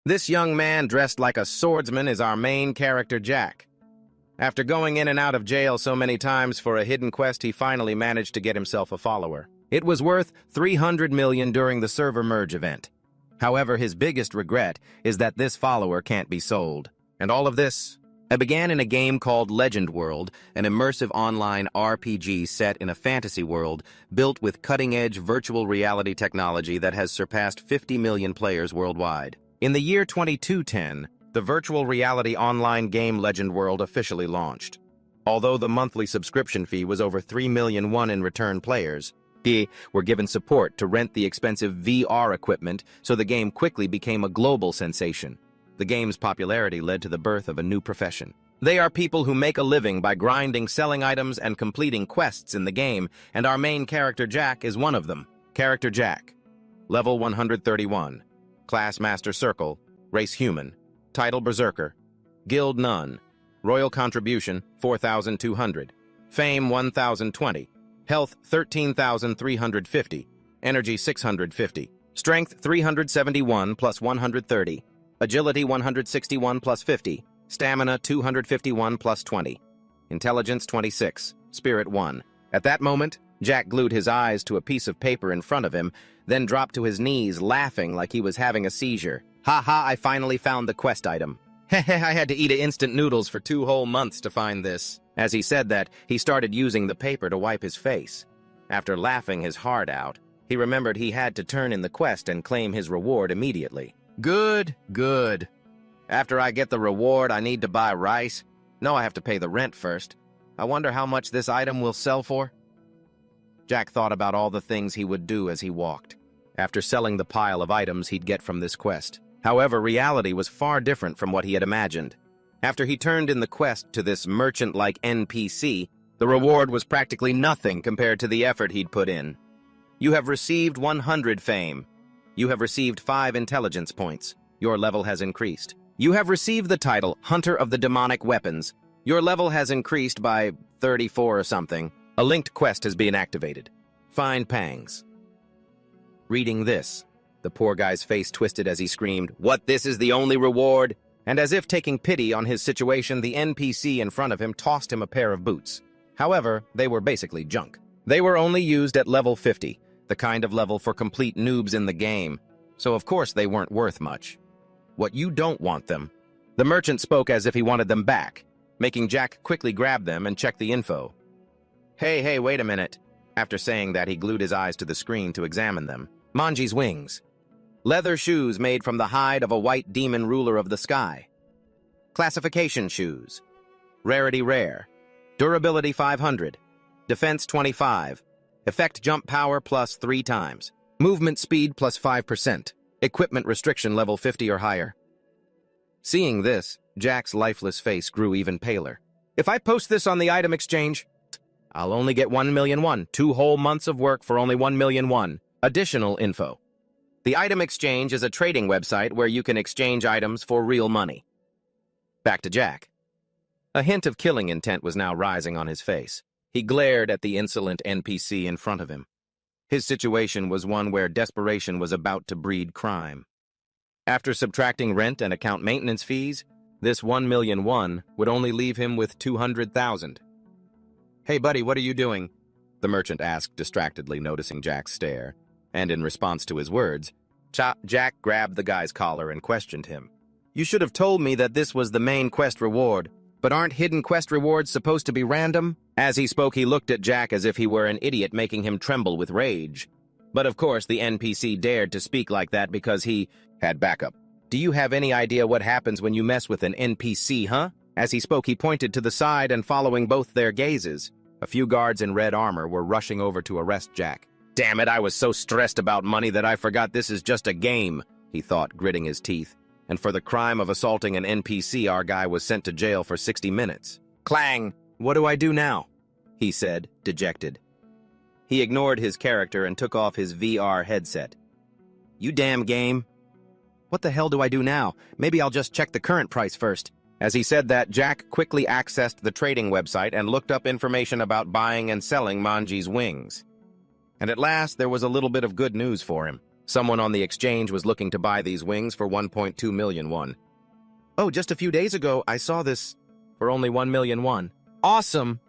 This young man dressed like a swordsman is our main character, Jack. After going in and out of jail so many times for a hidden quest, he finally managed to get himself a follower. It was worth 300 million during the server merge event. However, his biggest regret is that this follower can't be sold. And all of this began in a game called Legend World, an immersive online RPG set in a fantasy world built with cutting-edge virtual reality technology that has surpassed 50 million players worldwide. In the year 2210, the virtual reality online game Legend World officially launched. Although the monthly subscription fee was over 3 million in return players, they were given support to rent the expensive VR equipment, so the game quickly became a global sensation. The game's popularity led to the birth of a new profession. They are people who make a living by grinding, selling items, and completing quests in the game, and our main character Jack is one of them. Character Jack. Level 131. Class Master Circle. Race Human. Title Berserker. Guild None. Royal Contribution 4,200. Fame 1,020. Health 13,350. Energy 650. Strength 371 plus 130. Agility 161 plus 50. Stamina 251 plus 20. Intelligence 26. Spirit 1. At that moment, Jack glued his eyes to a piece of paper in front of him, then dropped to his knees, laughing like he was having a seizure. Ha ha, I finally found the quest item. Heh I had to eat instant noodles for 2 whole months to find this. As he said that, he started using the paper to wipe his face. After laughing his heart out, he remembered he had to turn in the quest and claim his reward immediately. Good. After I get the reward, I need to buy rice. No, I have to pay the rent first. I wonder how much this item will sell for? Jack thought about all the things he would do as he walked, after selling the pile of items he'd get from this quest. However, reality was far different from what he had imagined. After he turned in the quest to this merchant-like NPC, the reward was practically nothing compared to the effort he'd put in. You have received 100 fame. You have received 5 intelligence points. Your level has increased. You have received the title Hunter of the Demonic Weapons. Your level has increased by 34 or something. A linked quest has been activated. Find Pangs. Reading this, the poor guy's face twisted as he screamed, "What, this is the only reward?" And as if taking pity on his situation, the NPC in front of him tossed him a pair of boots. However, they were basically junk. They were only used at level 50, the kind of level for complete noobs in the game, so of course they weren't worth much. What, you don't want them? The merchant spoke as if he wanted them back, making Jack quickly grab them and check the info. Hey, wait a minute. After saying that, he glued his eyes to the screen to examine them. Manji's wings. Leather shoes made from the hide of a white demon ruler of the sky. Classification shoes. Rarity rare. Durability 500. Defense 25. Effect jump power plus 3 times. Movement speed plus 5%. Equipment restriction level 50 or higher. Seeing this, Jack's lifeless face grew even paler. If I post this on the item exchange, I'll only get 1 million 2 whole months of work for only 1 million. Additional info. The item exchange is a trading website where you can exchange items for real money. Back to Jack. A hint of killing intent was now rising on his face. He glared at the insolent NPC in front of him. His situation was one where desperation was about to breed crime. After subtracting rent and account maintenance fees, this 1 million would only leave him with 200,000. Hey buddy, what are you doing? The merchant asked distractedly, noticing Jack's stare. And in response to his words, Jack grabbed the guy's collar and questioned him. You should have told me that this was the main quest reward, but aren't hidden quest rewards supposed to be random? As he spoke, he looked at Jack as if he were an idiot, making him tremble with rage. But of course, the NPC dared to speak like that because he had backup. Do you have any idea what happens when you mess with an NPC, huh? As he spoke, he pointed to the side and following both their gazes. A few guards in red armor were rushing over to arrest Jack. Damn it, I was so stressed about money that I forgot this is just a game, he thought, gritting his teeth. And for the crime of assaulting an NPC, our guy was sent to jail for 60 minutes. Clang! What do I do now? He said, dejected. He ignored his character and took off his VR headset. You damn game. What the hell do I do now? Maybe I'll just check the current price first. As he said that, Jack quickly accessed the trading website and looked up information about buying and selling Manji's wings. And at last, there was a little bit of good news for him. Someone on the exchange was looking to buy these wings for 1.2 million won. Oh, just a few days ago, I saw this for only 1 million won. Awesome!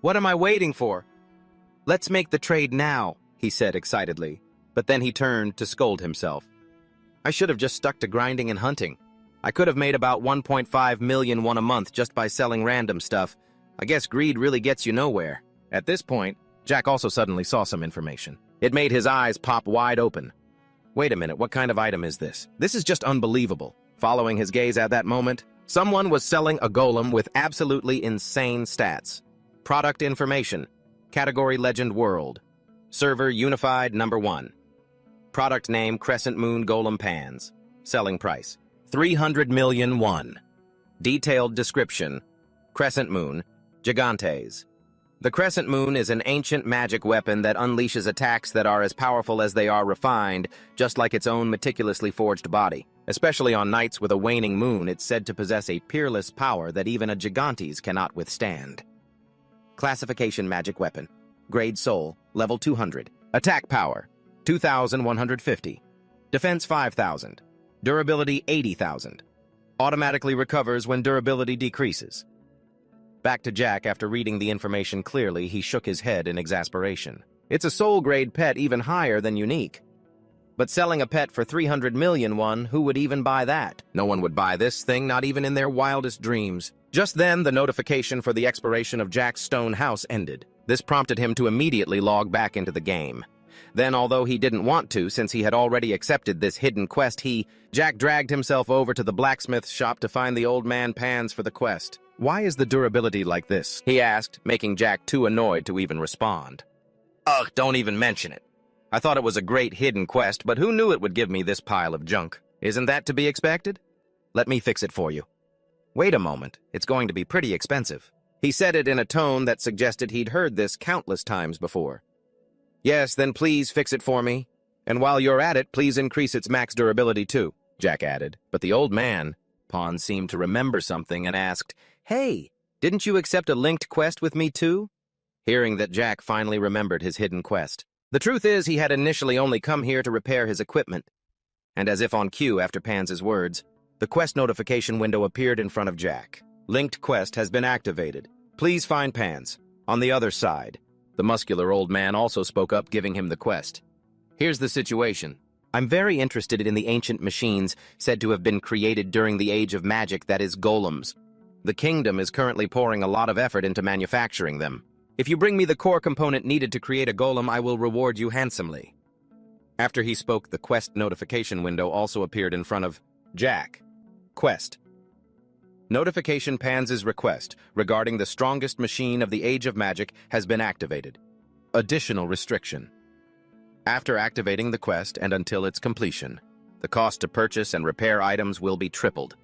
What am I waiting for? Let's make the trade now, he said excitedly. But then he turned to scold himself. I should have just stuck to grinding and hunting. I could have made about 1.5 million won a month just by selling random stuff. I guess greed really gets you nowhere. At this point, Jack also suddenly saw some information. It made his eyes pop wide open. Wait a minute, what kind of item is this? This is just unbelievable. Following his gaze at that moment, someone was selling a golem with absolutely insane stats. Product information. Category Legend World. Server Unified number 1. Product name Crescent Moon Golem Pans. Selling price 300 million won. Detailed description. Crescent Moon, Gigantes. The Crescent Moon is an ancient magic weapon that unleashes attacks that are as powerful as they are refined, just like its own meticulously forged body. Especially on nights with a waning moon, it's said to possess a peerless power that even a Gigantes cannot withstand. Classification Magic Weapon. Grade Soul, Level 200. Attack Power, 2,150. Defense 5,000. Durability 80,000. Automatically recovers when durability decreases. Back to Jack after reading the information clearly, he shook his head in exasperation. It's a soul-grade pet even higher than unique. But selling a pet for 300 million won, who would even buy that? No one would buy this thing, not even in their wildest dreams. Just then, the notification for the expiration of Jack's stone house ended. This prompted him to immediately log back into the game. Then, although he didn't want to, since he had already accepted this hidden quest, Jack dragged himself over to the blacksmith's shop to find the old man pans for the quest. Why is the durability like this? He asked, making Jack too annoyed to even respond. Ugh, don't even mention it. I thought it was a great hidden quest, but who knew it would give me this pile of junk? Isn't that to be expected? Let me fix it for you. Wait a moment, it's going to be pretty expensive. He said it in a tone that suggested he'd heard this countless times before. Yes, then please fix it for me. And while you're at it, please increase its max durability too, Jack added. But the old man, Pawn, seemed to remember something and asked, Hey, didn't you accept a linked quest with me too? Hearing that Jack finally remembered his hidden quest. The truth is, he had initially only come here to repair his equipment. And as if on cue after Pans's words, the quest notification window appeared in front of Jack. Linked quest has been activated. Please find Pans. On the other side. The muscular old man also spoke up, giving him the quest. Here's the situation. I'm very interested in the ancient machines said to have been created during the age of magic, that is, golems. The kingdom is currently pouring a lot of effort into manufacturing them. If you bring me the core component needed to create a golem, I will reward you handsomely. After he spoke, the quest notification window also appeared in front of Jack. Quest. Notification Pans's request regarding the strongest machine of the Age of Magic has been activated. Additional restriction. After activating the quest and until its completion, the cost to purchase and repair items will be tripled.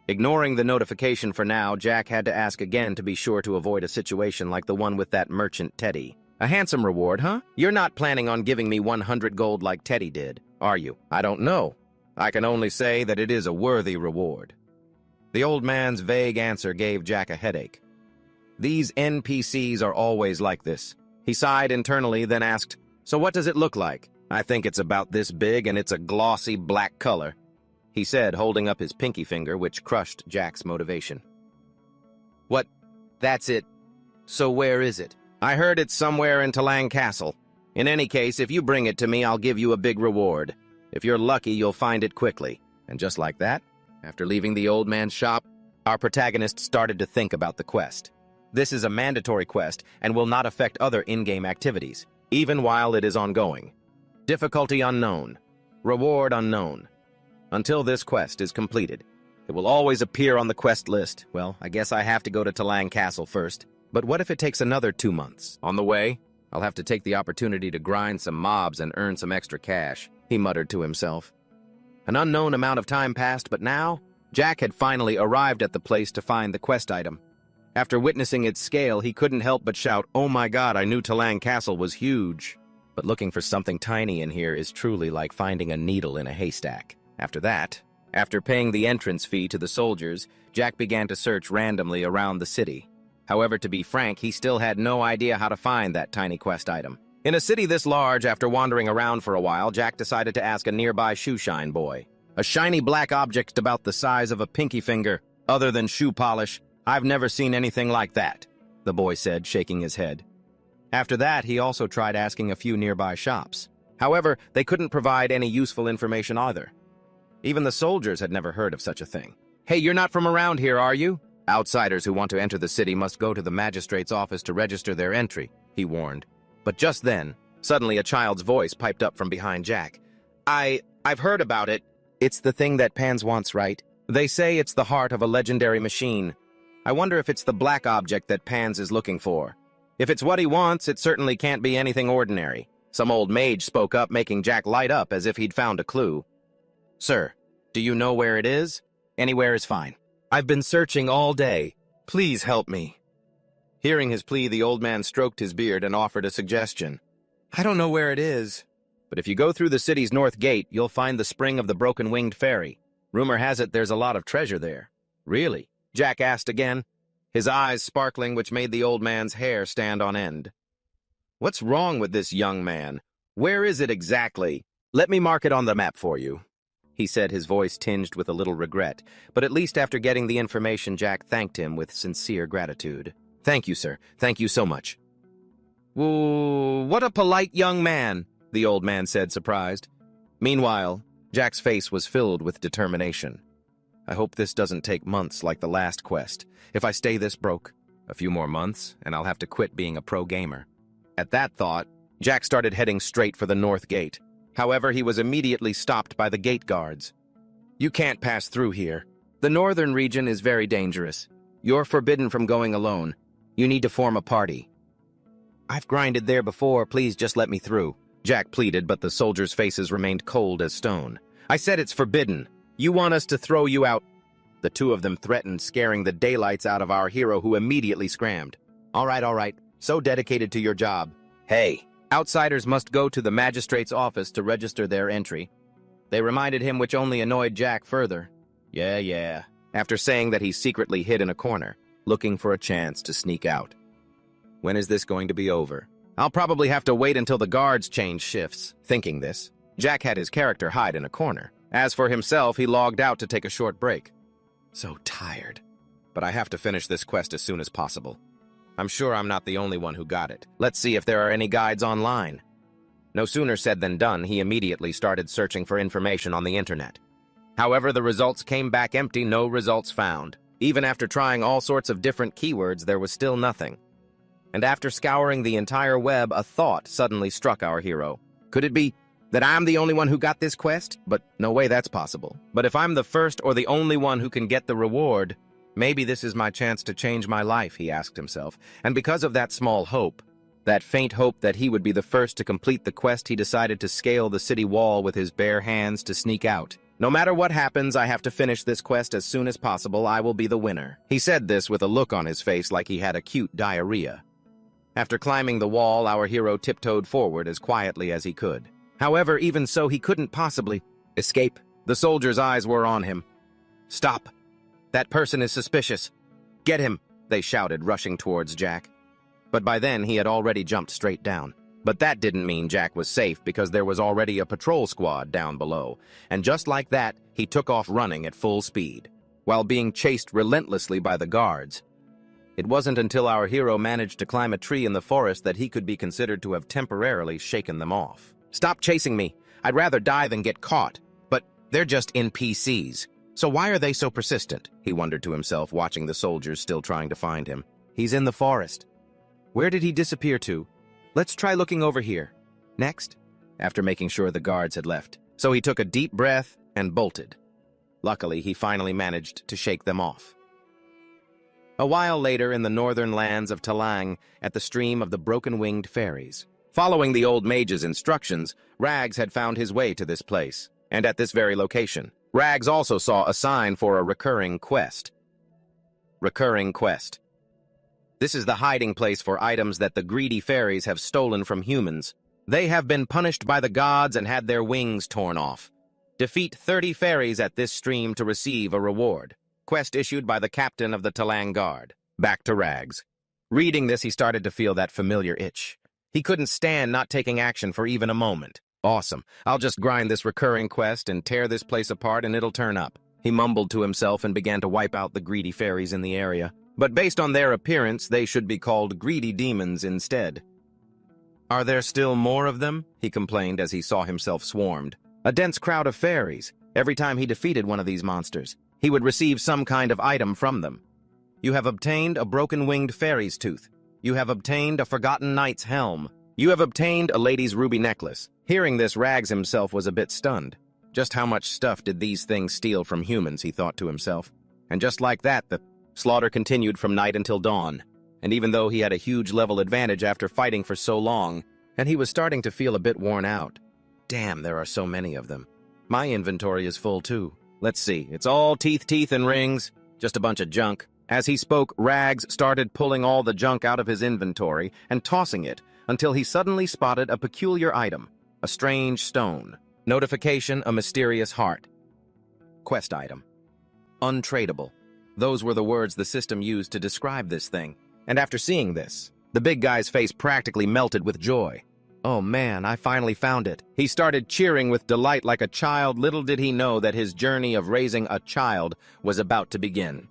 Ignoring the notification for now, Jack had to ask again to be sure to avoid a situation like the one with that merchant Teddy. A handsome reward, huh? You're not planning on giving me 100 gold like Teddy did, are you? I don't know. I can only say that it is a worthy reward. The old man's vague answer gave Jack a headache. These NPCs are always like this. He sighed internally, then asked, So what does it look like? I think it's about this big and it's a glossy black color, he said, holding up his pinky finger, which crushed Jack's motivation. What? That's it. So where is it? I heard it's somewhere in Talang Castle. In any case, if you bring it to me, I'll give you a big reward. If you're lucky, you'll find it quickly. And just like that, after leaving the old man's shop, our protagonist started to think about the quest. This is a mandatory quest and will not affect other in-game activities, even while it is ongoing. Difficulty unknown. Reward unknown. Until this quest is completed. It will always appear on the quest list. Well, I guess I have to go to Talang Castle first. But what if it takes another 2 months? On the way, I'll have to take the opportunity to grind some mobs and earn some extra cash, he muttered to himself. An unknown amount of time passed, but now, Jack had finally arrived at the place to find the quest item. After witnessing its scale, he couldn't help but shout, Oh my god, I knew Talang Castle was huge. But looking for something tiny in here is truly like finding a needle in a haystack. After that, after paying the entrance fee to the soldiers, Jack began to search randomly around the city. However, to be frank, he still had no idea how to find that tiny quest item. In a city this large, after wandering around for a while, Jack decided to ask a nearby shoeshine boy. A shiny black object about the size of a pinky finger, other than shoe polish. I've never seen anything like that, the boy said, shaking his head. After that, he also tried asking a few nearby shops. However, they couldn't provide any useful information either. Even the soldiers had never heard of such a thing. Hey, you're not from around here, are you? Outsiders who want to enter the city must go to the magistrate's office to register their entry, he warned. But just then, suddenly a child's voice piped up from behind Jack. I've heard about it. It's the thing that Pans wants, right? They say it's the heart of a legendary machine. I wonder if it's the black object that Pans is looking for. If it's what he wants, it certainly can't be anything ordinary. Some old mage spoke up, making Jack light up as if he'd found a clue. Sir, do you know where it is? Anywhere is fine. I've been searching all day. Please help me. Hearing his plea, the old man stroked his beard and offered a suggestion. I don't know where it is, but if you go through the city's north gate, you'll find the spring of the broken-winged fairy. Rumor has it there's a lot of treasure there. Really? Jack asked again, his eyes sparkling, which made the old man's hair stand on end. What's wrong with this young man? Where is it exactly? Let me mark it on the map for you, he said, his voice tinged with a little regret, but at least after getting the information, Jack thanked him with sincere gratitude. Thank you, sir. Thank you so much. Whoa, what a polite young man, the old man said, surprised. Meanwhile, Jack's face was filled with determination. I hope this doesn't take months like the last quest. If I stay this broke, a few more months, and I'll have to quit being a pro gamer. At that thought, Jack started heading straight for the north gate. However, he was immediately stopped by the gate guards. You can't pass through here. The northern region is very dangerous. You're forbidden from going alone. You need to form a party. I've grinded there before, please just let me through, Jack pleaded, but the soldiers' faces remained cold as stone. I said it's forbidden. You want us to throw you out? The two of them threatened, scaring the daylights out of our hero, who immediately scrammed. All right. So dedicated to your job. Hey, outsiders must go to the magistrate's office to register their entry. They reminded him, which only annoyed Jack further. Yeah. After saying that he secretly hid in a corner, looking for a chance to sneak out. When is this going to be over? I'll probably have to wait until the guards change shifts. Thinking this, Jack had his character hide in a corner. As for himself, he logged out to take a short break. So tired. But I have to finish this quest as soon as possible. I'm sure I'm not the only one who got it. Let's see if there are any guides online. No sooner said than done, he immediately started searching for information on the internet. However, the results came back empty, no results found. Even after trying all sorts of different keywords, there was still nothing. And after scouring the entire web, a thought suddenly struck our hero. Could it be that I'm the only one who got this quest? But no way that's possible. But if I'm the first or the only one who can get the reward, maybe this is my chance to change my life, he asked himself. And because of that small hope, that faint hope that he would be the first to complete the quest, he decided to scale the city wall with his bare hands to sneak out. No matter what happens, I have to finish this quest as soon as possible. I will be the winner. He said this with a look on his face like he had acute diarrhea. After climbing the wall, our hero tiptoed forward as quietly as he could. However, even so, he couldn't possibly escape. The soldiers' eyes were on him. Stop! That person is suspicious. Get him! They shouted, rushing towards Jack. But by then, he had already jumped straight down. But that didn't mean Jack was safe, because there was already a patrol squad down below. And just like that, he took off running at full speed, while being chased relentlessly by the guards. It wasn't until our hero managed to climb a tree in the forest that he could be considered to have temporarily shaken them off. Stop chasing me. I'd rather die than get caught. But they're just NPCs. So why are they so persistent? He wondered to himself, watching the soldiers still trying to find him. He's in the forest. Where did he disappear to? Let's try looking over here. Next, after making sure the guards had left. So he took a deep breath and bolted. Luckily, he finally managed to shake them off. A while later, in the northern lands of Talang, at the stream of the broken-winged fairies. Following the old mage's instructions, Rags had found his way to this place, and at this very location. Rags also saw a sign for a recurring quest. Recurring quest. This is the hiding place for items that the greedy fairies have stolen from humans. They have been punished by the gods and had their wings torn off. Defeat 30 fairies at this stream to receive a reward. Quest issued by the captain of the Talang Guard. Back to Rags. Reading this, he started to feel that familiar itch. He couldn't stand not taking action for even a moment. Awesome. I'll just grind this recurring quest and tear this place apart and it'll turn up. He mumbled to himself and began to wipe out the greedy fairies in the area. But based on their appearance, they should be called greedy demons instead. Are there still more of them? He complained as he saw himself swarmed. A dense crowd of fairies. Every time he defeated one of these monsters, he would receive some kind of item from them. You have obtained a broken-winged fairy's tooth. You have obtained a forgotten knight's helm. You have obtained a lady's ruby necklace. Hearing this, Rags himself was a bit stunned. Just how much stuff did these things steal from humans, he thought to himself. And just like that, the slaughter continued from night until dawn. And even though he had a huge level advantage after fighting for so long, and he was starting to feel a bit worn out. Damn, there are so many of them. My inventory is full too. Let's see, it's all teeth, and rings. Just a bunch of junk. As he spoke, Rags started pulling all the junk out of his inventory and tossing it until he suddenly spotted a peculiar item, a strange stone. Notification, a mysterious heart. Quest item. Untradeable. Those were the words the system used to describe this thing. And after seeing this, the big guy's face practically melted with joy. Oh man, I finally found it. He started cheering with delight like a child. Little did he know that his journey of raising a child was about to begin.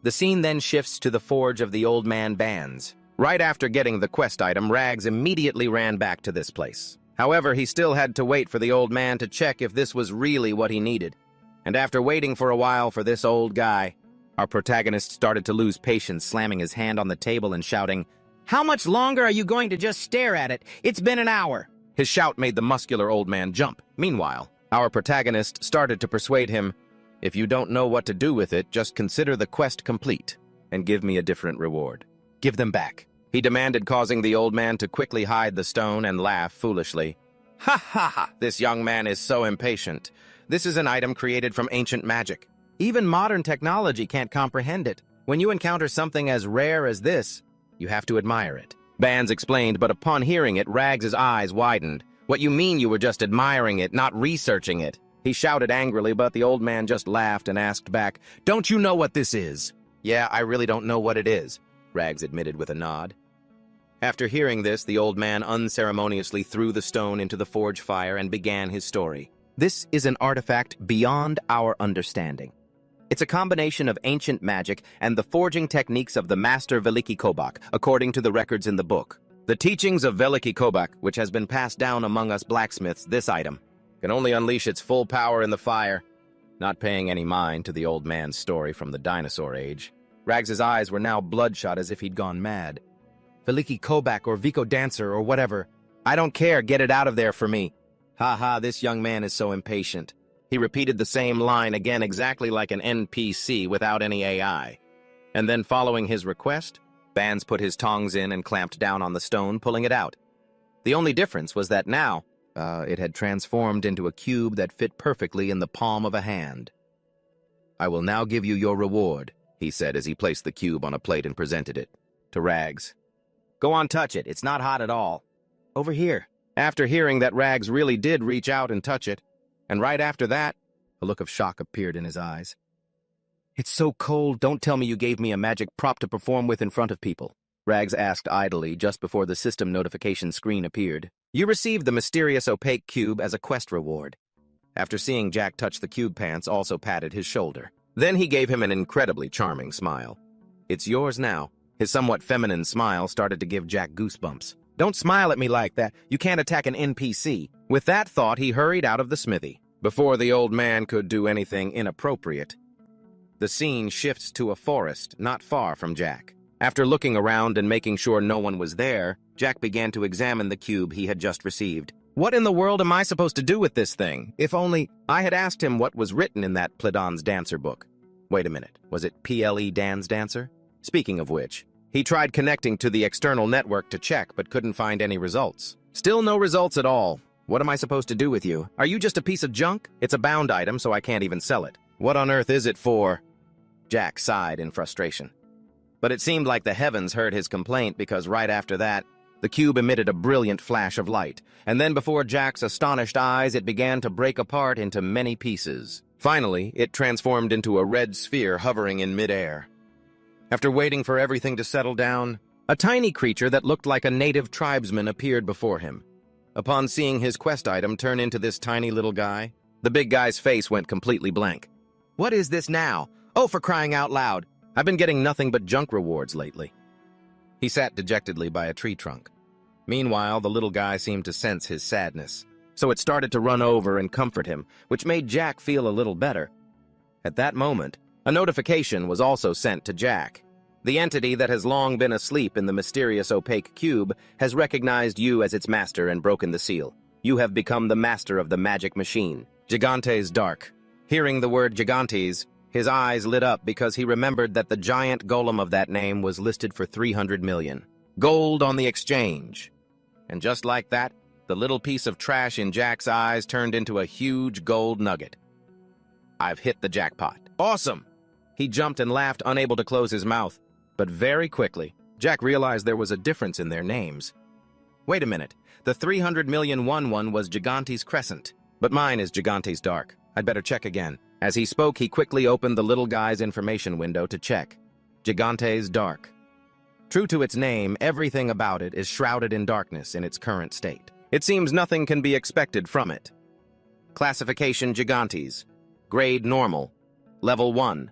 The scene then shifts to the forge of the old man Bands. Right after getting the quest item, Rags immediately ran back to this place. However, he still had to wait for the old man to check if this was really what he needed. And after waiting for a while for this old guy, our protagonist started to lose patience, slamming his hand on the table and shouting, "How much longer are you going to just stare at it? It's been an hour." His shout made the muscular old man jump. Meanwhile, our protagonist started to persuade him, "If you don't know what to do with it, just consider the quest complete and give me a different reward. Give them back," he demanded, causing the old man to quickly hide the stone and laugh foolishly. "Ha ha ha! This young man is so impatient. This is an item created from ancient magic. Even modern technology can't comprehend it. When you encounter something as rare as this, you have to admire it," Bands explained, but upon hearing it, Rags' eyes widened. "What you mean you were just admiring it, not researching it?" He shouted angrily, but the old man just laughed and asked back, "Don't you know what this is?" "Yeah, I really don't know what it is," Rags admitted with a nod. After hearing this, the old man unceremoniously threw the stone into the forge fire and began his story. "This is an artifact beyond our understanding. It's a combination of ancient magic and the forging techniques of the master Veliki Kobak, according to the records in the book. The teachings of Veliki Kobak, which has been passed down among us blacksmiths, this item can only unleash its full power in the fire." Not paying any mind to the old man's story from the dinosaur age, Rags's eyes were now bloodshot as if he'd gone mad. "Veliki Kobak or Vico Dancer or whatever. I don't care, get it out of there for me." Ha ha, this young man is so impatient. He repeated the same line again exactly like an NPC without any AI. And then following his request, Bands put his tongs in and clamped down on the stone, pulling it out. The only difference was that now, it had transformed into a cube that fit perfectly in the palm of a hand. "I will now give you your reward," he said as he placed the cube on a plate and presented it to Rags. "Go on, touch it. It's not hot at all. Over here." After hearing that, Rags really did reach out and touch it, and right after that, a look of shock appeared in his eyes. "It's so cold, don't tell me you gave me a magic prop to perform with in front of people," Rags asked idly just before the system notification screen appeared. "You received the mysterious opaque cube as a quest reward." After seeing Jack touch the cube, Pants also patted his shoulder. Then he gave him an incredibly charming smile. "It's yours now." His somewhat feminine smile started to give Jack goosebumps. "Don't smile at me like that. You can't attack an NPC." With that thought, he hurried out of the smithy. Before the old man could do anything inappropriate, the scene shifts to a forest not far from Jack. After looking around and making sure no one was there, Jack began to examine the cube he had just received. "What in the world am I supposed to do with this thing? If only I had asked him what was written in that Pladon's Dancer book." Wait a minute, was it PLE Dan's Dancer? Speaking of which, he tried connecting to the external network to check, but couldn't find any results. Still no results at all. "What am I supposed to do with you? Are you just a piece of junk? It's a bound item, so I can't even sell it. What on earth is it for?" Jack sighed in frustration. But it seemed like the heavens heard his complaint, because right after that, the cube emitted a brilliant flash of light, and then before Jack's astonished eyes, it began to break apart into many pieces. Finally, it transformed into a red sphere hovering in midair. After waiting for everything to settle down, A tiny creature that looked like a native tribesman appeared before him. Upon seeing his quest item turn into this tiny little guy, the big guy's face went completely blank. What is this now? Oh, for crying out loud! I've been getting nothing but junk rewards lately. He sat dejectedly by a tree trunk. Meanwhile, the little guy seemed to sense his sadness, so it started to run over and comfort him, which made Jack feel a little better. At that moment, a notification was also sent to Jack. The entity that has long been asleep in the mysterious opaque cube has recognized you as its master and broken the seal. You have become the master of the magic machine. Gigantes Dark. Hearing the word Gigantes, his eyes lit up because he remembered that the giant golem of that name was listed for 300 million. Gold on the exchange. And just like that, the little piece of trash in Jack's eyes turned into a huge gold nugget. I've hit the jackpot. Awesome! He jumped and laughed, unable to close his mouth. But very quickly, Jack realized there was a difference in their names. Wait a minute, the 300 million one was Gigantes Crescent, but mine is Gigantes Dark. I'd better check again. As he spoke, he quickly opened the little guy's information window to check. Gigantes Dark. True to its name, everything about it is shrouded in darkness in its current state. It seems nothing can be expected from it. Classification Gigantes. Grade Normal. Level 1.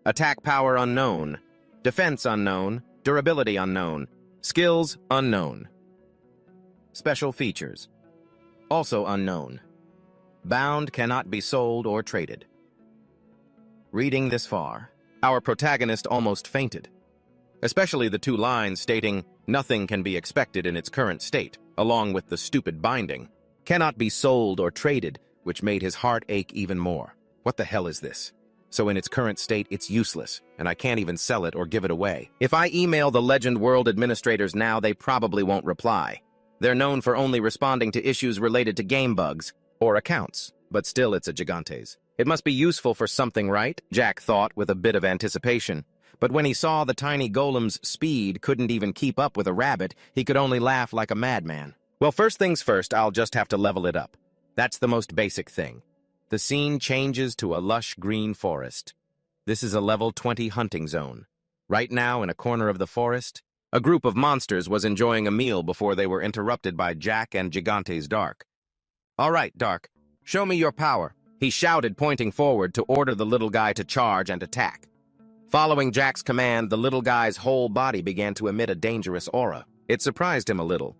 Attack Power Unknown. Defense unknown, durability unknown, skills unknown. Special features also unknown. Bound, cannot be sold or traded. Reading this far, our protagonist almost fainted, especially the two lines stating nothing can be expected in its current state, along with the stupid binding. Cannot be sold or traded, which made his heart ache even more. What the hell is this? So in its current state, it's useless, and I can't even sell it or give it away. If I email the Legend World administrators now, they probably won't reply. They're known for only responding to issues related to game bugs or accounts, but still it's a Gigantes. It must be useful for something, right? Jack thought with a bit of anticipation. But when he saw the tiny golem's speed couldn't even keep up with a rabbit, he could only laugh like a madman. Well, first things first, I'll just have to level it up. That's the most basic thing. The scene changes to a lush green forest. This is a level 20 hunting zone. Right now, in a corner of the forest, a group of monsters was enjoying a meal before they were interrupted by Jack and Gigantes Dark. All right, Dark, show me your power, he shouted, pointing forward to order the little guy to charge and attack. Following Jack's command, the little guy's whole body began to emit a dangerous aura. It surprised him a little.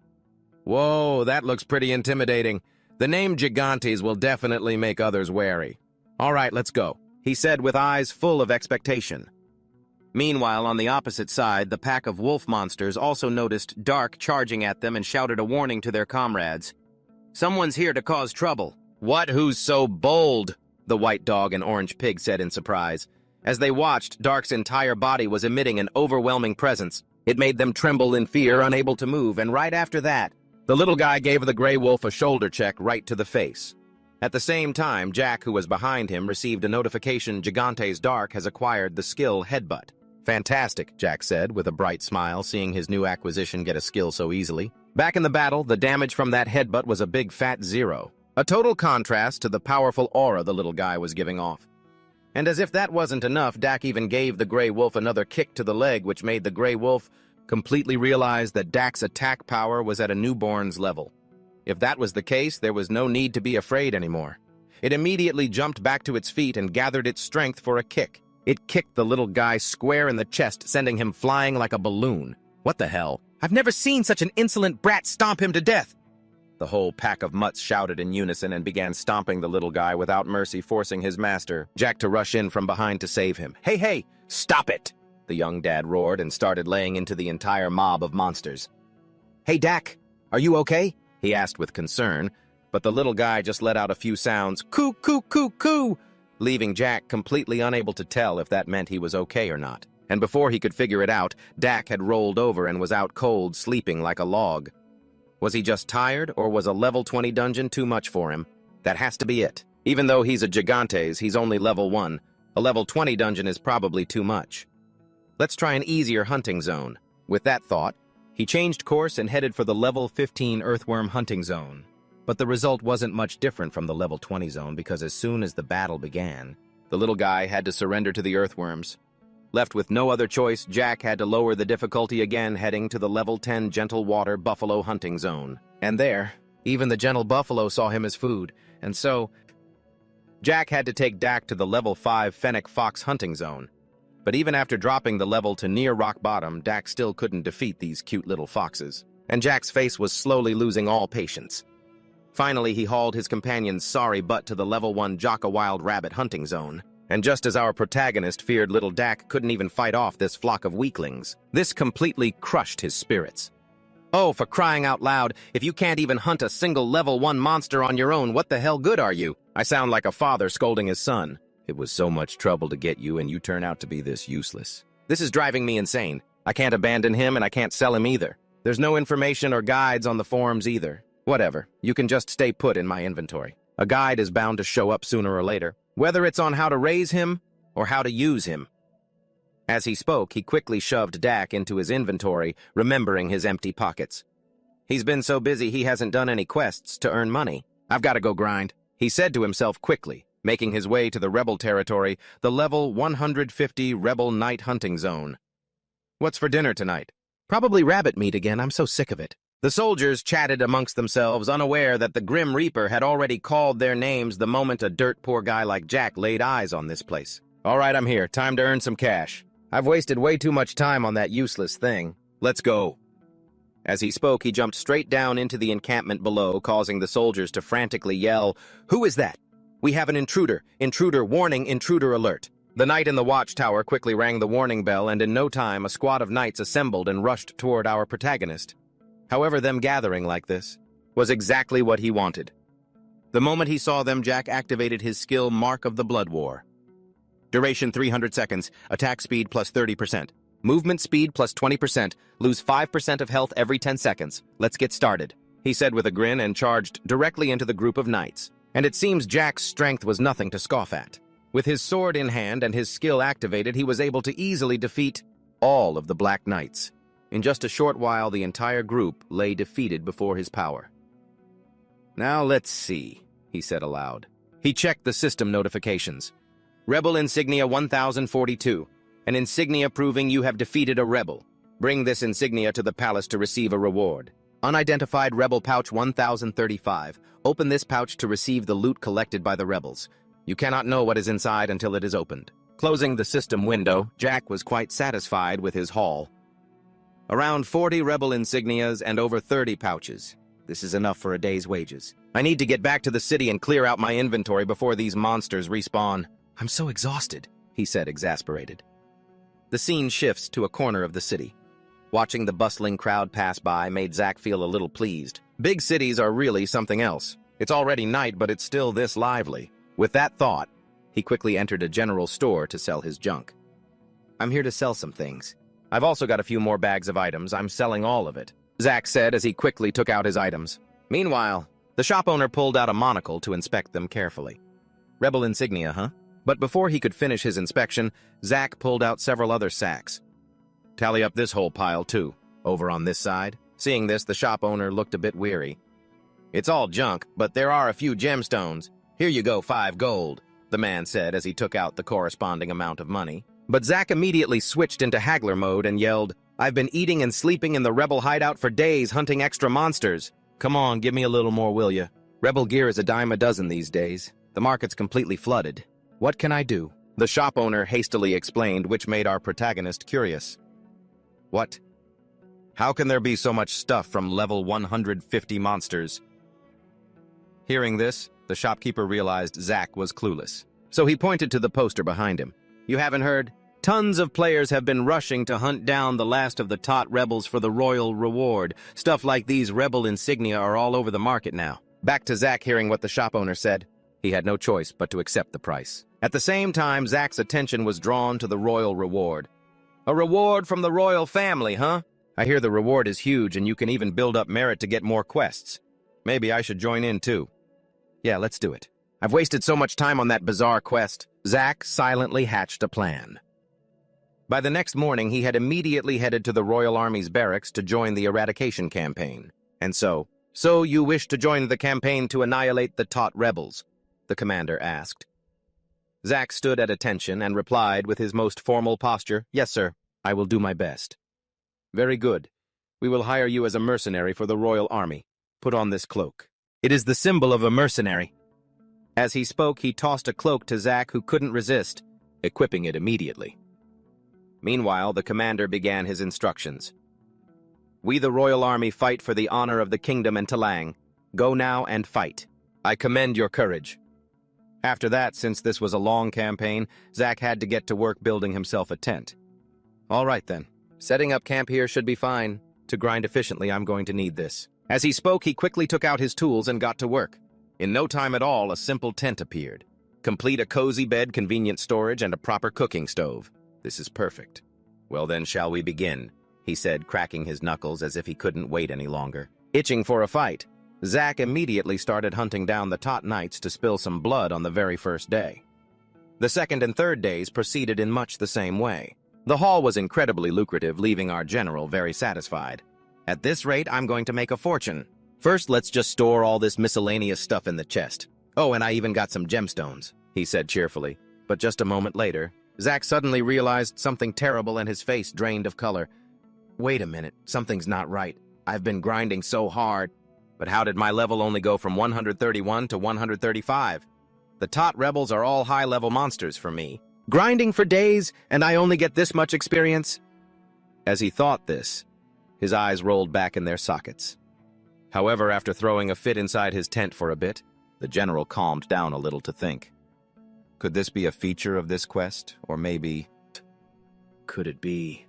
Whoa, that looks pretty intimidating. The name Gigantes will definitely make others wary. All right, let's go, he said with eyes full of expectation. Meanwhile, on the opposite side, the pack of wolf monsters also noticed Dark charging at them and shouted a warning to their comrades. Someone's here to cause trouble. What? Who's so bold? The white dog and orange pig said in surprise. As they watched, Dark's entire body was emitting an overwhelming presence. It made them tremble in fear, unable to move, and right after that, the little guy gave the gray wolf a shoulder check right to the face. At the same time, Jack, who was behind him, received a notification Gigantes Dark has acquired the skill Headbutt. Fantastic, Jack said with a bright smile, seeing his new acquisition get a skill so easily. Back in the battle, the damage from that headbutt was a big fat 0. A total contrast to the powerful aura the little guy was giving off. And as if that wasn't enough, Dak even gave the gray wolf another kick to the leg, which made the gray wolf completely realize that Dak's attack power was at a newborn's level. If that was the case, there was no need to be afraid anymore. It immediately jumped back to its feet and gathered its strength for a kick. It kicked the little guy square in the chest, sending him flying like a balloon. What the hell? I've never seen such an insolent brat stomp him to death! The whole pack of mutts shouted in unison and began stomping the little guy without mercy, forcing his master, Jack, to rush in from behind to save him. Hey, hey! Stop it! The young dad roared and started laying into the entire mob of monsters. Hey, Dak, are you okay? He asked with concern, but the little guy just let out a few sounds, coo, coo, coo, coo, leaving Jack completely unable to tell if that meant he was okay or not. And before he could figure it out, Dak had rolled over and was out cold, sleeping like a log. Was he just tired, or was a level 20 dungeon too much for him? That has to be it. Even though he's a Gigantes, he's only level 1. A level 20 dungeon is probably too much. Let's try an easier hunting zone. With that thought, he changed course and headed for the level 15 earthworm hunting zone. But the result wasn't much different from the level 20 zone, because as soon as the battle began, the little guy had to surrender to the earthworms. Left with no other choice, Jack had to lower the difficulty again, heading to the level 10 Gentle Water Buffalo hunting zone. And there, even the gentle buffalo saw him as food, and so Jack had to take Dak to the level 5 Fennec Fox hunting zone. But even after dropping the level to near rock bottom, Dak still couldn't defeat these cute little foxes. And Jack's face was slowly losing all patience. Finally, he hauled his companion's sorry butt to the level 1 Jocka Wild Rabbit hunting zone. And just as our protagonist feared little Dak couldn't even fight off this flock of weaklings, this completely crushed his spirits. Oh, for crying out loud, if you can't even hunt a single level 1 monster on your own, what the hell good are you? I sound like a father scolding his son. It was so much trouble to get you, and you turn out to be this useless. This is driving me insane. I can't abandon him, and I can't sell him either. There's no information or guides on the forums either. Whatever, you can just stay put in my inventory. A guide is bound to show up sooner or later, whether it's on how to raise him or how to use him. As he spoke, he quickly shoved Dak into his inventory, remembering his empty pockets. He's been so busy he hasn't done any quests to earn money. I've got to go grind, he said to himself quickly, making his way to the Rebel territory, the level 150 Rebel Night Hunting Zone. What's for dinner tonight? Probably rabbit meat again, I'm so sick of it. The soldiers chatted amongst themselves, unaware that the Grim Reaper had already called their names the moment a dirt-poor guy like Jack laid eyes on this place. All right, I'm here. Time to earn some cash. I've wasted way too much time on that useless thing. Let's go. As he spoke, he jumped straight down into the encampment below, causing the soldiers to frantically yell, "Who is that? We have an intruder! Intruder warning! Intruder alert!" The knight in the watchtower quickly rang the warning bell, and in no time a squad of knights assembled and rushed toward our protagonist. However, them gathering like this was exactly what he wanted. The moment he saw them, Jack activated his skill Mark of the Blood War. Duration 300 seconds, attack speed plus 30%, movement speed plus 20%, lose 5% of health every 10 seconds. Let's get started, he said with a grin and charged directly into the group of knights. And it seems Jack's strength was nothing to scoff at. With his sword in hand and his skill activated, he was able to easily defeat all of the Black Knights. In just a short while, the entire group lay defeated before his power. Now let's see, he said aloud. He checked the system notifications. Rebel Insignia 1042, an insignia proving you have defeated a rebel. Bring this insignia to the palace to receive a reward. Unidentified Rebel Pouch 1035. Open this pouch to receive the loot collected by the rebels. You cannot know what is inside until it is opened. Closing the system window, Jack was quite satisfied with his haul. Around 40 Rebel insignias and over 30 pouches. This is enough for a day's wages. I need to get back to the city and clear out my inventory before these monsters respawn. I'm so exhausted, he said, exasperated. The scene shifts to a corner of the city. Watching the bustling crowd pass by made Zack feel a little pleased. Big cities are really something else. It's already night, but it's still this lively. With that thought, he quickly entered a general store to sell his junk. I'm here to sell some things. I've also got a few more bags of items. I'm selling all of it, Zack said as he quickly took out his items. Meanwhile, the shop owner pulled out a monocle to inspect them carefully. Rebel insignia, huh? But before he could finish his inspection, Zack pulled out several other sacks. Tally up this whole pile, too, over on this side. Seeing this, the shop owner looked a bit weary. It's all junk, but there are a few gemstones. Here you go, 5 gold, the man said as he took out the corresponding amount of money. But Zack immediately switched into haggler mode and yelled, I've been eating and sleeping in the rebel hideout for days hunting extra monsters. Come on, give me a little more, will ya? Rebel gear is a dime a dozen these days. The market's completely flooded. What can I do? The shop owner hastily explained, which made our protagonist curious. What? How can there be so much stuff from level 150 monsters? Hearing this, the shopkeeper realized Zack was clueless. So he pointed to the poster behind him. You haven't heard? Tons of players have been rushing to hunt down the last of the Tot rebels for the royal reward. Stuff like these rebel insignia are all over the market now. Back to Zack hearing what the shop owner said. He had no choice but to accept the price. At the same time, Zack's attention was drawn to the royal reward. A reward from the royal family, huh? I hear the reward is huge and you can even build up merit to get more quests. Maybe I should join in too. Yeah, let's do it. I've wasted so much time on that bizarre quest. Zack silently hatched a plan. By the next morning, he had immediately headed to the Royal Army's barracks to join the eradication campaign. And so you wish to join the campaign to annihilate the Tot rebels? The commander asked. Zack stood at attention and replied with his most formal posture, "Yes, sir. I will do my best." "Very good. We will hire you as a mercenary for the royal army. Put on this cloak. It is the symbol of a mercenary." As he spoke, he tossed a cloak to Zack, who couldn't resist, equipping it immediately. Meanwhile, the commander began his instructions. "We, the royal army, fight for the honor of the kingdom and Talang. Go now and fight. I commend your courage." After that, since this was a long campaign, Zack had to get to work building himself a tent. "All right then. Setting up camp here should be fine. To grind efficiently, I'm going to need this." As he spoke, he quickly took out his tools and got to work. In no time at all, a simple tent appeared. Complete a cozy bed, convenient storage, and a proper cooking stove. This is perfect. "Well then, shall we begin?" he said, cracking his knuckles as if he couldn't wait any longer. Itching for a fight, Zack immediately started hunting down the Tot Knights to spill some blood on the very first day. The second and third days proceeded in much the same way. The haul was incredibly lucrative, leaving our general very satisfied. "At this rate, I'm going to make a fortune. First, let's just store all this miscellaneous stuff in the chest. Oh, and I even got some gemstones," he said cheerfully. But just a moment later, Zack suddenly realized something terrible and his face drained of color. "Wait a minute, something's not right. I've been grinding so hard. But how did my level only go from 131 to 135? The Tot rebels are all high-level monsters for me. Grinding for days, and I only get this much experience?" As he thought this, his eyes rolled back in their sockets. However, after throwing a fit inside his tent for a bit, the general calmed down a little to think. Could this be a feature of this quest? Or maybe... could it be?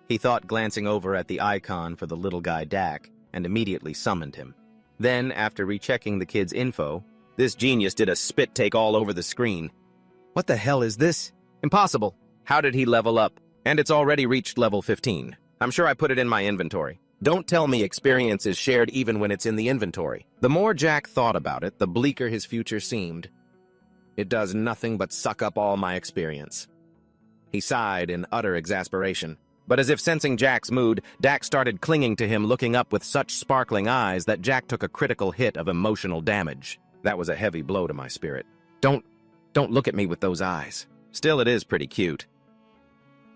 He thought, glancing over at the icon for the little guy Dak, and immediately summoned him. Then, after rechecking the kid's info, this genius did a spit take all over the screen. "What the hell is this? Impossible! How did he level up? And it's already reached level 15. I'm sure I put it in my inventory. Don't tell me experience is shared even when it's in the inventory." The more Jack thought about it, the bleaker his future seemed. "It does nothing but suck up all my experience." He sighed in utter exasperation. But as if sensing Jack's mood, Dak started clinging to him, looking up with such sparkling eyes that Jack took a critical hit of emotional damage. That was a heavy blow to my spirit. Don't look at me with those eyes. Still, it is pretty cute."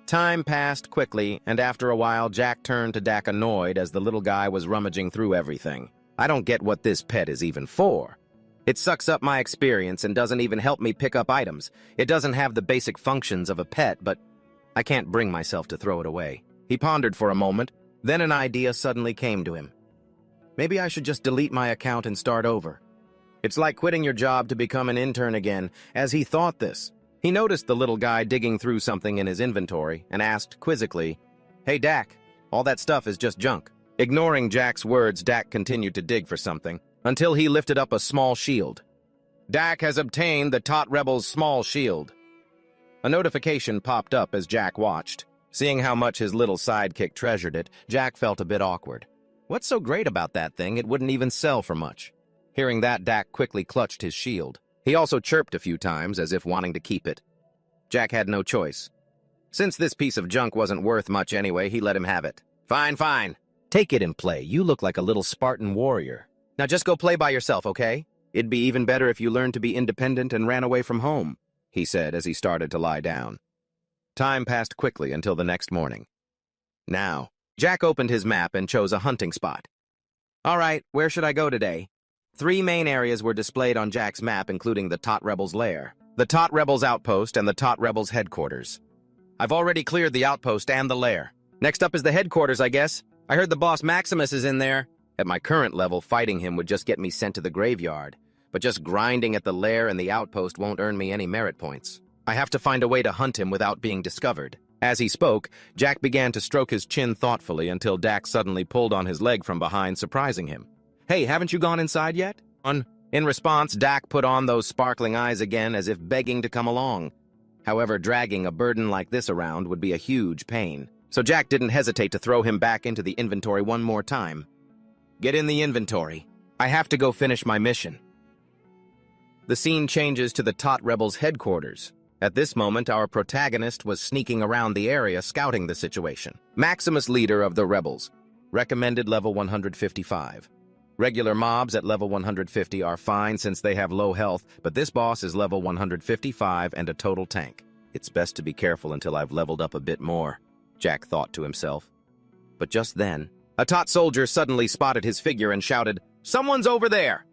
Time passed quickly, and after a while, Jack turned to Dak annoyed as the little guy was rummaging through everything. "I don't get what this pet is even for. It sucks up my experience and doesn't even help me pick up items. It doesn't have the basic functions of a pet, but I can't bring myself to throw it away." He pondered for a moment, then an idea suddenly came to him. Maybe I should just delete my account and start over. It's like quitting your job to become an intern again. As he thought this, he noticed the little guy digging through something in his inventory and asked quizzically, "Hey, Dak, all that stuff is just junk." Ignoring Jack's words, Dak continued to dig for something, until he lifted up a small shield. "Dak has obtained the Tot Rebel's small shield." A notification popped up as Jack watched. Seeing how much his little sidekick treasured it, Jack felt a bit awkward. What's so great about that thing? It wouldn't even sell for much. Hearing that, Dak quickly clutched his shield. He also chirped a few times, as if wanting to keep it. Jack had no choice. Since this piece of junk wasn't worth much anyway, he let him have it. Fine, fine. Take it and play. You look like a little Spartan warrior. Now just go play by yourself, okay? It'd be even better if you learned to be independent and ran away from home," he said as he started to lie down. Time passed quickly until the next morning. Now, Jack opened his map and chose a hunting spot. "All right, where should I go today?" 3 main areas were displayed on Jack's map, including the Tot Rebels' lair, the Tot Rebels' outpost, and the Tot Rebels' headquarters. "I've already cleared the outpost and the lair. Next up is the headquarters, I guess. I heard the boss Maximus is in there." At my current level, fighting him would just get me sent to the graveyard, but just grinding at the lair and the outpost won't earn me any merit points. I have to find a way to hunt him without being discovered. As he spoke, Jack began to stroke his chin thoughtfully until Dak suddenly pulled on his leg from behind, surprising him. "Hey, haven't you gone inside yet?" In response, Dak put on those sparkling eyes again as if begging to come along. However, dragging a burden like this around would be a huge pain, so Jack didn't hesitate to throw him back into the inventory one more time. "Get in the inventory. I have to go finish my mission." The scene changes to the Tot Rebels' headquarters. At this moment, our protagonist was sneaking around the area, scouting the situation. Maximus, leader of the rebels. Recommended level 155. Regular mobs at level 150 are fine since they have low health, but this boss is level 155 and a total tank. It's best to be careful until I've leveled up a bit more, Jack thought to himself. But just then, a tot soldier suddenly spotted his figure and shouted, "Someone's over there!"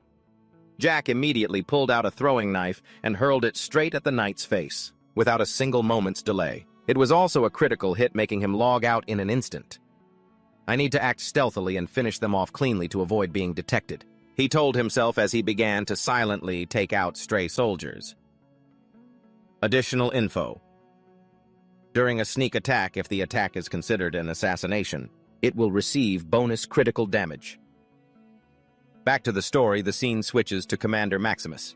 Jack immediately pulled out a throwing knife and hurled it straight at the knight's face, without a single moment's delay. It was also a critical hit, making him log out in an instant. I need to act stealthily and finish them off cleanly to avoid being detected, he told himself as he began to silently take out stray soldiers. Additional info. During a sneak attack, if the attack is considered an assassination, it will receive bonus critical damage. Back to the story, the scene switches to Commander Maximus.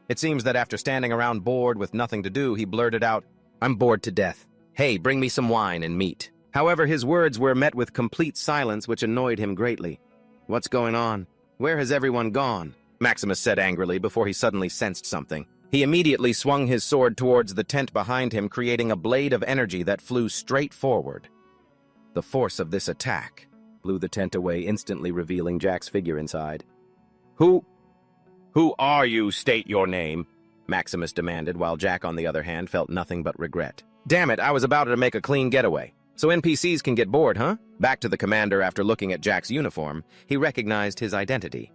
It seems that after standing around bored with nothing to do, he blurted out, "I'm bored to death. Hey, bring me some wine and meat." However, his words were met with complete silence, which annoyed him greatly. "What's going on? Where has everyone gone?" Maximus said angrily before he suddenly sensed something. He immediately swung his sword towards the tent behind him, creating a blade of energy that flew straight forward. The force of this attack blew the tent away, instantly revealing Jack's figure inside. Who are you? State your name," Maximus demanded, while Jack, on the other hand, felt nothing but regret. "Damn it, I was about to make a clean getaway. So NPCs can get bored, huh?" Back to the commander, after looking at Jack's uniform, he recognized his identity.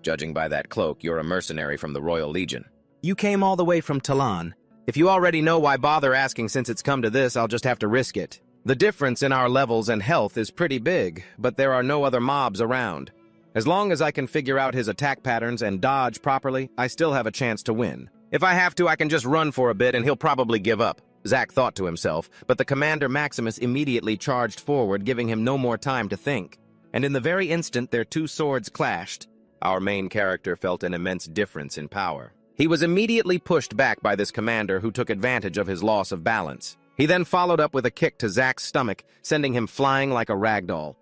"Judging by that cloak, you're a mercenary from the Royal Legion." "You came all the way from Talon. If you already know, why bother asking? Since it's come to this, I'll just have to risk it. The difference in our levels and health is pretty big, but there are no other mobs around. As long as I can figure out his attack patterns and dodge properly, I still have a chance to win. If I have to, I can just run for a bit and he'll probably give up," Zack thought to himself, but the Commander Maximus immediately charged forward, giving him no more time to think. And in the very instant their two swords clashed, our main character felt an immense difference in power. He was immediately pushed back by this commander, who took advantage of his loss of balance. He then followed up with a kick to Zack's stomach, sending him flying like a ragdoll.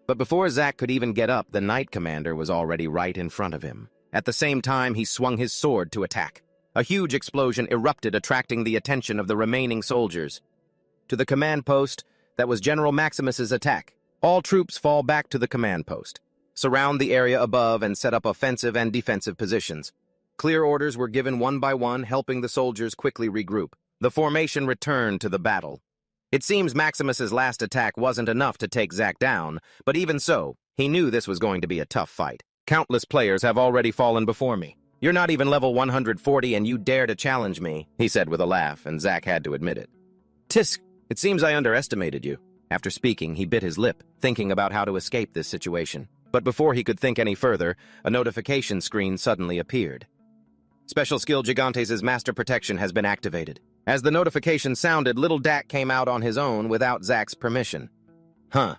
But before Zack could even get up, the Knight Commander was already right in front of him. At the same time, he swung his sword to attack. A huge explosion erupted, attracting the attention of the remaining soldiers. To the command post, that was General Maximus's attack. All troops fall back to the command post. Surround the area above and set up offensive and defensive positions. Clear orders were given one by one, helping the soldiers quickly regroup. The formation returned to the battle. It seems Maximus's last attack wasn't enough to take Zack down, but even so, he knew this was going to be a tough fight. "Countless players have already fallen before me. You're not even level 140 and you dare to challenge me," he said with a laugh, and Zack had to admit it. "Tisk, it seems I underestimated you." After speaking, he bit his lip, thinking about how to escape this situation. But before he could think any further, a notification screen suddenly appeared. "Special skill Gigantes' Master Protection has been activated." As the notification sounded, little Dak came out on his own without Zack's permission. Huh,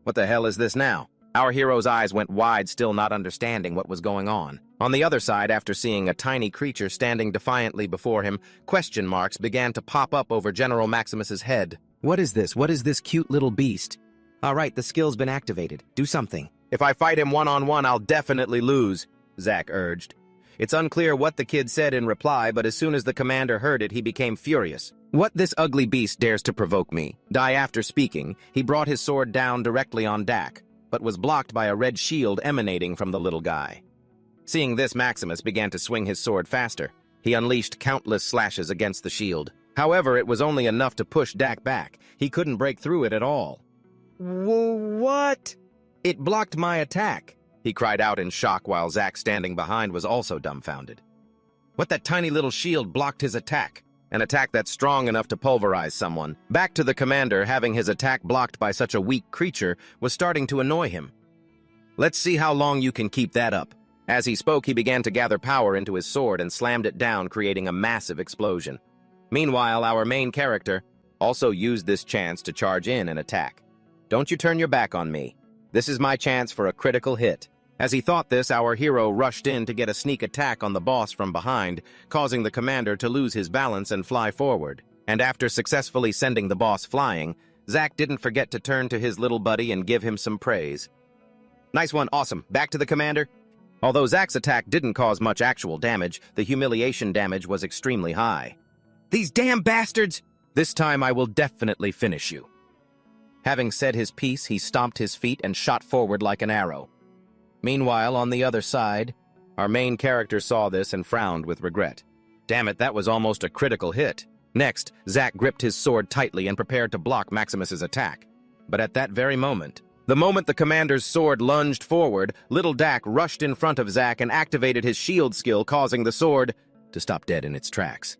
what the hell is this now? Our hero's eyes went wide, still not understanding what was going on. On the other side, after seeing a tiny creature standing defiantly before him, question marks began to pop up over General Maximus's head. "What is this? What is this cute little beast?" "All right, the skill's been activated. Do something." "If I fight him one-on-one, I'll definitely lose," Zack urged. It's unclear what the kid said in reply, but as soon as the commander heard it, he became furious. "What, this ugly beast dares to provoke me?" After speaking, he brought his sword down directly on Dak, but was blocked by a red shield emanating from the little guy. Seeing this, Maximus began to swing his sword faster. He unleashed countless slashes against the shield. However, it was only enough to push Dak back. He couldn't break through it at all. "What?" "It blocked my attack," he cried out in shock, while Zack, standing behind, was also dumbfounded. "What, that tiny little shield blocked his attack? An attack that's strong enough to pulverize someone." Back to the commander, having his attack blocked by such a weak creature was starting to annoy him. "Let's see how long you can keep that up." As he spoke, he began to gather power into his sword and slammed it down, creating a massive explosion. Meanwhile, our main character also used this chance to charge in and attack. "Don't you turn your back on me. This is my chance for a critical hit." As he thought this, our hero rushed in to get a sneak attack on the boss from behind, causing the commander to lose his balance and fly forward. And after successfully sending the boss flying, Zack didn't forget to turn to his little buddy and give him some praise. "Nice one, awesome. Back to the commander." Although Zack's attack didn't cause much actual damage, the humiliation damage was extremely high. "These damn bastards! This time I will definitely finish you." Having said his piece, he stomped his feet and shot forward like an arrow. Meanwhile, on the other side, our main character saw this and frowned with regret. Damn it, that was almost a critical hit. Next, Zack gripped his sword tightly and prepared to block Maximus's attack. But at that very moment, the moment the commander's sword lunged forward, little Dak rushed in front of Zack and activated his shield skill, causing the sword to stop dead in its tracks.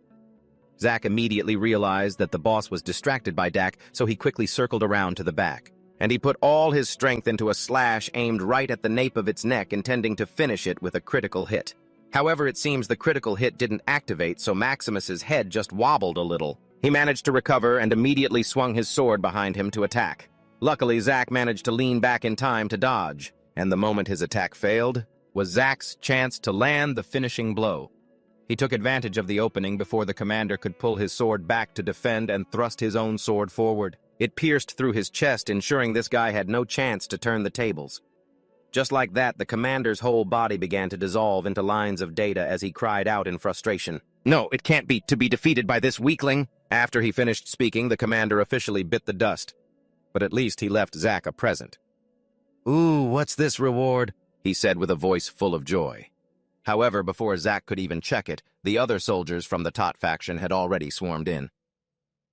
Zack immediately realized that the boss was distracted by Dak, so he quickly circled around to the back, and he put all his strength into a slash aimed right at the nape of its neck, intending to finish it with a critical hit. However, it seems the critical hit didn't activate, so Maximus's head just wobbled a little. He managed to recover and immediately swung his sword behind him to attack. Luckily, Zack managed to lean back in time to dodge, and the moment his attack failed was Zack's chance to land the finishing blow. He took advantage of the opening before the commander could pull his sword back to defend and thrust his own sword forward. It pierced through his chest, ensuring this guy had no chance to turn the tables. Just like that, the commander's whole body began to dissolve into lines of data as he cried out in frustration. "No, it can't be to be defeated by this weakling." After he finished speaking, the commander officially bit the dust. But at least he left Zack a present. "Ooh, what's this reward?" he said with a voice full of joy. However, before Zack could even check it, the other soldiers from the Tot faction had already swarmed in.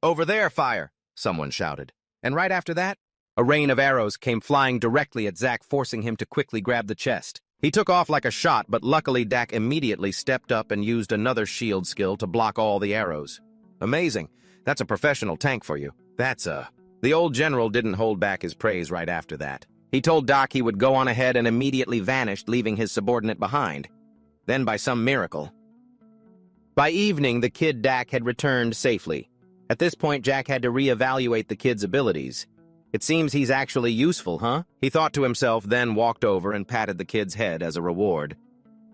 "Over there, fire!" someone shouted. And right after that, a rain of arrows came flying directly at Zack, forcing him to quickly grab the chest. He took off like a shot, but luckily Dak immediately stepped up and used another shield skill to block all the arrows. Amazing. That's a professional tank for you. The old general didn't hold back his praise right after that. He told Doc he would go on ahead and immediately vanished, leaving his subordinate behind. Then, by some miracle, by evening, the kid Dak had returned safely. At this point, Jack had to reevaluate the kid's abilities. "It seems he's actually useful, huh?" he thought to himself, then walked over and patted the kid's head as a reward.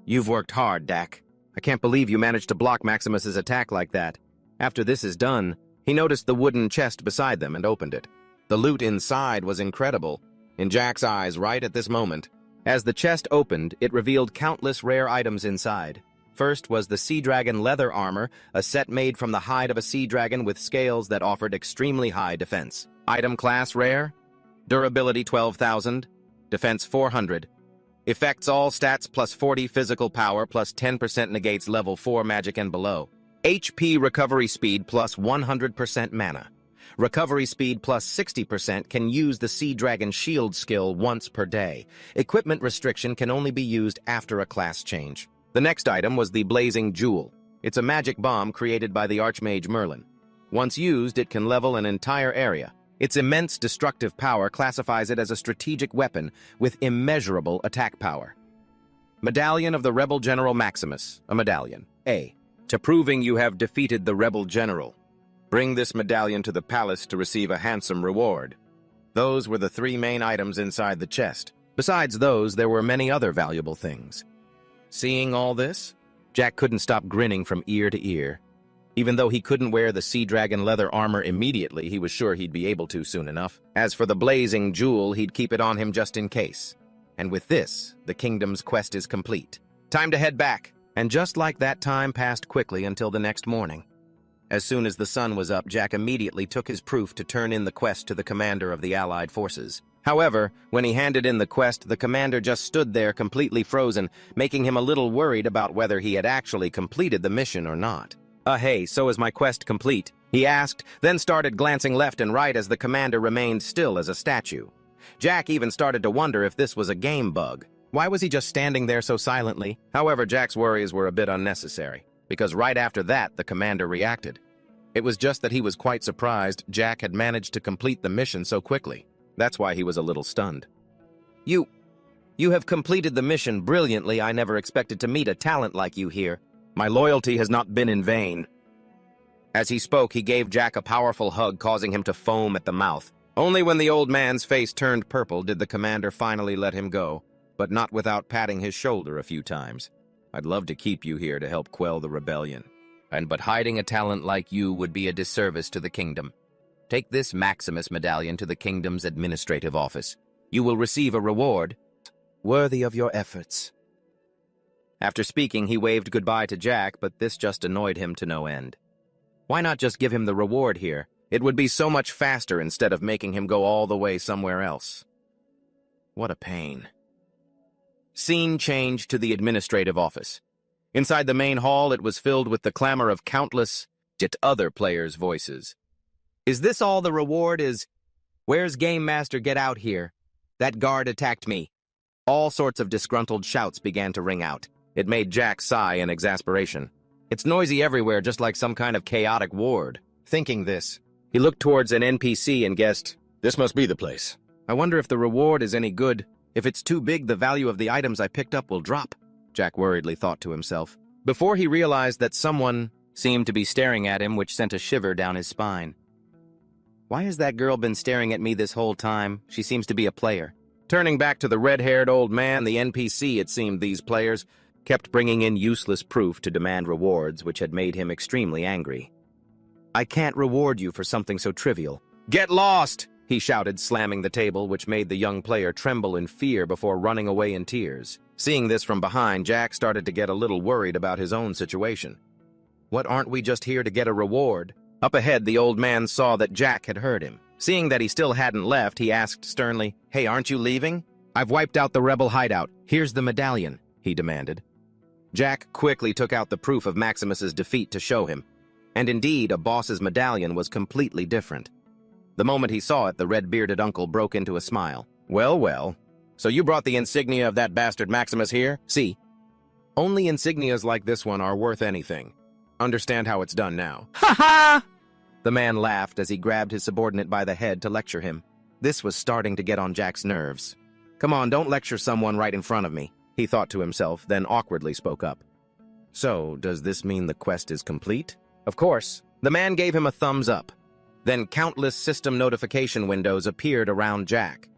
"You've worked hard, Dak. I can't believe you managed to block Maximus's attack like that." After this is done, he noticed the wooden chest beside them and opened it. The loot inside was incredible, in Jack's eyes right at this moment. As the chest opened, it revealed countless rare items inside. First was the Sea Dragon leather armor, a set made from the hide of a sea dragon with scales that offered extremely high defense. Item class rare, durability 12,000, defense 400. Effects all stats plus 40 physical power plus 10% negates level 4 magic and below. HP recovery speed plus 100% mana. Recovery speed plus 60% can use the Sea Dragon shield skill once per day. Equipment restriction can only be used after a class change. The next item was the Blazing Jewel. It's a magic bomb created by the Archmage Merlin. Once used, it can level an entire area. Its immense destructive power classifies it as a strategic weapon with immeasurable attack power. Medallion of the Rebel General Maximus, a medallion. A. To proving you have defeated the Rebel General. Bring this medallion to the palace to receive a handsome reward. Those were the three main items inside the chest. Besides those, there were many other valuable things. Seeing all this, Jack couldn't stop grinning from ear to ear. Even though he couldn't wear the Sea Dragon leather armor immediately, he was sure he'd be able to soon enough. As for the Blazing Jewel, he'd keep it on him just in case. And with this, the kingdom's quest is complete. Time to head back. And just like that, time passed quickly until the next morning. As soon as the sun was up, Jack immediately took his proof to turn in the quest to the commander of the Allied forces. However, when he handed in the quest, the commander just stood there completely frozen, making him a little worried about whether he had actually completed the mission or not. Hey, so is my quest complete?" he asked, then started glancing left and right as the commander remained still as a statue. Jack even started to wonder if this was a game bug. Why was he just standing there so silently? However, Jack's worries were a bit unnecessary, because right after that, the commander reacted. It was just that he was quite surprised Jack had managed to complete the mission so quickly. That's why he was a little stunned. You have completed the mission brilliantly. I never expected to meet a talent like you here. My loyalty has not been in vain." As he spoke, he gave Jack a powerful hug, causing him to foam at the mouth. Only when the old man's face turned purple did the commander finally let him go, but not without patting his shoulder a few times. "I'd love to keep you here to help quell the rebellion, but hiding a talent like you would be a disservice to the kingdom. Take this Maximus medallion to the kingdom's administrative office. You will receive a reward worthy of your efforts." After speaking, he waved goodbye to Jack, but this just annoyed him to no end. Why not just give him the reward here? It would be so much faster instead of making him go all the way somewhere else. What a pain. Scene change to the administrative office. Inside the main hall, it was filled with the clamor of countless, yet other players' voices. Is this all the reward is? Where's Game Master? Get out here. That guard attacked me. All sorts of disgruntled shouts began to ring out. It made Jack sigh in exasperation. It's noisy everywhere, just like some kind of chaotic ward. Thinking this, he looked towards an NPC and guessed, this must be the place. I wonder if the reward is any good. If it's too big, the value of the items I picked up will drop, Jack worriedly thought to himself, before he realized that someone seemed to be staring at him, which sent a shiver down his spine. Why has that girl been staring at me this whole time? She seems to be a player. Turning back to the red-haired old man, the NPC, it seemed these players kept bringing in useless proof to demand rewards, which had made him extremely angry. I can't reward you for something so trivial. Get lost! He shouted, slamming the table, which made the young player tremble in fear before running away in tears. Seeing this from behind, Jack started to get a little worried about his own situation. What, aren't we just here to get a reward? Up ahead, the old man saw that Jack had heard him. Seeing that he still hadn't left, he asked sternly, Hey, aren't you leaving? I've wiped out the rebel hideout. Here's the medallion, he demanded. Jack quickly took out the proof of Maximus's defeat to show him. And indeed, a boss's medallion was completely different. The moment he saw it, the red-bearded uncle broke into a smile. Well, well. So you brought the insignia of that bastard Maximus here? See? Only insignias like this one are worth anything. Understand how it's done now. Ha ha! The man laughed as he grabbed his subordinate by the head to lecture him. This was starting to get on Jack's nerves. Come on, don't lecture someone right in front of me, he thought to himself, then awkwardly spoke up. So, does this mean the quest is complete? Of course. The man gave him a thumbs up. Then countless system notification windows appeared around Jack.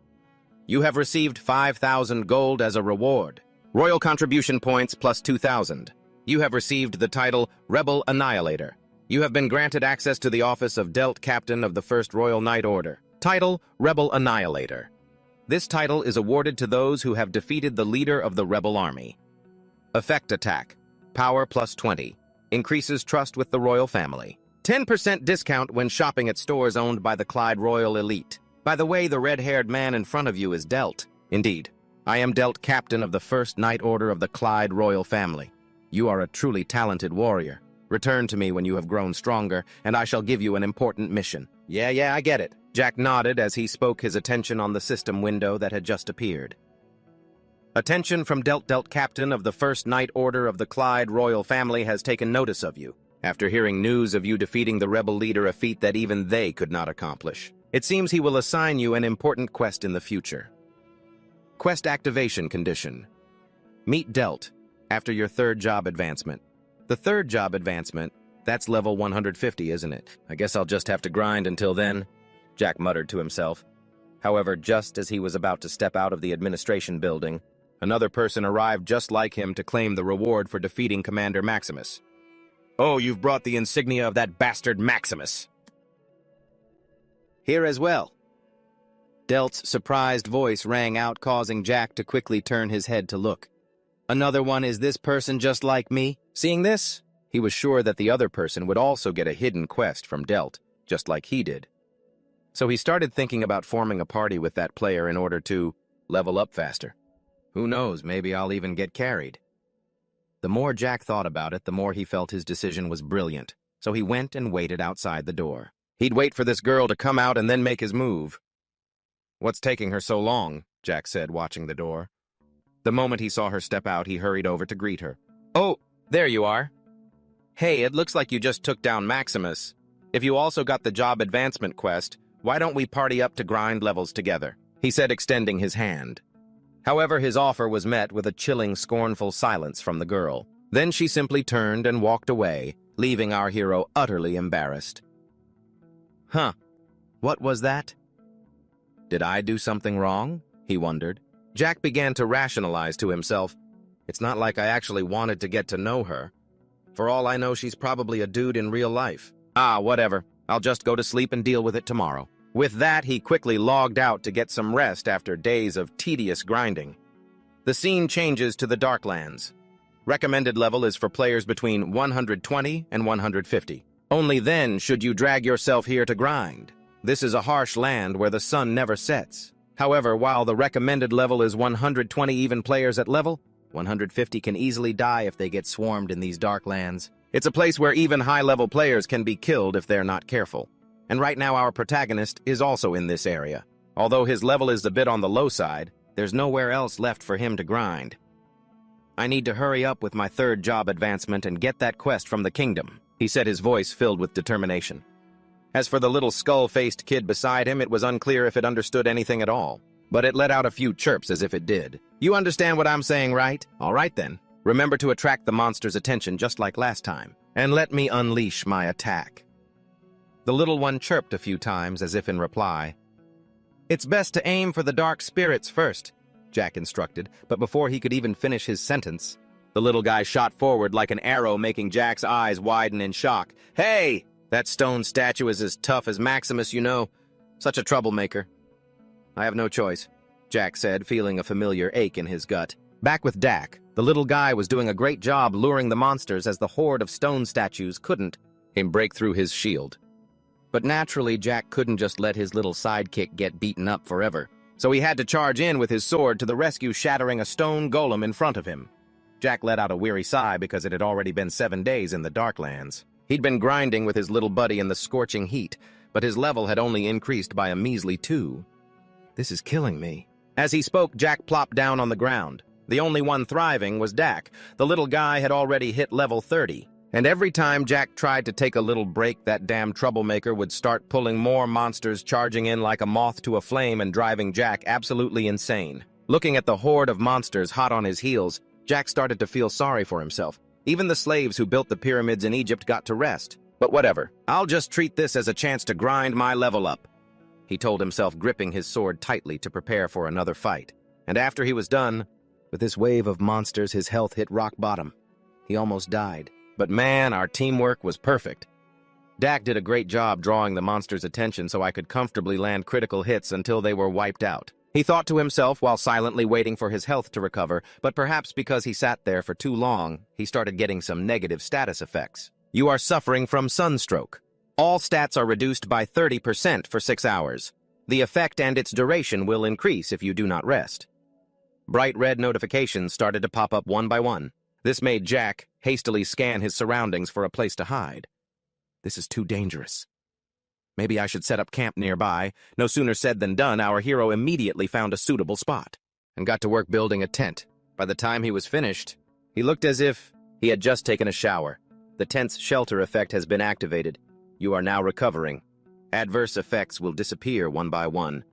You have received 5,000 gold as a reward. Royal contribution points plus 2,000. You have received the title Rebel Annihilator. You have been granted access to the office of Delt Captain of the First Royal Knight Order. Title Rebel Annihilator. This title is awarded to those who have defeated the leader of the rebel army. Effect attack. Power plus 20. Increases trust with the royal family. 10% discount when shopping at stores owned by the Clyde Royal Elite. By the way, the red-haired man in front of you is Delt. Indeed, I am Delt Captain of the First Knight Order of the Clyde Royal Family. You are a truly talented warrior. Return to me when you have grown stronger, and I shall give you an important mission. Yeah, I get it. Jack nodded as he spoke his attention on the system window that had just appeared. Attention from Delt Captain of the First Knight Order of the Clyde Royal Family has taken notice of you, after hearing news of you defeating the rebel leader, a feat that even they could not accomplish. It seems he will assign you an important quest in the future. Quest activation condition. Meet Delt after your third job advancement. The third job advancement, that's level 150, isn't it? I guess I'll just have to grind until then, Jack muttered to himself. However, just as he was about to step out of the administration building, another person arrived just like him to claim the reward for defeating Commander Maximus. Oh, you've brought the insignia of that bastard Maximus. Here as well. Delt's surprised voice rang out, causing Jack to quickly turn his head to look. Another one, is this person just like me? Seeing this, he was sure that the other person would also get a hidden quest from Delt, just like he did. So he started thinking about forming a party with that player in order to level up faster. Who knows, maybe I'll even get carried. The more Jack thought about it, the more he felt his decision was brilliant, so he went and waited outside the door. He'd wait for this girl to come out and then make his move. What's taking her so long? Jack said, watching the door. The moment he saw her step out, he hurried over to greet her. Oh, there you are. Hey, it looks like you just took down Maximus. If you also got the job advancement quest, why don't we party up to grind levels together? He said, extending his hand. However, his offer was met with a chilling, scornful silence from the girl. Then she simply turned and walked away, leaving our hero utterly embarrassed. Huh, what was that? Did I do something wrong? He wondered. Jack began to rationalize to himself. It's not like I actually wanted to get to know her. For all I know, she's probably a dude in real life. Ah, whatever. I'll just go to sleep and deal with it tomorrow. With that, he quickly logged out to get some rest after days of tedious grinding. The scene changes to the Darklands. Recommended level is for players between 120 and 150. Only then should you drag yourself here to grind. This is a harsh land where the sun never sets. However, while the recommended level is 120 even players at level, 150 can easily die if they get swarmed in these dark lands. It's a place where even high-level players can be killed if they're not careful. And right now our protagonist is also in this area. Although his level is a bit on the low side, there's nowhere else left for him to grind. I need to hurry up with my third job advancement and get that quest from the kingdom, he said, his voice filled with determination. As for the little skull-faced kid beside him, it was unclear if it understood anything at all, but it let out a few chirps as if it did. You understand what I'm saying, right? All right then. Remember to attract the monster's attention just like last time, and let me unleash my attack. The little one chirped a few times as if in reply. It's best to aim for the dark spirits first, Jack instructed, but before he could even finish his sentence, the little guy shot forward like an arrow, making Jack's eyes widen in shock. Hey! That stone statue is as tough as Maximus, you know. Such a troublemaker. I have no choice, Jack said, feeling a familiar ache in his gut. Back with Dak, the little guy was doing a great job luring the monsters as the horde of stone statues couldn't break through his shield. But naturally, Jack couldn't just let his little sidekick get beaten up forever, so he had to charge in with his sword to the rescue, shattering a stone golem in front of him. Jack let out a weary sigh because it had already been 7 days in the Darklands. He'd been grinding with his little buddy in the scorching heat, but his level had only increased by a measly 2. This is killing me. As he spoke, Jack plopped down on the ground. The only one thriving was Dak. The little guy had already hit level 30. And every time Jack tried to take a little break, that damn troublemaker would start pulling more monsters, charging in like a moth to a flame and driving Jack absolutely insane. Looking at the horde of monsters hot on his heels, Jack started to feel sorry for himself. Even the slaves who built the pyramids in Egypt got to rest. But whatever, I'll just treat this as a chance to grind my level up, he told himself, gripping his sword tightly to prepare for another fight. And after he was done, with this wave of monsters, his health hit rock bottom. He almost died. But man, our teamwork was perfect. Dak did a great job drawing the monsters' attention so I could comfortably land critical hits until they were wiped out. He thought to himself while silently waiting for his health to recover, but perhaps because he sat there for too long, he started getting some negative status effects. You are suffering from sunstroke. All stats are reduced by 30% for 6 hours. The effect and its duration will increase if you do not rest. Bright red notifications started to pop up one by one. This made Jack hastily scan his surroundings for a place to hide. This is too dangerous. Maybe I should set up camp nearby. No sooner said than done, our hero immediately found a suitable spot and got to work building a tent. By the time he was finished, he looked as if he had just taken a shower. The tent's shelter effect has been activated. You are now recovering. Adverse effects will disappear one by one.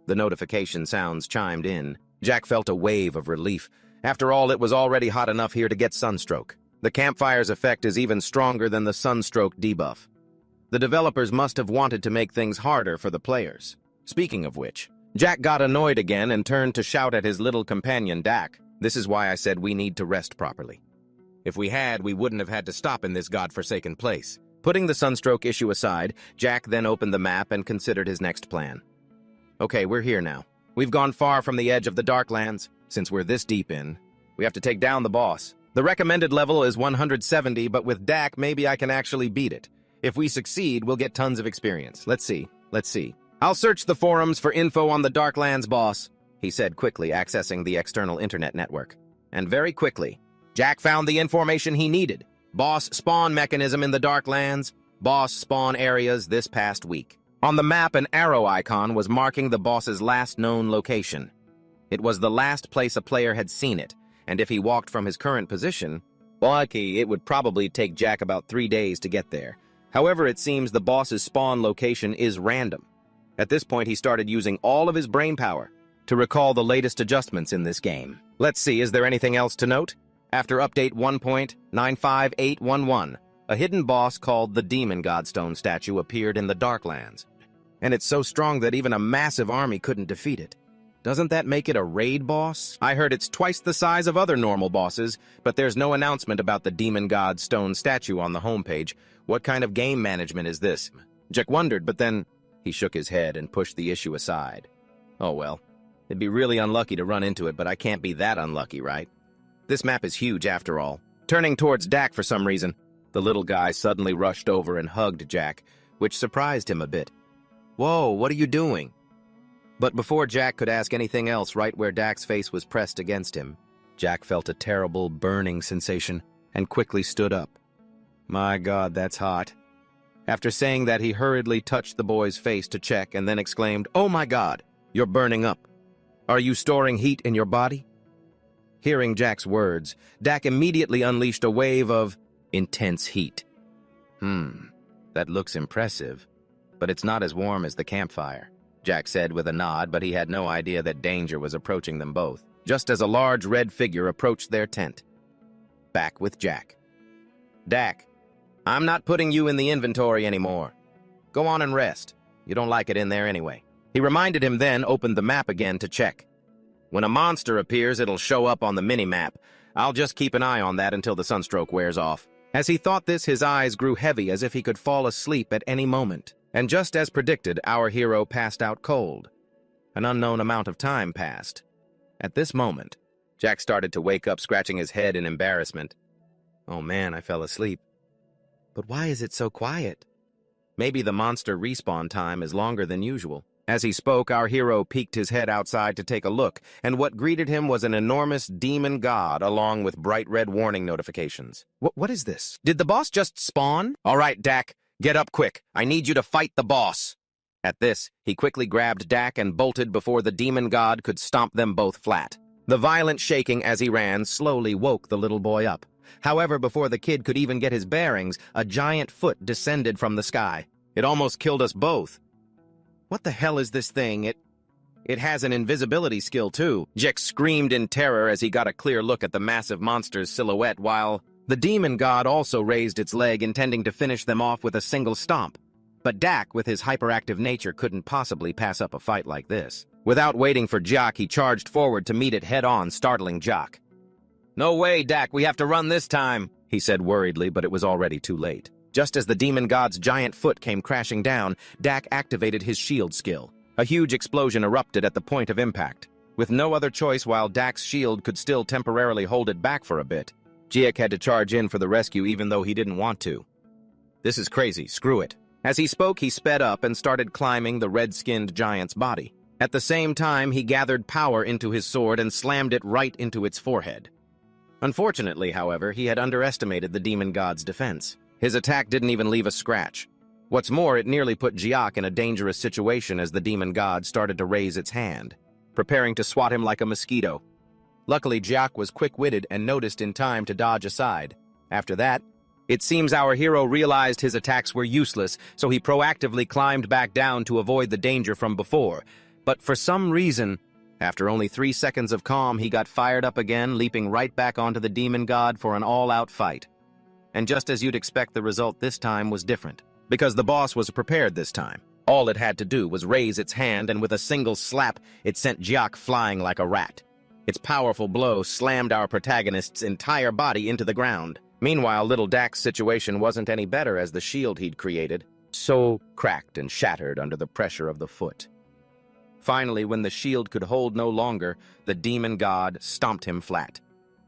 The notification sounds chimed in. Jack felt a wave of relief. After all, it was already hot enough here to get sunstroke. The campfire's effect is even stronger than the sunstroke debuff. The developers must have wanted to make things harder for the players. Speaking of which, Jack got annoyed again and turned to shout at his little companion Dak. This is why I said we need to rest properly. If we had, we wouldn't have had to stop in this godforsaken place. Putting the sunstroke issue aside, Jack then opened the map and considered his next plan. Okay, we're here now. We've gone far from the edge of the Darklands. Since we're this deep in, we have to take down the boss. The recommended level is 170, but with Dak, maybe I can actually beat it. If we succeed, we'll get tons of experience. Let's see. I'll search the forums for info on the Darklands boss, he said quickly, accessing the external internet network. And very quickly, Jack found the information he needed. Boss spawn mechanism in the Darklands, boss spawn areas this past week. On the map, an arrow icon was marking the boss's last known location. It was the last place a player had seen it, and if he walked from his current position, it would probably take Jack about 3 days to get there. However, it seems the boss's spawn location is random. At this point, he started using all of his brain power to recall the latest adjustments in this game. Let's see, is there anything else to note? After update 1.95811, a hidden boss called the Demon Godstone statue appeared in the Darklands. And it's so strong that even a massive army couldn't defeat it. Doesn't that make it a raid boss? I heard it's twice the size of other normal bosses, but there's no announcement about the Demon God Stone statue on the homepage. What kind of game management is this? Jack wondered, but then he shook his head and pushed the issue aside. Oh well, it'd be really unlucky to run into it, but I can't be that unlucky, right? This map is huge after all. Turning towards Dak for some reason, the little guy suddenly rushed over and hugged Jack, which surprised him a bit. Whoa, what are you doing? But before Jack could ask anything else, right where Dak's face was pressed against him, Jack felt a terrible burning sensation and quickly stood up. My God, that's hot. After saying that, he hurriedly touched the boy's face to check and then exclaimed, "Oh my God, you're burning up. Are you storing heat in your body?" Hearing Jack's words, Dak immediately unleashed a wave of intense heat. That looks impressive, but it's not as warm as the campfire, Jack said with a nod, but he had no idea that danger was approaching them both, just as a large red figure approached their tent. Back with Jack. "Dak, I'm not putting you in the inventory anymore. Go on and rest. You don't like it in there anyway." He reminded him, then opened the map again to check. "When a monster appears, it'll show up on the mini-map. I'll just keep an eye on that until the sunstroke wears off." As he thought this, his eyes grew heavy as if he could fall asleep at any moment. And just as predicted, our hero passed out cold. An unknown amount of time passed. At this moment, Jack started to wake up, scratching his head in embarrassment. "Oh man, I fell asleep. But why is it so quiet? Maybe the monster respawn time is longer than usual." As he spoke, our hero peeked his head outside to take a look, and what greeted him was an enormous demon god along with bright red warning notifications. What is this? Did the boss just spawn? All right, Dak, get up quick. I need you to fight the boss. At this, he quickly grabbed Dak and bolted before the demon god could stomp them both flat. The violent shaking as he ran slowly woke the little boy up. However, before the kid could even get his bearings, a giant foot descended from the sky. It almost killed us both. What the hell is this thing? It has an invisibility skill, too. Jack screamed in terror as he got a clear look at the massive monster's silhouette, while the demon god also raised its leg, intending to finish them off with a single stomp. But Dak, with his hyperactive nature, couldn't possibly pass up a fight like this. Without waiting for Jock, he charged forward to meet it head-on, startling Jock. "No way, Dak, we have to run this time," he said worriedly, but it was already too late. Just as the demon god's giant foot came crashing down, Dak activated his shield skill. A huge explosion erupted at the point of impact. With no other choice, while Dak's shield could still temporarily hold it back for a bit, Jiak had to charge in for the rescue even though he didn't want to. "This is crazy, screw it." As he spoke, he sped up and started climbing the red-skinned giant's body. At the same time, he gathered power into his sword and slammed it right into its forehead. Unfortunately, however, he had underestimated the demon god's defense. His attack didn't even leave a scratch. What's more, it nearly put Jiak in a dangerous situation as the demon god started to raise its hand, preparing to swat him like a mosquito. Luckily, Jiak was quick-witted and noticed in time to dodge aside. After that, it seems our hero realized his attacks were useless, so he proactively climbed back down to avoid the danger from before. But for some reason, after only 3 seconds of calm, he got fired up again, leaping right back onto the demon god for an all-out fight. And just as you'd expect, the result this time was different, because the boss was prepared this time. All it had to do was raise its hand, and with a single slap, it sent Jiak flying like a rat. Its powerful blow slammed our protagonist's entire body into the ground. Meanwhile, little Dak's situation wasn't any better, as the shield he'd created so cracked and shattered under the pressure of the foot. Finally, when the shield could hold no longer, the demon god stomped him flat.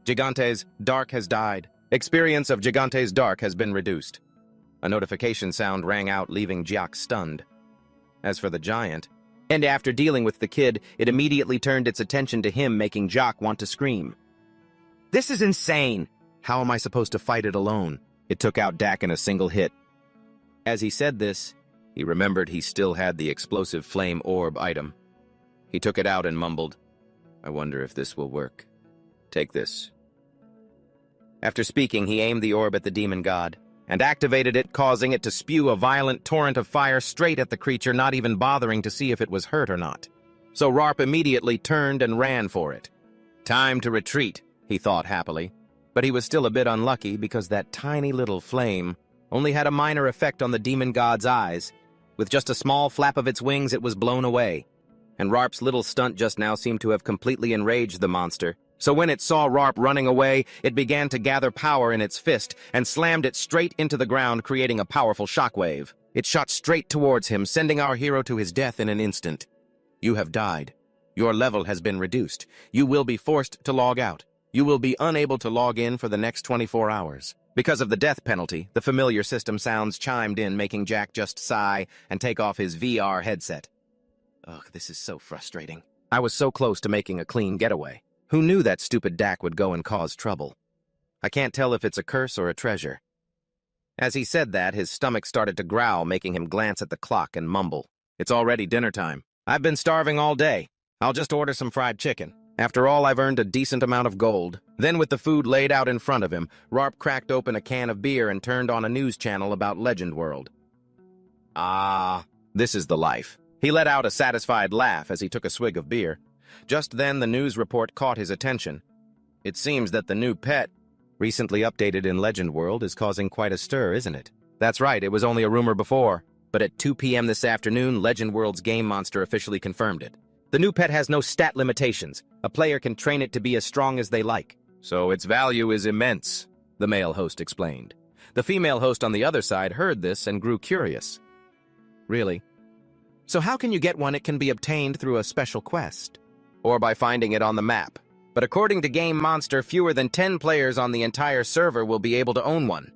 Gigante's Dark has died. Experience of Gigante's Dark has been reduced. A notification sound rang out, leaving Jiak stunned. As for the giant, and after dealing with the kid, it immediately turned its attention to him, making Jiak want to scream. "This is insane! How am I supposed to fight it alone?" It took out Dak in a single hit. As he said this, he remembered he still had the explosive flame orb item. He took it out and mumbled, "I wonder if this will work. Take this." After speaking, he aimed the orb at the demon god and activated it, causing it to spew a violent torrent of fire straight at the creature, not even bothering to see if it was hurt or not. So Rarp immediately turned and ran for it. Time to retreat, he thought happily, but he was still a bit unlucky because that tiny little flame only had a minor effect on the demon god's eyes. With just a small flap of its wings, it was blown away. And Rarp's little stunt just now seemed to have completely enraged the monster. So when it saw Rarp running away, it began to gather power in its fist and slammed it straight into the ground, creating a powerful shockwave. It shot straight towards him, sending our hero to his death in an instant. "You have died. Your level has been reduced. You will be forced to log out. You will be unable to log in for the next 24 hours. Because of the death penalty, the familiar system sounds chimed in, making Jack just sigh and take off his VR headset. Ugh, this is so frustrating. I was so close to making a clean getaway. Who knew that stupid Dak would go and cause trouble? I can't tell if it's a curse or a treasure. As he said that, his stomach started to growl, making him glance at the clock and mumble. It's already dinner time. I've been starving all day. I'll just order some fried chicken. After all, I've earned a decent amount of gold. Then, with the food laid out in front of him, Rarp cracked open a can of beer and turned on a news channel about Legend World. Ah, this is the life. He let out a satisfied laugh as he took a swig of beer. Just then, the news report caught his attention. It seems that the new pet, recently updated in Legend World, is causing quite a stir, isn't it? That's right, it was only a rumor before. But at 2 p.m. this afternoon, Legend World's game monster officially confirmed it. The new pet has no stat limitations. A player can train it to be as strong as they like. So its value is immense, the male host explained. The female host on the other side heard this and grew curious. Really? So how can you get one? It can be obtained through a special quest, or by finding it on the map. But according to Game Monster, fewer than 10 players on the entire server will be able to own one.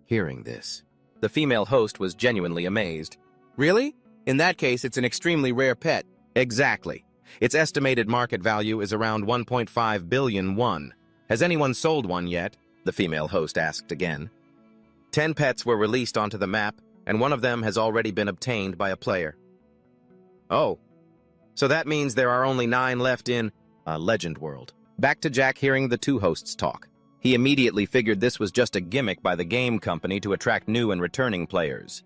Hearing this, the female host was genuinely amazed. Really? In that case, it's an extremely rare pet. Exactly. Its estimated market value is around 1.5 billion won. Has anyone sold one yet? The female host asked again. 10 pets were released onto the map, and one of them has already been obtained by a player. Oh. So that means there are only 9 left in Legend World. Back to Jack hearing the two hosts talk. He immediately figured this was just a gimmick by the game company to attract new and returning players.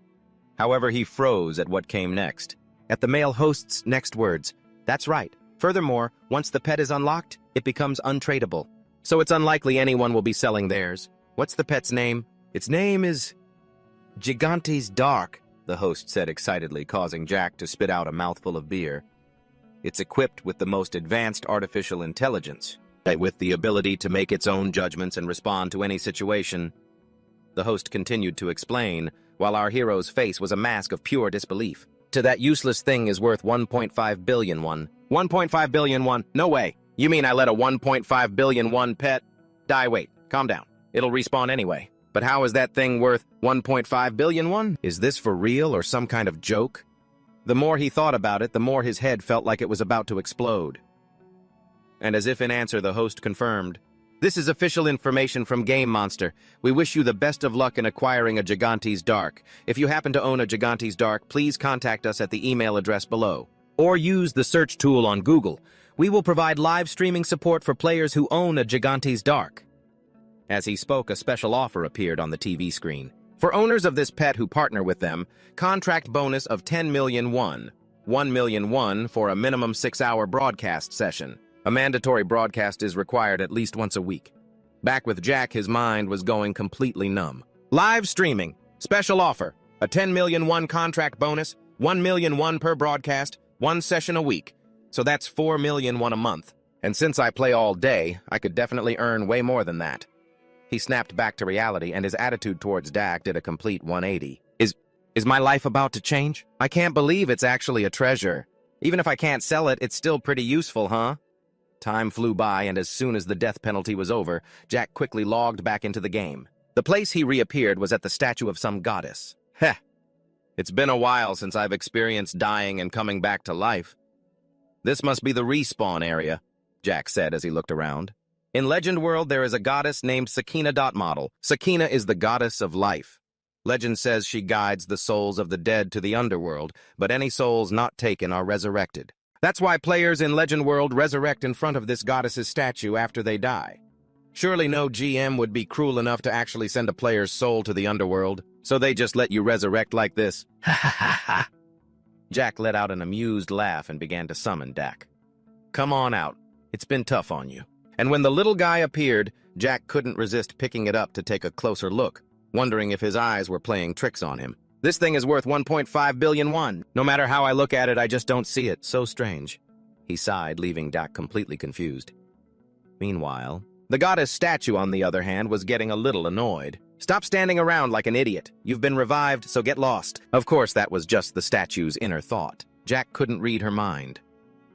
However, he froze at what came next. At the male host's next words. That's right. Furthermore, once the pet is unlocked, it becomes untradeable. So it's unlikely anyone will be selling theirs. What's the pet's name? Its name is Gigante's Dark, the host said excitedly, causing Jack to spit out a mouthful of beer. It's equipped with the most advanced artificial intelligence, with the ability to make its own judgments and respond to any situation. The host continued to explain, while our hero's face was a mask of pure disbelief. To that useless thing is worth 1.5 billion won. 1.5 billion won? No way. You mean I let a 1.5 billion won pet die? Wait, calm down. It'll respawn anyway. But how is that thing worth 1.5 billion won? Is this for real or some kind of joke? The more he thought about it, the more his head felt like it was about to explode. And as if in answer, the host confirmed, "This is official information from Game Monster. We wish you the best of luck in acquiring a Gigante's Dark. If you happen to own a Gigante's Dark, please contact us at the email address below. Or use the search tool on Google. We will provide live streaming support for players who own a Gigante's Dark." As he spoke, a special offer appeared on the TV screen. For owners of this pet who partner with them, contract bonus of 10 million won. 1 million won for a minimum 6-hour broadcast session. A mandatory broadcast is required at least once a week. Back with Jack, his mind was going completely numb. Live streaming. Special offer. A 10 million won contract bonus. 1 million won per broadcast. 1 session a week. So that's 4 million won a month. And since I play all day, I could definitely earn way more than that. He snapped back to reality, and his attitude towards Dak did a complete 180. Is my life about to change? I can't believe it's actually a treasure. Even if I can't sell it, it's still pretty useful, huh? Time flew by, and as soon as the death penalty was over, Jack quickly logged back into the game. The place he reappeared was at the statue of some goddess. Heh. It's been a while since I've experienced dying and coming back to life. This must be the respawn area, Jack said as he looked around. In Legend World, there is a goddess named Sakina. Model. Sakina is the goddess of life. Legend says she guides the souls of the dead to the underworld, but any souls not taken are resurrected. That's why players in Legend World resurrect in front of this goddess's statue after they die. Surely no GM would be cruel enough to actually send a player's soul to the underworld, so they just let you resurrect like this. Ha ha ha ha. Jack let out an amused laugh and began to summon Dak. Come on out. It's been tough on you. And when the little guy appeared, Jack couldn't resist picking it up to take a closer look, wondering if his eyes were playing tricks on him. This thing is worth 1.5 billion won. No matter how I look at it, I just don't see it. So strange. He sighed, leaving Dak completely confused. Meanwhile, the goddess statue, on the other hand, was getting a little annoyed. Stop standing around like an idiot. You've been revived, so get lost. Of course, that was just the statue's inner thought. Jack couldn't read her mind.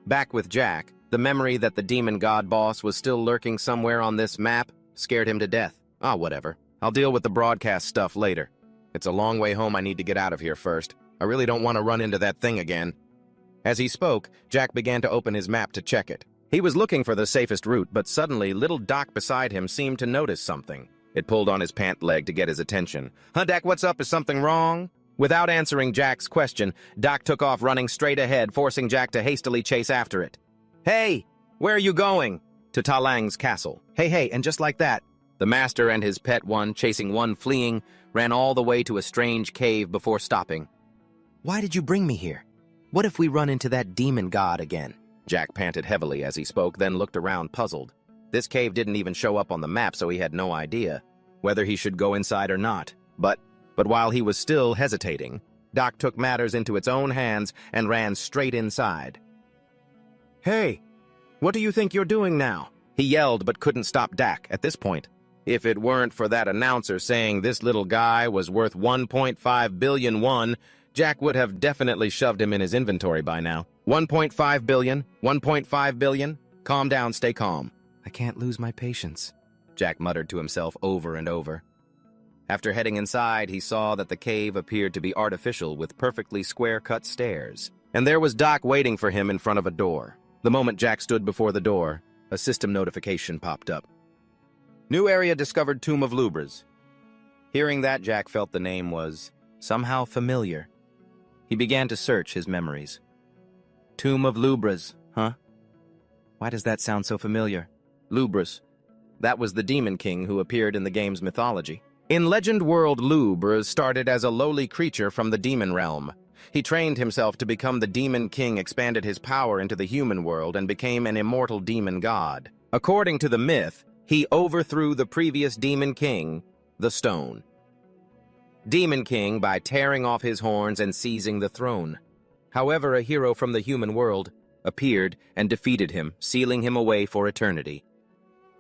Back with Jack, the memory that the demon god boss was still lurking somewhere on this map scared him to death. Ah, whatever. I'll deal with the broadcast stuff later. It's a long way home. I need to get out of here first. I really don't want to run into that thing again. As he spoke, Jack began to open his map to check it. He was looking for the safest route, but suddenly little Doc beside him seemed to notice something. It pulled on his pant leg to get his attention. "Huh, Doc, what's up? Is something wrong?" Without answering Jack's question, Doc took off running straight ahead, forcing Jack to hastily chase after it. "Hey, where are you going?" "To Talang's castle." Hey, and just like that, the master and his pet one, chasing one fleeing, ran all the way to a strange cave before stopping. "Why did you bring me here? What if we run into that demon god again?" Jack panted heavily as he spoke, then looked around puzzled. This cave didn't even show up on the map, so he had no idea whether he should go inside or not. But while he was still hesitating, Doc took matters into its own hands and ran straight inside. "Hey, what do you think you're doing now?" He yelled but couldn't stop Dak at this point. If it weren't for that announcer saying this little guy was worth 1.5 billion won, Jack would have definitely shoved him in his inventory by now. 1.5 billion? 1.5 billion? Calm down, stay calm. "I can't lose my patience," Jack muttered to himself over and over. After heading inside, he saw that the cave appeared to be artificial with perfectly square-cut stairs. And there was Doc waiting for him in front of a door. The moment Jack stood before the door, a system notification popped up. "New area discovered, Tomb of Lubras." Hearing that, Jack felt the name was somehow familiar. He began to search his memories. Tomb of Lubras, huh? Why does that sound so familiar? Lubras. That was the demon king who appeared in the game's mythology. In Legend World, Lubras started as a lowly creature from the demon realm. He trained himself to become the demon king, expanded his power into the human world, and became an immortal demon god. According to the myth, he overthrew the previous demon king, the Stone Demon King, by tearing off his horns and seizing the throne. However, a hero from the human world appeared and defeated him, sealing him away for eternity.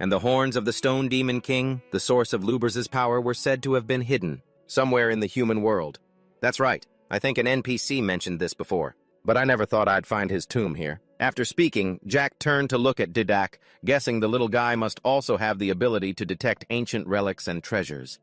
And the horns of the Stone Demon King, the source of Lubras' power, were said to have been hidden somewhere in the human world. That's right, I think an NPC mentioned this before, but I never thought I'd find his tomb here. After speaking, Jack turned to look at Didak, guessing the little guy must also have the ability to detect ancient relics and treasures.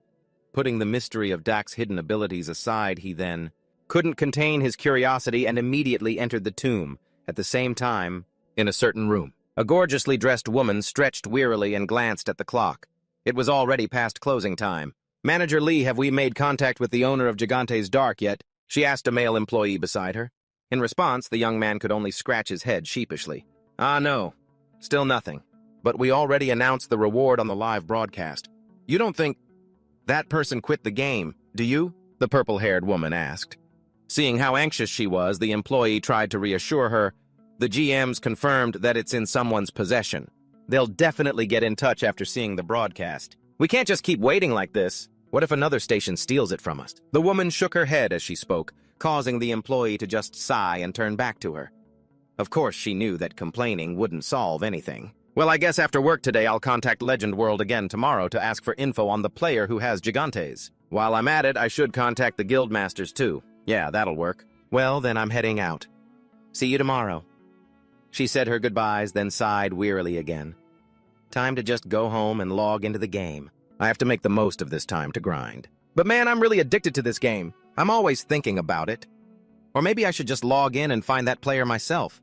Putting the mystery of Dak's hidden abilities aside, he then couldn't contain his curiosity and immediately entered the tomb. At the same time, in a certain room, a gorgeously dressed woman stretched wearily and glanced at the clock. It was already past closing time. "Manager Lee, have we made contact with the owner of Gigante's Dark yet?" she asked a male employee beside her. In response, the young man could only scratch his head sheepishly. No. Still nothing. But we already announced the reward on the live broadcast. You don't think that person quit the game, do you?" the purple-haired woman asked. Seeing how anxious she was, the employee tried to reassure her. The GMs confirmed that it's in someone's possession. They'll definitely get in touch after seeing the broadcast. "We can't just keep waiting like this. What if another station steals it from us?" The woman shook her head as she spoke, causing the employee to just sigh and turn back to her. Of course, she knew that complaining wouldn't solve anything. "Well, I guess after work today I'll contact Legend World again tomorrow to ask for info on the player who has Gigantes. While I'm at it, I should contact the Guildmasters too. Yeah, that'll work. Well, then I'm heading out. See you tomorrow." She said her goodbyes, then sighed wearily again. Time to just go home and log into the game. I have to make the most of this time to grind. But man, I'm really addicted to this game. I'm always thinking about it. Or maybe I should just log in and find that player myself.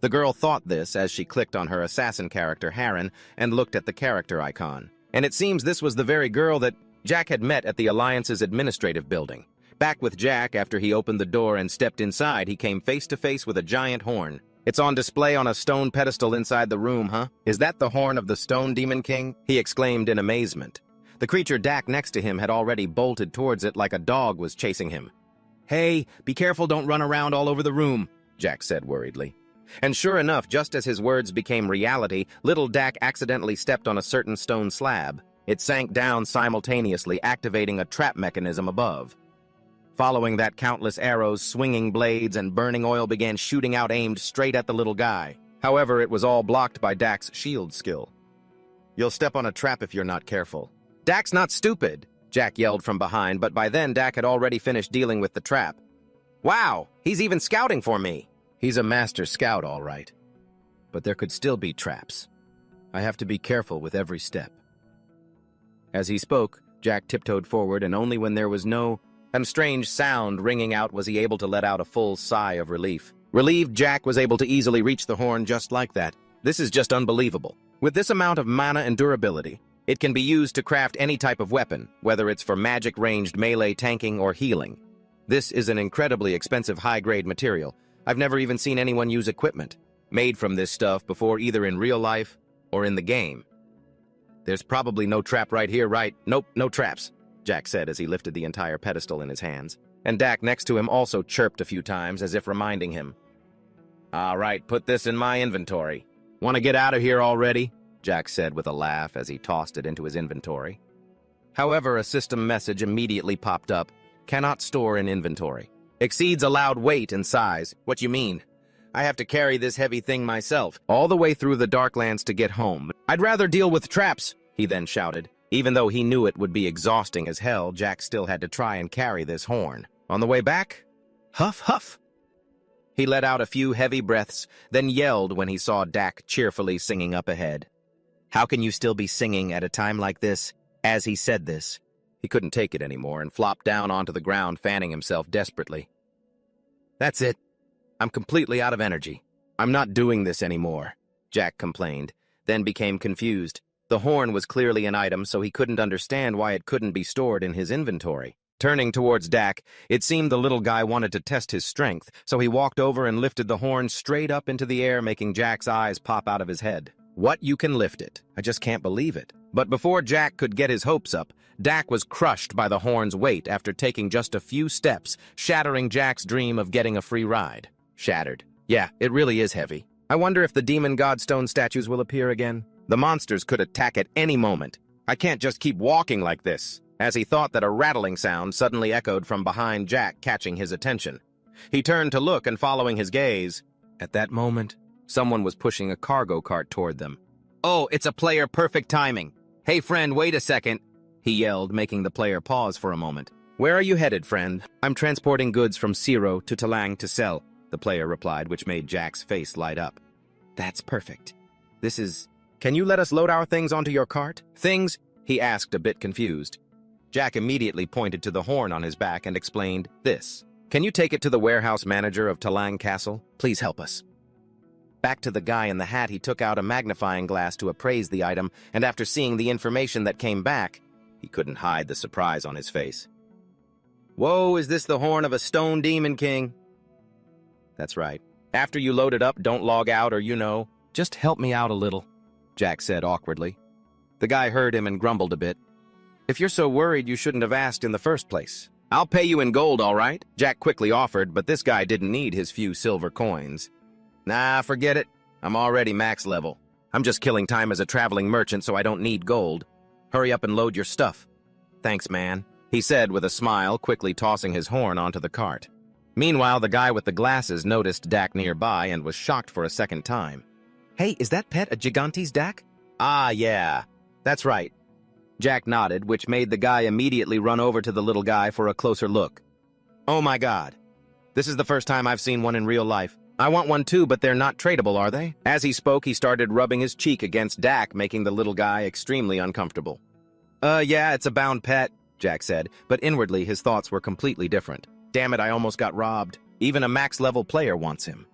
The girl thought this as she clicked on her assassin character, Harren, and looked at the character icon. And it seems this was the very girl that Jack had met at the Alliance's administrative building. Back with Jack, after he opened the door and stepped inside, he came face to face with a giant horn. "It's on display on a stone pedestal inside the room, huh? Is that the horn of the Stone Demon King?" he exclaimed in amazement. The creature Dak next to him had already bolted towards it like a dog was chasing him. "Hey, be careful, don't run around all over the room," Jack said worriedly. And sure enough, just as his words became reality, little Dak accidentally stepped on a certain stone slab. It sank down simultaneously, activating a trap mechanism above. Following that, countless arrows, swinging blades, and burning oil began shooting out, aimed straight at the little guy. However, it was all blocked by Dak's shield skill. "You'll step on a trap if you're not careful." "Dak's not stupid," Jack yelled from behind, but by then Dak had already finished dealing with the trap. "Wow, he's even scouting for me." He's a master scout, all right. But there could still be traps. I have to be careful with every step. As he spoke, Jack tiptoed forward, and only when there was no strange sound ringing out was he able to let out a full sigh of relief. Relieved, Jack was able to easily reach the horn just like that. This is just unbelievable. With this amount of mana and durability, it can be used to craft any type of weapon, whether it's for magic-ranged melee tanking or healing. This is an incredibly expensive high-grade material. I've never even seen anyone use equipment made from this stuff before, either in real life or in the game. There's probably no trap right here, right? Nope, no traps, Jack said as he lifted the entire pedestal in his hands. And Dak next to him also chirped a few times as if reminding him. All right, put this in my inventory. Want to get out of here already? Jack said with a laugh as he tossed it into his inventory. However, a system message immediately popped up. Cannot store in inventory. Exceeds allowed weight and size. What you mean? I have to carry this heavy thing myself, all the way through the Darklands to get home. I'd rather deal with traps, he then shouted. Even though he knew it would be exhausting as hell, Jack still had to try and carry this horn. On the way back, huff, huff. He let out a few heavy breaths, then yelled when he saw Dak cheerfully singing up ahead. How can you still be singing at a time like this? As he said this, he couldn't take it anymore and flopped down onto the ground, fanning himself desperately. That's it. I'm completely out of energy. I'm not doing this anymore, Jack complained, then became confused. The horn was clearly an item, so he couldn't understand why it couldn't be stored in his inventory. Turning towards Dak, it seemed the little guy wanted to test his strength, so he walked over and lifted the horn straight up into the air, making Jack's eyes pop out of his head. What, you can lift it? I just can't believe it. But before Jack could get his hopes up, Dak was crushed by the horn's weight after taking just a few steps, shattering Jack's dream of getting a free ride. Shattered. Yeah, it really is heavy. I wonder if the demon godstone statues will appear again. The monsters could attack at any moment. I can't just keep walking like this. As he thought that a rattling sound suddenly echoed from behind Jack, catching his attention. He turned to look, and following his gaze, at that moment, someone was pushing a cargo cart toward them. Oh, it's a player, perfect timing. Hey friend, wait a second, he yelled, making the player pause for a moment. Where are you headed, friend? I'm transporting goods from Zero to Talang to sell, the player replied, which made Jack's face light up. That's perfect. This is... Can you let us load our things onto your cart? Things? He asked, a bit confused. Jack immediately pointed to the horn on his back and explained this. Can you take it to the warehouse manager of Talang Castle? Please help us. Back to the guy in the hat, he took out a magnifying glass to appraise the item, and after seeing the information that came back, he couldn't hide the surprise on his face. Whoa, is this the horn of a stone demon king? That's right. After you load it up, don't log out or, just help me out a little, Jack said awkwardly. The guy heard him and grumbled a bit. If you're so worried, you shouldn't have asked in the first place. I'll pay you in gold, all right? Jack quickly offered, but this guy didn't need his few silver coins. Nah, forget it. I'm already max level. I'm just killing time as a traveling merchant, so I don't need gold. Hurry up and load your stuff. Thanks, man, he said with a smile, quickly tossing his horn onto the cart. Meanwhile, the guy with the glasses noticed Dak nearby and was shocked for a second time. Hey, is that pet a Gigantes, Dak? Ah, yeah. That's right. Jack nodded, which made the guy immediately run over to the little guy for a closer look. Oh my god. This is the first time I've seen one in real life. I want one too, but they're not tradable, are they? As he spoke, he started rubbing his cheek against Dak, making the little guy extremely uncomfortable. Yeah, it's a bound pet, Jack said, but inwardly his thoughts were completely different. Damn it, I almost got robbed. Even a max-level player wants him.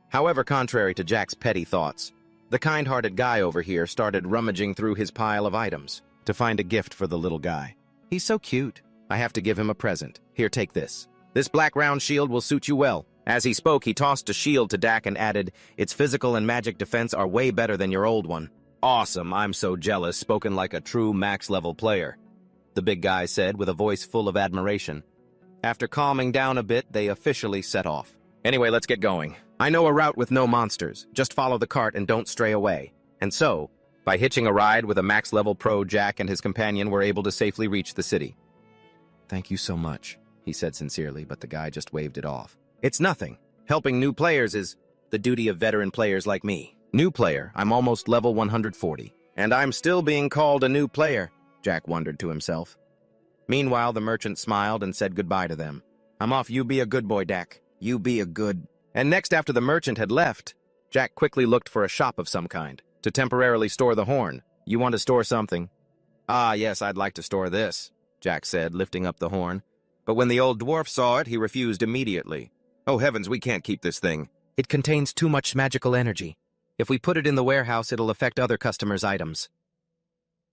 However, contrary to Jack's petty thoughts, the kind-hearted guy over here started rummaging through his pile of items to find a gift for the little guy. He's so cute. I have to give him a present. Here, take this. This black round shield will suit you well. As he spoke, he tossed a shield to Dak and added, its physical and magic defense are way better than your old one. Awesome, I'm so jealous, spoken like a true max-level player, the big guy said with a voice full of admiration. After calming down a bit, they officially set off. Anyway, let's get going. I know a route with no monsters. Just follow the cart and don't stray away. And so, by hitching a ride with a max-level pro, Jack and his companion were able to safely reach the city. Thank you so much, he said sincerely, but the guy just waved it off. It's nothing. Helping new players is the duty of veteran players like me. New player, I'm almost level 140. And I'm still being called a new player, Jack wondered to himself. Meanwhile, the merchant smiled and said goodbye to them. I'm off, you be a good boy, Dak. You be a good... And next, after the merchant had left, Jack quickly looked for a shop of some kind to temporarily store the horn. You want to store something? Ah, yes, I'd like to store this, Jack said, lifting up the horn. But when the old dwarf saw it, he refused immediately. Oh heavens, we can't keep this thing. It contains too much magical energy. If we put it in the warehouse, it'll affect other customers' items.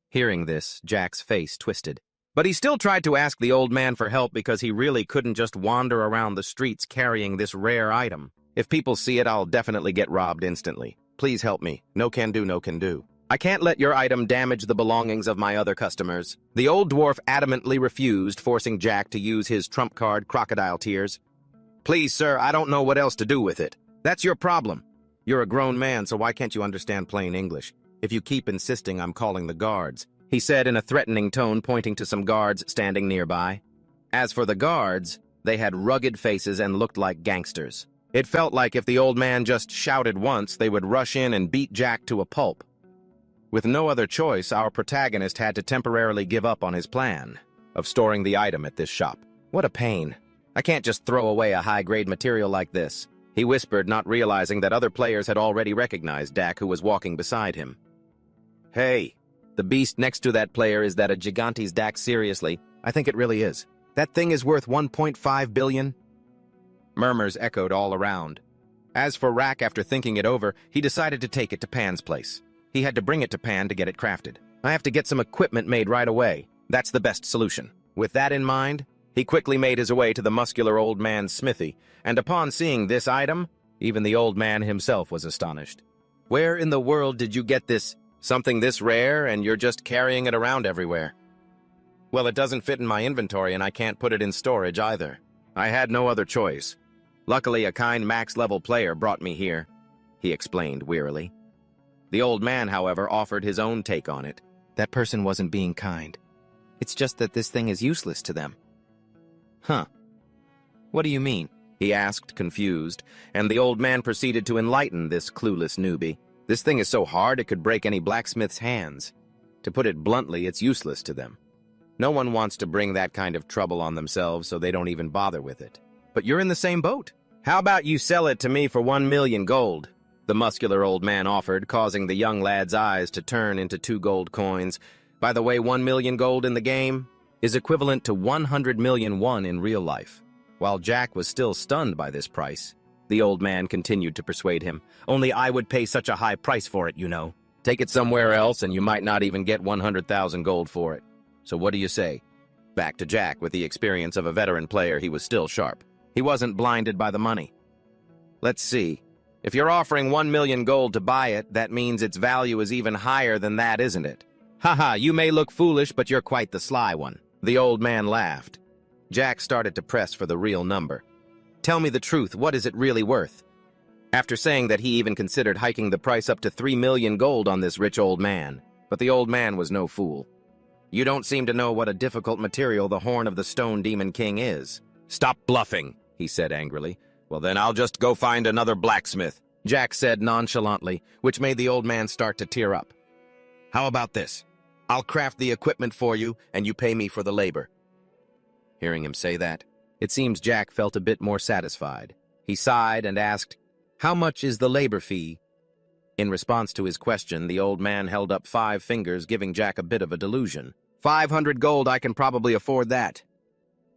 Hearing this, Jack's face twisted. But he still tried to ask the old man for help because he really couldn't just wander around the streets carrying this rare item. If people see it, I'll definitely get robbed instantly. Please help me. No can do, no can do. I can't let your item damage the belongings of my other customers. The old dwarf adamantly refused, forcing Jack to use his trump card, Crocodile Tears. Please, sir, I don't know what else to do with it. That's your problem. You're a grown man, so why can't you understand plain English? If you keep insisting, I'm calling the guards, he said in a threatening tone, pointing to some guards standing nearby. As for the guards, they had rugged faces and looked like gangsters. It felt like if the old man just shouted once, they would rush in and beat Jack to a pulp. With no other choice, our protagonist had to temporarily give up on his plan of storing the item at this shop. What a pain. I can't just throw away a high-grade material like this, he whispered, not realizing that other players had already recognized Jack, who was walking beside him. Hey, the beast next to that player, is that a Gigantes Dak? Seriously, I think it really is. That thing is worth 1.5 billion? Murmurs echoed all around. As for Rack, after thinking it over, he decided to take it to Pan's place. He had to bring it to Pan to get it crafted. I have to get some equipment made right away. That's the best solution. With that in mind, he quickly made his way to the muscular old man's smithy, and upon seeing this item, even the old man himself was astonished. Where in the world did you get this? Something this rare, and you're just carrying it around everywhere? Well, it doesn't fit in my inventory, and I can't put it in storage either. I had no other choice. Luckily, a kind max-level player brought me here, he explained wearily. The old man, however, offered his own take on it. That person wasn't being kind. It's just that this thing is useless to them. Huh. What do you mean? He asked, confused, and the old man proceeded to enlighten this clueless newbie. This thing is so hard it could break any blacksmith's hands. To put it bluntly, it's useless to them. No one wants to bring that kind of trouble on themselves, so they don't even bother with it. But you're in the same boat. How about you sell it to me for 1 million gold? The muscular old man offered, causing the young lad's eyes to turn into 2 gold coins. By the way, 1 million gold in the game is equivalent to 100 million won in real life. While Jack was still stunned by this price, the old man continued to persuade him. Only I would pay such a high price for it, you know. Take it somewhere else and you might not even get 100,000 gold for it. So what do you say? Back to Jack, with the experience of a veteran player, he was still sharp. He wasn't blinded by the money. Let's see. If you're offering 1 million gold to buy it, that means its value is even higher than that, isn't it? Haha, you may look foolish, but you're quite the sly one. The old man laughed. Jack started to press for the real number. Tell me the truth, what is it really worth? After saying that, he even considered hiking the price up to 3 million gold on this rich old man. But the old man was no fool. You don't seem to know what a difficult material the horn of the Stone Demon King is. Stop bluffing, he said angrily. Well then, I'll just go find another blacksmith, Jack said nonchalantly, which made the old man start to tear up. How about this? I'll craft the equipment for you, and you pay me for the labor. Hearing him say that, it seems Jack felt a bit more satisfied. He sighed and asked, How much is the labor fee? In response to his question, the old man held up 5 fingers, giving Jack a bit of a delusion. 500 gold, I can probably afford that.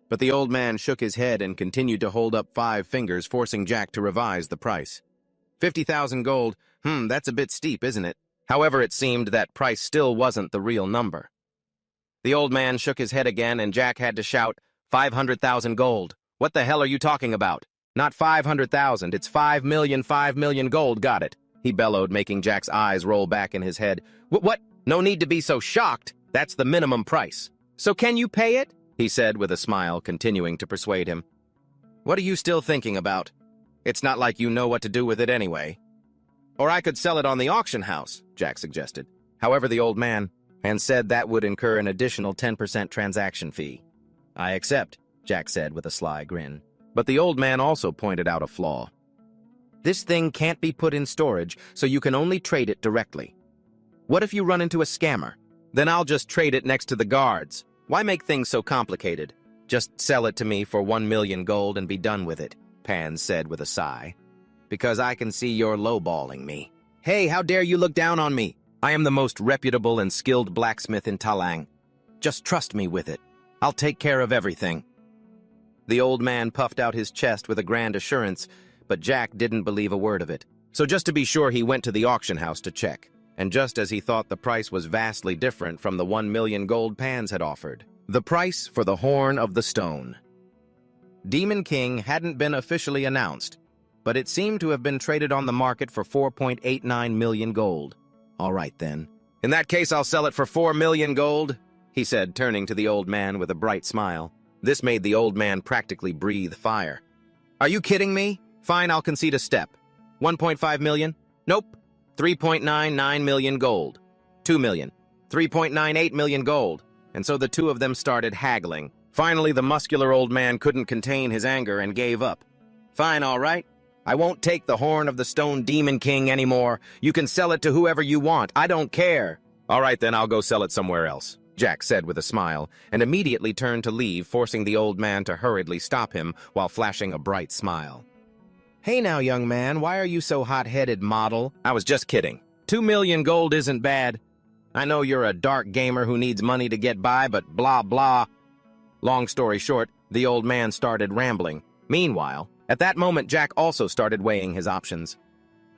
But the old man shook his head and continued to hold up 5 fingers, forcing Jack to revise the price. 50,000 gold, that's a bit steep, isn't it? However, it seemed that price still wasn't the real number. The old man shook his head again, and Jack had to shout, 500,000 gold. What the hell are you talking about? Not 500,000, it's 5 million gold, got it? He bellowed, making Jack's eyes roll back in his head. What? No need to be so shocked. That's the minimum price. So can you pay it? He said with a smile, continuing to persuade him. What are you still thinking about? It's not like you know what to do with it anyway. Or I could sell it on the auction house, Jack suggested. However, the old man said that would incur an additional 10% transaction fee. I accept, Jack said with a sly grin. But the old man also pointed out a flaw. This thing can't be put in storage, so you can only trade it directly. What if you run into a scammer? Then I'll just trade it next to the guards. Why make things so complicated? Just sell it to me for 1 million gold and be done with it, Pan said with a sigh. Because I can see you're lowballing me. Hey, how dare you look down on me? I am the most reputable and skilled blacksmith in Talang. Just trust me with it. I'll take care of everything. The old man puffed out his chest with a grand assurance, but Jack didn't believe a word of it. So just to be sure, he went to the auction house to check. And just as he thought, the price was vastly different from the 1 million gold pans had offered. The price for the Horn of the Stone. Demon King hadn't been officially announced, but it seemed to have been traded on the market for 4.89 million gold. All right, then. In that case, I'll sell it for 4 million gold, he said, turning to the old man with a bright smile. This made the old man practically breathe fire. Are you kidding me? Fine, I'll concede a step. 1.5 million? Nope. 3.99 million gold. 2 million. 3.98 million gold. And so the two of them started haggling. Finally, the muscular old man couldn't contain his anger and gave up. Fine, all right. I won't take the Horn of the Stone Demon King anymore. You can sell it to whoever you want. I don't care. All right, then I'll go sell it somewhere else, Jack said with a smile, and immediately turned to leave, forcing the old man to hurriedly stop him while flashing a bright smile. Hey now, young man, why are you so hot-headed, model? I was just kidding. 2 million gold isn't bad. I know you're a dark gamer who needs money to get by, but blah blah. Long story short, the old man started rambling. Meanwhile, at that moment, Jack also started weighing his options.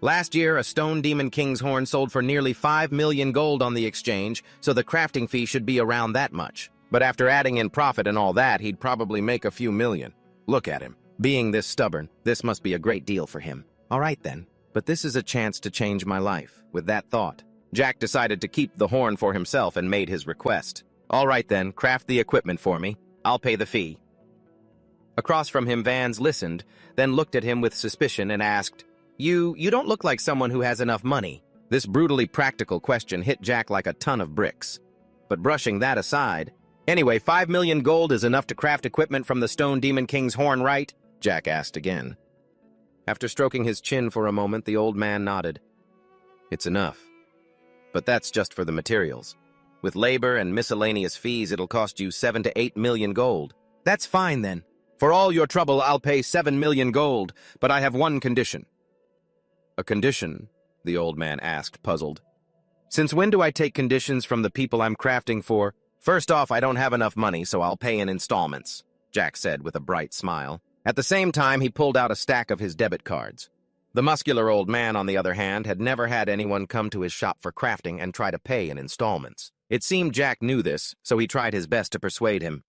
Last year, a Stone Demon King's horn sold for nearly 5 million gold on the exchange, so the crafting fee should be around that much. But after adding in profit and all that, he'd probably make a few million. Look at him. Being this stubborn, this must be a great deal for him. All right then, but this is a chance to change my life. With that thought, Jack decided to keep the horn for himself and made his request. All right then, craft the equipment for me. I'll pay the fee. Across from him, Vans listened, then looked at him with suspicion and asked, You don't look like someone who has enough money. This brutally practical question hit Jack like a ton of bricks. But brushing that aside, anyway, 5 million gold is enough to craft equipment from the Stone Demon King's horn, right? Jack asked again. After stroking his chin for a moment, the old man nodded. It's enough. But that's just for the materials. With labor and miscellaneous fees, it'll cost you 7 to 8 million gold. That's fine then. For all your trouble, I'll pay 7 million gold, but I have one condition. A condition? The old man asked, puzzled. Since when do I take conditions from the people I'm crafting for? First off, I don't have enough money, so I'll pay in installments, Jack said with a bright smile. At the same time, he pulled out a stack of his debit cards. The muscular old man, on the other hand, had never had anyone come to his shop for crafting and try to pay in installments. It seemed Jack knew this, so he tried his best to persuade him.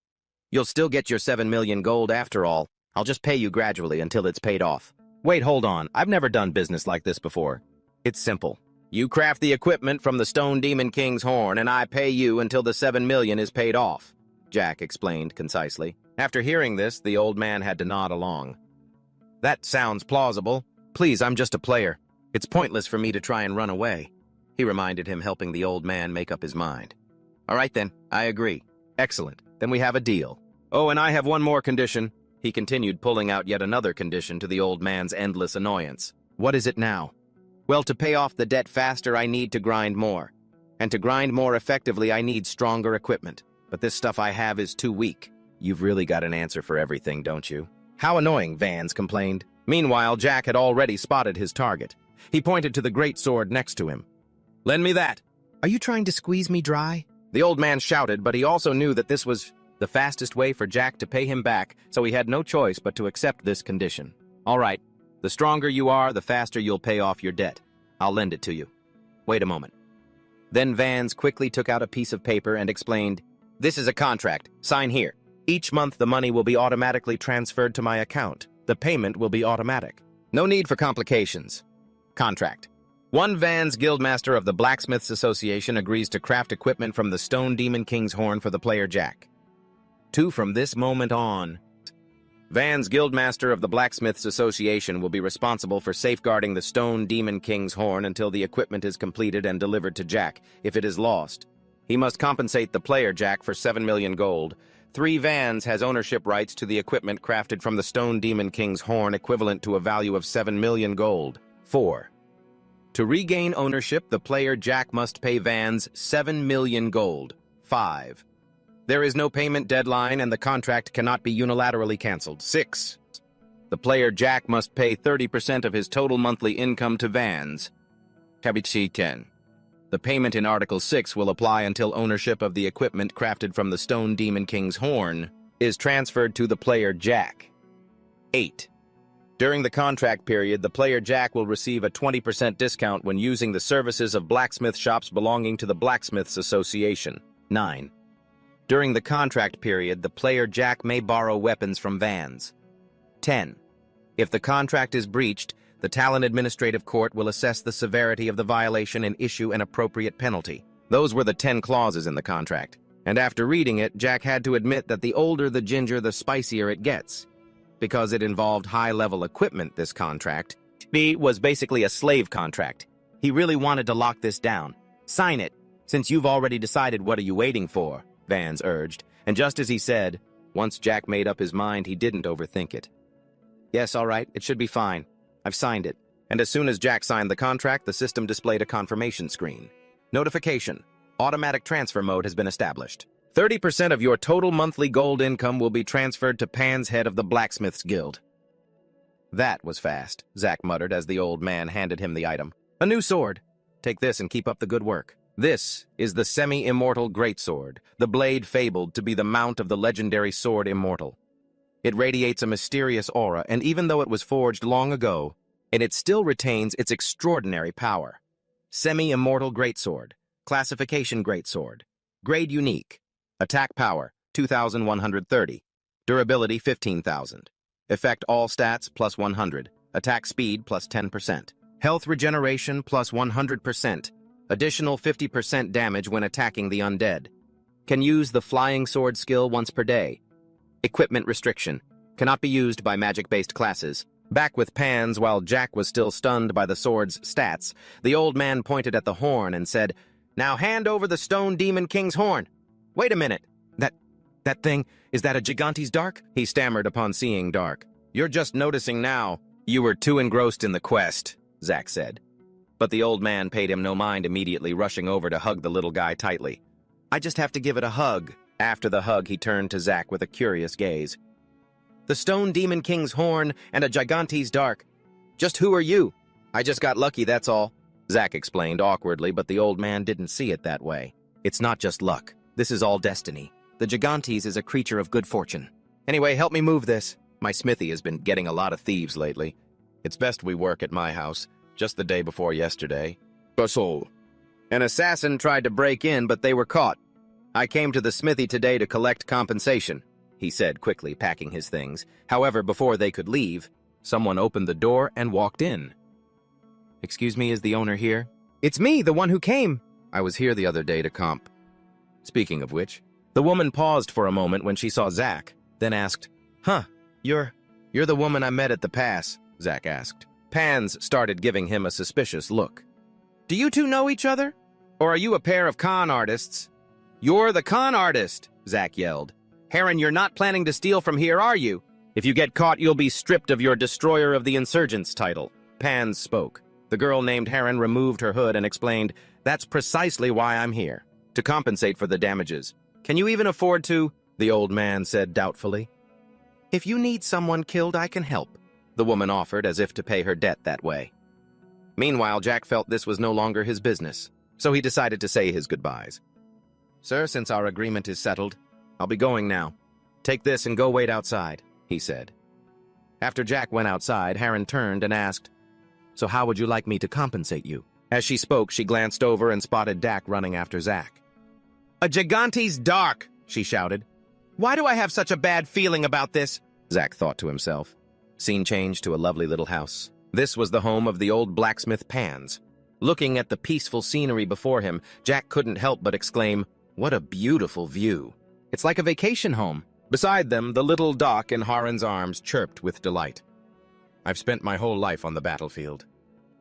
You'll still get your 7 million gold after all. I'll just pay you gradually until it's paid off. Wait, hold on. I've never done business like this before. It's simple. You craft the equipment from the Stone Demon King's horn, and I pay you until the 7 million is paid off, Jack explained concisely. After hearing this, the old man had to nod along. That sounds plausible. Please, I'm just a player. It's pointless for me to try and run away, he reminded him, helping the old man make up his mind. All right then, I agree. Excellent. Then we have a deal. Oh, and I have one more condition, he continued, pulling out yet another condition to the old man's endless annoyance. What is it now? Well, to pay off the debt faster, I need to grind more. And to grind more effectively, I need stronger equipment. But this stuff I have is too weak. You've really got an answer for everything, don't you? How annoying, Vans complained. Meanwhile, Jack had already spotted his target. He pointed to the great sword next to him. Lend me that. Are you trying to squeeze me dry? The old man shouted, but he also knew that this was the fastest way for Jack to pay him back, so he had no choice but to accept this condition. All right, the stronger you are, the faster you'll pay off your debt. I'll lend it to you. Wait a moment. Then Vans quickly took out a piece of paper and explained, This is a contract. Sign here. Each month the money will be automatically transferred to my account. The payment will be automatic. No need for complications. Contract. 1 Vans Guildmaster of the Blacksmiths Association agrees to craft equipment from the Stone Demon King's horn for the player Jack. 2 From this moment on, Vans Guildmaster of the Blacksmiths Association will be responsible for safeguarding the Stone Demon King's horn until the equipment is completed and delivered to Jack. If it is lost, he must compensate the player Jack for 7 million gold. 3 Vans has ownership rights to the equipment crafted from the Stone Demon King's horn, equivalent to a value of 7 million gold. 4. To regain ownership, the player Jack must pay Vans 7 million gold. 5. There is no payment deadline and the contract cannot be unilaterally cancelled. 6. The player Jack must pay 30% of his total monthly income to Vans. Capiche 10. The payment in Article 6 will apply until ownership of the equipment crafted from the Stone Demon King's horn is transferred to the player Jack. 8. During the contract period, the player Jack will receive a 20% discount when using the services of blacksmith shops belonging to the Blacksmiths Association. 9. During the contract period, the player Jack may borrow weapons from vans. 10. If the contract is breached, the Talon Administrative Court will assess the severity of the violation and issue an appropriate penalty. Those were the 10 clauses in the contract. And after reading it, Jack had to admit that the older the ginger, the spicier it gets. Because it involved high-level equipment, this contract. B was basically a slave contract. He really wanted to lock this down. Sign it, since you've already decided what are you waiting for, Vans urged. And just as he said, once Jack made up his mind, he didn't overthink it. Yes, all right, it should be fine. I've signed it. And as soon as Jack signed the contract, the system displayed a confirmation screen. Notification. Automatic transfer mode has been established. 30% of your total monthly gold income will be transferred to Pan's head of the Blacksmiths Guild. That was fast, Zack muttered as the old man handed him the item. A new sword. Take this and keep up the good work. This is the semi-immortal greatsword, the blade fabled to be the mount of the legendary sword Immortal. It radiates a mysterious aura, and even though it was forged long ago, it still retains its extraordinary power. Semi-immortal greatsword. Classification greatsword. Grade unique. Attack power, 2,130. Durability, 15,000. Effect all stats, plus 100. Attack speed, plus 10%. Health regeneration, plus 100%. Additional 50% damage when attacking the undead. Can use the flying sword skill once per day. Equipment restriction. Cannot be used by magic-based classes. Back with Pans while Jack was still stunned by the sword's stats, the old man pointed at the horn and said, "Now hand over the Stone Demon King's horn." "Wait a minute. That thing, is that a Gigante's Dark?" he stammered upon seeing Dark. "You're just noticing now. You were too engrossed in the quest," Zack said. But the old man paid him no mind, immediately rushing over to hug the little guy tightly. "I just have to give it a hug." After the hug, he turned to Zack with a curious gaze. "The Stone Demon King's horn and a Gigante's Dark. Just who are you?" "I just got lucky, that's all," Zack explained awkwardly, but the old man didn't see it that way. "It's not just luck. This is all destiny. The Gigantes is a creature of good fortune. Anyway, help me move this. My smithy has been getting a lot of thieves lately. It's best we work at my house, just the day before yesterday." "So, an assassin tried to break in, but they were caught. I came to the smithy today to collect compensation," he said, quickly packing his things. However, before they could leave, someone opened the door and walked in. "Excuse me, is the owner here?" "It's me, the one who came. I was here the other day to comp." Speaking of which, the woman paused for a moment when she saw Zack, then asked, "Huh, you're the woman I met at the pass," Zack asked. Pans started giving him a suspicious look. "Do you two know each other? Or are you a pair of con artists?" "You're the con artist," Zack yelled. "Heron, you're not planning to steal from here, are you? If you get caught, you'll be stripped of your Destroyer of the Insurgents title." Pans spoke. The girl named Heron removed her hood and explained, "That's precisely why I'm here. To compensate for the damages. Can you even afford to?" the old man said doubtfully. "If you need someone killed, I can help," the woman offered as if to pay her debt that way. Meanwhile, Jack felt this was no longer his business, so he decided to say his goodbyes. "Sir, since our agreement is settled, I'll be going now. Take this and go wait outside," he said. After Jack went outside, Heron turned and asked, "So how would you like me to compensate you?" As she spoke, she glanced over and spotted Dak running after Zack. "A Gigante's Dark!" she shouted. "Why do I have such a bad feeling about this?" Zack thought to himself. Scene changed to a lovely little house. This was the home of the old blacksmith Pans. Looking at the peaceful scenery before him, Jack couldn't help but exclaim, "What a beautiful view. It's like a vacation home." Beside them, the little dock in Haren's arms chirped with delight. "I've spent my whole life on the battlefield.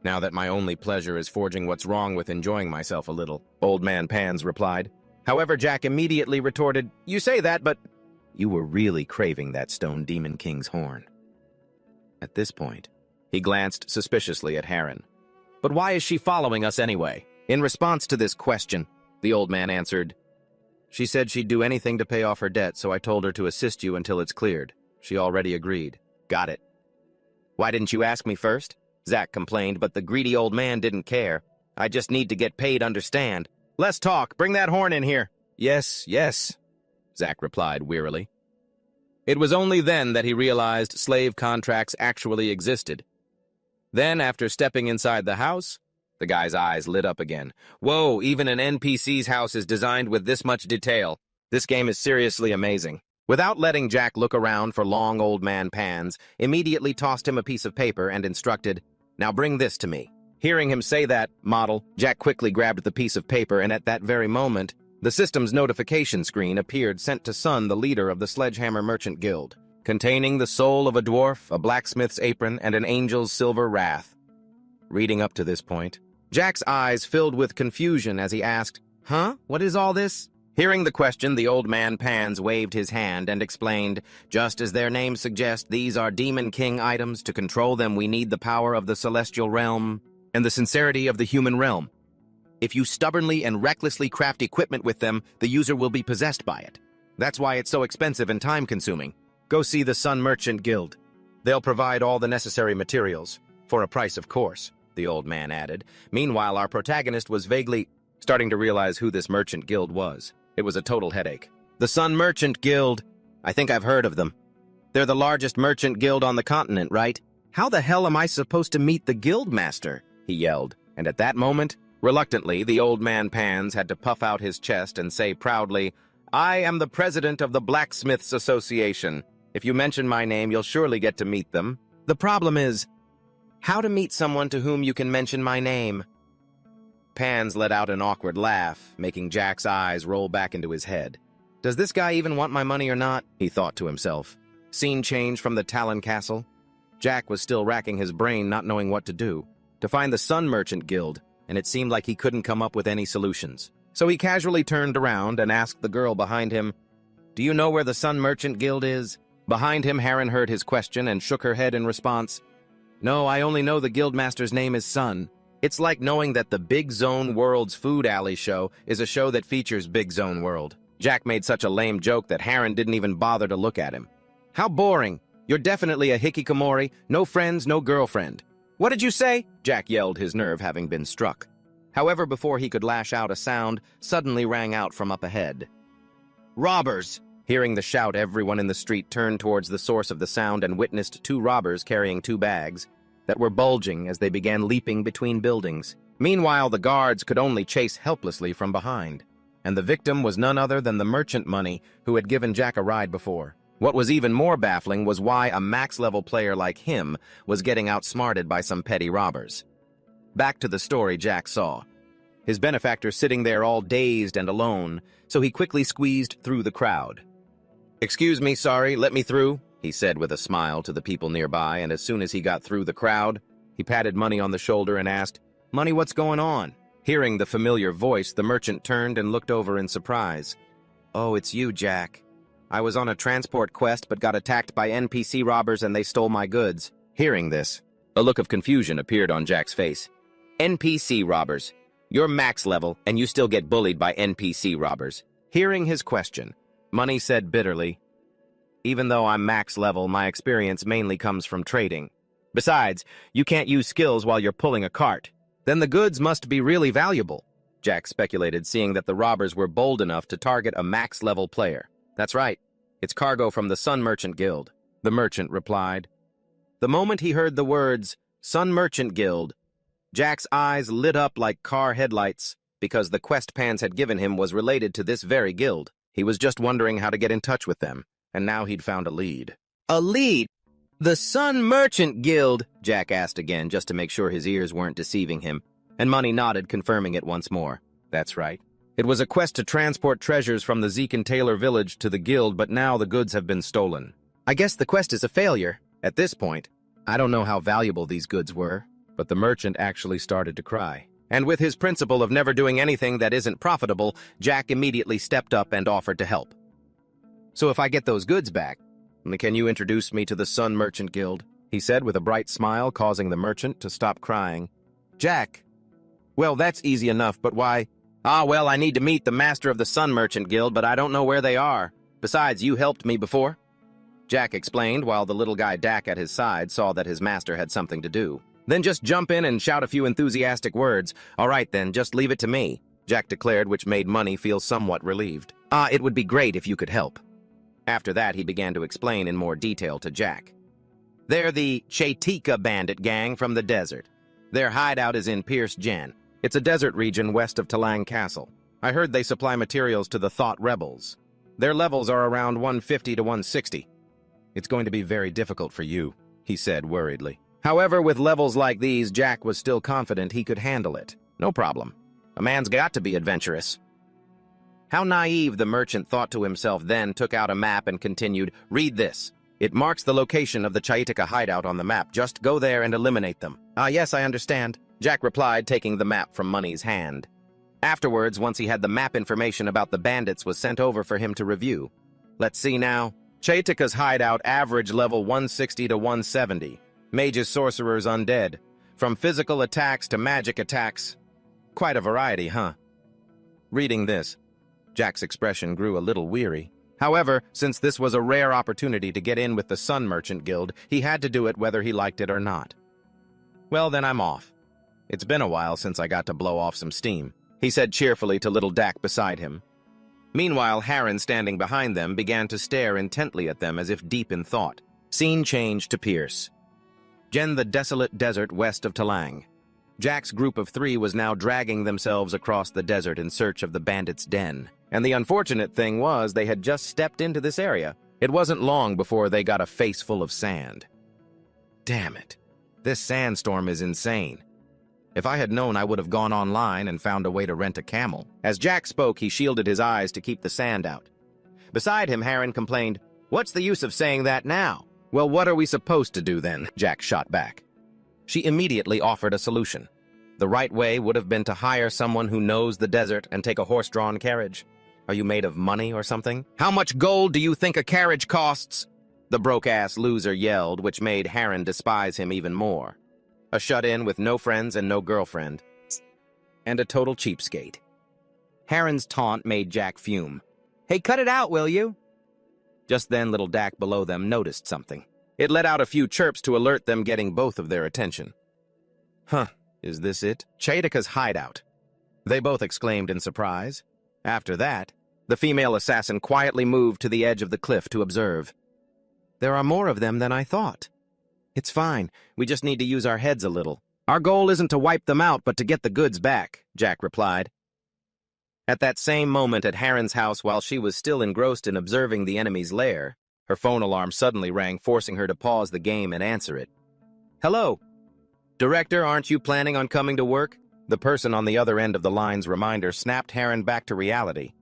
Now that my only pleasure is forging what's wrong with enjoying myself a little," Old Man Pans replied. However, Jack immediately retorted, "You say that, but you were really craving that Stone Demon King's horn." At this point, he glanced suspiciously at Heron. "But why is she following us anyway?" In response to this question, the old man answered, "She said she'd do anything to pay off her debt, so I told her to assist you until it's cleared. She already agreed." "Got it." "Why didn't you ask me first?" Zack complained, but the greedy old man didn't care. "I just need to get paid, understand? Less talk, bring that horn in here." Yes, Zack replied wearily. It was only then that he realized slave contracts actually existed. Then, after stepping inside the house, the guy's eyes lit up again. Whoa, even an NPC's house is designed with this much detail. This game is seriously amazing. Without letting Jack look around for long old man Pans, immediately tossed him a piece of paper and instructed, "Now bring this to me." Hearing him say that, model, Jack quickly grabbed the piece of paper, and at that very moment, the system's notification screen appeared, sent to Sun, the leader of the Sledgehammer Merchant Guild, containing the soul of a dwarf, a blacksmith's apron, and an angel's silver wrath. Reading up to this point, Jack's eyes filled with confusion as he asked, "Huh? What is all this?" Hearing the question, the old man Pans waved his hand and explained, "Just as their names suggest, these are Demon King items. To control them, we need the power of the celestial realm and the sincerity of the human realm. If you stubbornly and recklessly craft equipment with them, the user will be possessed by it. That's why it's so expensive and time-consuming. Go see the Sun Merchant Guild. They'll provide all the necessary materials, for a price, of course," the old man added. Meanwhile, our protagonist was vaguely starting to realize who this merchant guild was. It was a total headache. The Sun Merchant Guild. I think I've heard of them. They're the largest merchant guild on the continent, right? How the hell am I supposed to meet the guild master? He yelled. And at that moment, reluctantly, the old man Pans had to puff out his chest and say proudly, "I am the president of the Blacksmiths Association. If you mention my name, you'll surely get to meet them. The problem is, how to meet someone to whom you can mention my name?" Pans let out an awkward laugh, making Jack's eyes roll back into his head. Does this guy even want my money or not? He thought to himself. Scene change from the Talon Castle. Jack was still racking his brain, not knowing what to do. To find the Sun Merchant Guild, and it seemed like he couldn't come up with any solutions. So he casually turned around and asked the girl behind him, "Do you know where the Sun Merchant Guild is?" Behind him, Harren heard his question and shook her head in response. "No, I only know the guildmaster's name is Sun." It's like knowing that the Big Zone World's Food Alley show is a show that features Big Zone World. Jack made such a lame joke that Harren didn't even bother to look at him. "How boring. You're definitely a hikikomori, no friends, no girlfriend." "What did you say?" Jack yelled, his nerve having been struck. However, before he could lash out, a sound suddenly rang out from up ahead. "Robbers!" Hearing the shout, everyone in the street turned towards the source of the sound and witnessed two robbers carrying two bags that were bulging as they began leaping between buildings. Meanwhile, the guards could only chase helplessly from behind. And the victim was none other than the merchant money who had given Jack a ride before. What was even more baffling was why a max-level player like him was getting outsmarted by some petty robbers. Back to the story Jack saw. His benefactor sitting there all dazed and alone, so he quickly squeezed through the crowd. "Excuse me, sorry, let me through," he said with a smile to the people nearby, and as soon as he got through the crowd, he patted Money on the shoulder and asked, "Money, what's going on?" Hearing the familiar voice, the merchant turned and looked over in surprise. "Oh, it's you, Jack. I was on a transport quest but got attacked by NPC robbers and they stole my goods." Hearing this, a look of confusion appeared on Jack's face. "NPC robbers. You're max level and you still get bullied by NPC robbers." Hearing his question, Money said bitterly, "Even though I'm max level, my experience mainly comes from trading. Besides, you can't use skills while you're pulling a cart. Then the goods must be really valuable," Jack speculated, seeing that the robbers were bold enough to target a max-level player. "That's right. It's cargo from the Sun Merchant Guild," the merchant replied. The moment he heard the words, Sun Merchant Guild, Jack's eyes lit up like car headlights, because the quest Pans had given him was related to this very guild. He was just wondering how to get in touch with them, and now he'd found a lead. "A lead? The Sun Merchant Guild?" Jack asked again, just to make sure his ears weren't deceiving him, and Money nodded, confirming it once more. That's right. It was a quest to transport treasures from the Zeke and Taylor village to the guild, but now the goods have been stolen. "I guess the quest is a failure." At this point, I don't know how valuable these goods were, but the merchant actually started to cry. And with his principle of never doing anything that isn't profitable, Jack immediately stepped up and offered to help. "So if I get those goods back, can you introduce me to the Sun Merchant Guild?" he said with a bright smile, causing the merchant to stop crying. "Jack, well, that's easy enough, but why?" Well, I need to meet the master of the Sun Merchant Guild, but I don't know where they are. Besides, you helped me before," Jack explained, while the little guy Dak at his side saw that his master had something to do. "Then just jump in and shout a few enthusiastic words." "All right, then, just leave it to me," Jack declared, which made Money feel somewhat relieved. It would be great if you could help." After that, he began to explain in more detail to Jack. They're the Chaitika bandit gang from the desert. Their hideout is in Pierce Gen. It's a desert region west of Talang Castle. I heard they supply materials to the Thought Rebels. Their levels are around 150 to 160. It's going to be very difficult for you, he said worriedly. However, with levels like these, Jack was still confident he could handle it. No problem. A man's got to be adventurous. How naive, the merchant thought to himself, then took out a map and continued, "Read this. It marks the location of the Chaitika hideout on the map. Just go there and eliminate them." "Ah, yes, I understand," Jack replied, taking the map from Money's hand. Afterwards, once he had the map information about the bandits was sent over for him to review. Let's see now. Chaitika's hideout average level 160 to 170. Mages, sorcerers, undead. From physical attacks to magic attacks. Quite a variety, huh? Reading this, Jack's expression grew a little weary. However, since this was a rare opportunity to get in with the Sun Merchant Guild, he had to do it whether he liked it or not. "Well, then I'm off. It's been a while since I got to blow off some steam," he said cheerfully to little Dak beside him. Meanwhile, Harren, standing behind them, began to stare intently at them as if deep in thought. Scene changed to Pierce Gen, the desolate desert west of Talang. Jack's group of 3 was now dragging themselves across the desert in search of the bandits' den. And the unfortunate thing was they had just stepped into this area. It wasn't long before they got a face full of sand. Damn it. This sandstorm is insane. If I had known, I would have gone online and found a way to rent a camel. As Jack spoke, he shielded his eyes to keep the sand out. Beside him, Harren complained, "What's the use of saying that now?" "Well, what are we supposed to do then?" Jack shot back. She immediately offered a solution. The right way would have been to hire someone who knows the desert and take a horse-drawn carriage. Are you made of money or something? "How much gold do you think a carriage costs?" the broke-ass loser yelled, which made Harren despise him even more. A shut-in with no friends and no girlfriend. And a total cheapskate. Harren's taunt made Jack fume. "Hey, cut it out, will you?" Just then, little Dak below them noticed something. It let out a few chirps to alert them, getting both of their attention. "Huh, is this it? Chaitika's hideout." They both exclaimed in surprise. After that, the female assassin quietly moved to the edge of the cliff to observe. "There are more of them than I thought." "It's fine. We just need to use our heads a little. Our goal isn't to wipe them out, but to get the goods back," Jack replied. At that same moment at Harren's house, while she was still engrossed in observing the enemy's lair, her phone alarm suddenly rang, forcing her to pause the game and answer it. "Hello? Director, aren't you planning on coming to work?" The person on the other end of the line's reminder snapped Harren back to reality.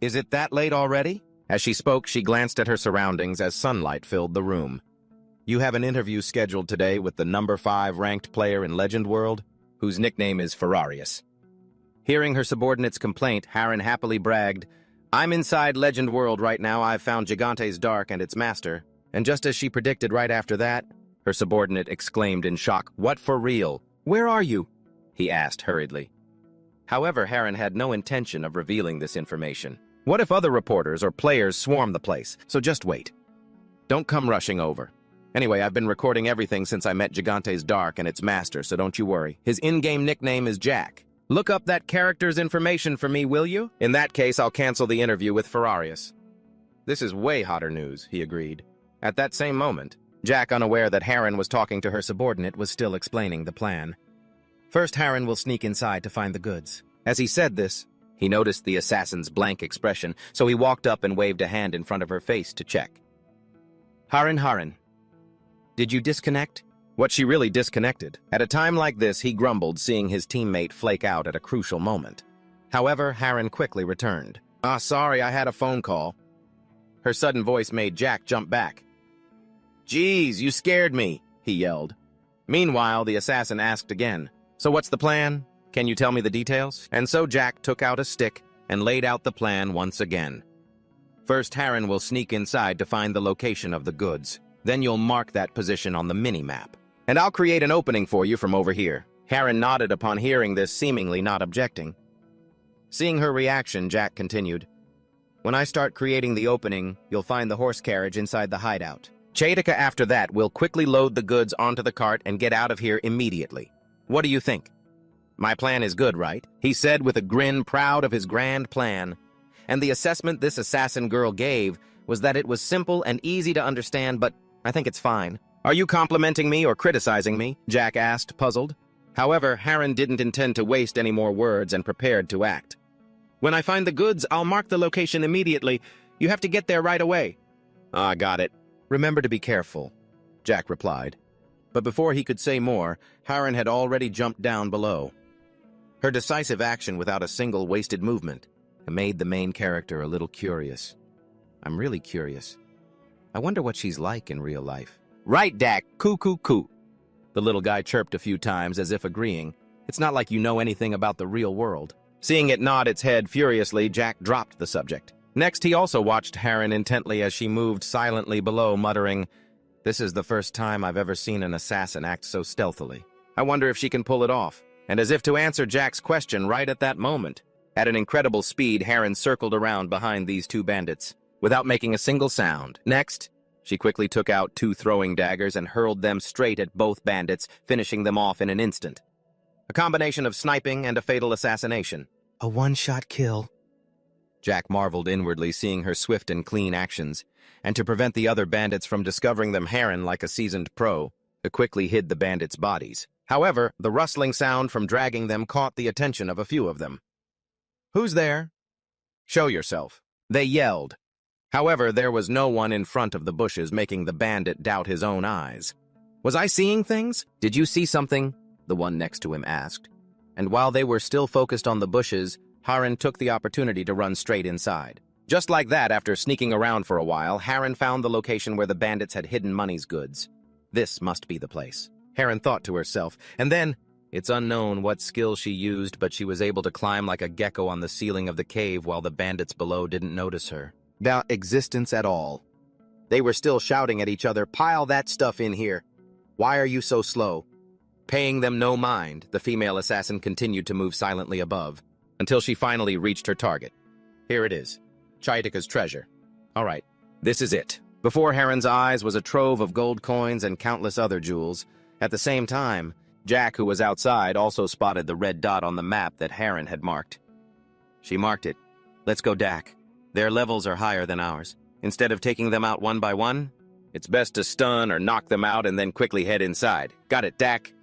"Is it that late already?" As she spoke, she glanced at her surroundings as sunlight filled the room. "You have an interview scheduled today with the number 5 ranked player in Legend World, whose nickname is Ferrarius." Hearing her subordinate's complaint, Harren happily bragged, "I'm inside Legend World right now. I've found Gigante's Dark and its master." And just as she predicted right after that, her subordinate exclaimed in shock, "What, for real? Where are you?" he asked hurriedly. However, Harren had no intention of revealing this information. What if other reporters or players swarm the place? So just wait. Don't come rushing over. Anyway, I've been recording everything since I met Gigante's Dark and its master, so don't you worry. His in-game nickname is Jack. Look up that character's information for me, will you? In that case, I'll cancel the interview with Ferrarius. This is way hotter news, he agreed. At that same moment, Jack, unaware that Harren was talking to her subordinate, was still explaining the plan. First, Harren will sneak inside to find the goods. As he said this, he noticed the assassin's blank expression, so he walked up and waved a hand in front of her face to check. Harren, did you disconnect? What, she really disconnected? At a time like this, he grumbled, seeing his teammate flake out at a crucial moment. However, Harren quickly returned. Sorry, I had a phone call. Her sudden voice made Jack jump back. Geez, you scared me, he yelled. Meanwhile, the assassin asked again, So what's the plan? Can you tell me the details? And so Jack took out a stick and laid out the plan once again. First, Harren will sneak inside to find the location of the goods. Then you'll mark that position on the mini-map. And I'll create an opening for you from over here. Harren nodded upon hearing this, seemingly not objecting. Seeing her reaction, Jack continued, When I start creating the opening, you'll find the horse carriage inside the hideout. Chaitika after that will quickly load the goods onto the cart and get out of here immediately. What do you think? My plan is good, right? He said with a grin, proud of his grand plan. And the assessment this assassin girl gave was that it was simple and easy to understand, but I think it's fine. Are you complimenting me or criticizing me? Jack asked, puzzled. However, Harren didn't intend to waste any more words and prepared to act. When I find the goods, I'll mark the location immediately. You have to get there right away. Ah, got it. Remember to be careful, Jack replied. But before he could say more, Harren had already jumped down below. Her decisive action without a single wasted movement made the main character a little curious. I'm really curious. I wonder what she's like in real life. Right, Dak. Coo, coo, coo. The little guy chirped a few times as if agreeing. It's not like you know anything about the real world. Seeing it nod its head furiously, Jack dropped the subject. Next, he also watched Harren intently as she moved silently below, muttering, "This is the first time I've ever seen an assassin act so stealthily. I wonder if she can pull it off." And as if to answer Jack's question right at that moment, at an incredible speed, Harren circled around behind these two bandits, without making a single sound. Next, she quickly took out two throwing daggers and hurled them straight at both bandits, finishing them off in an instant. A combination of sniping and a fatal assassination. A one-shot kill. Jack marveled inwardly, seeing her swift and clean actions, and to prevent the other bandits from discovering them, Harren, like a seasoned pro, quickly hid the bandits' bodies. However, the rustling sound from dragging them caught the attention of a few of them. "Who's there? Show yourself," they yelled. However, there was no one in front of the bushes, making the bandit doubt his own eyes. "Was I seeing things? Did you see something?" the one next to him asked. And while they were still focused on the bushes, Harren took the opportunity to run straight inside. Just like that, after sneaking around for a while, Harren found the location where the bandits had hidden Money's goods. This must be the place, Harren thought to herself, and then, it's unknown what skill she used, but she was able to climb like a gecko on the ceiling of the cave while the bandits below didn't notice her. About existence at all. They were still shouting at each other, "Pile that stuff in here. Why are you so slow?" Paying them no mind, the female assassin continued to move silently above, until she finally reached her target. Here it is, Chaitika's treasure. All right, this is it. Before Harren's eyes was a trove of gold coins and countless other jewels. At the same time, Jack, who was outside, also spotted the red dot on the map that Harren had marked. She marked it. "Let's go, Dak. Their levels are higher than ours. Instead of taking them out one by one, it's best to stun or knock them out and then quickly head inside. Got it, Dak?"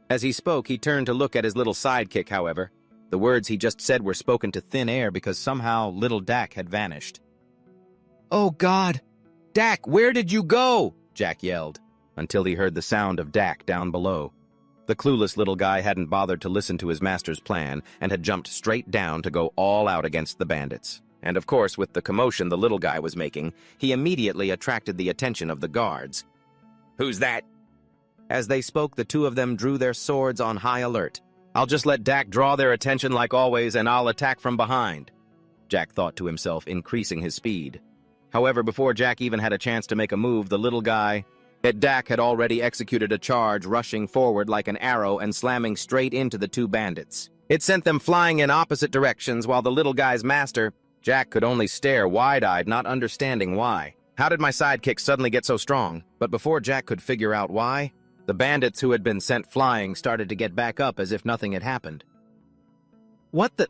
As he spoke, he turned to look at his little sidekick, however. The words he just said were spoken to thin air because somehow little Dak had vanished. "Oh, God! Dak, where did you go?" Jack yelled, until he heard the sound of Dak down below. The clueless little guy hadn't bothered to listen to his master's plan and had jumped straight down to go all out against the bandits. And of course, with the commotion the little guy was making, he immediately attracted the attention of the guards. "Who's that?" As they spoke, the two of them drew their swords on high alert. "I'll just let Dak draw their attention like always, and I'll attack from behind," Jack thought to himself, increasing his speed. However, before Jack even had a chance to make a move, the little guy, Dak, had already executed a charge, rushing forward like an arrow and slamming straight into the two bandits. It sent them flying in opposite directions, while the little guy's master, Jack, could only stare wide-eyed, not understanding why. How did my sidekick suddenly get so strong? But before Jack could figure out why, the bandits who had been sent flying started to get back up as if nothing had happened. "What the—"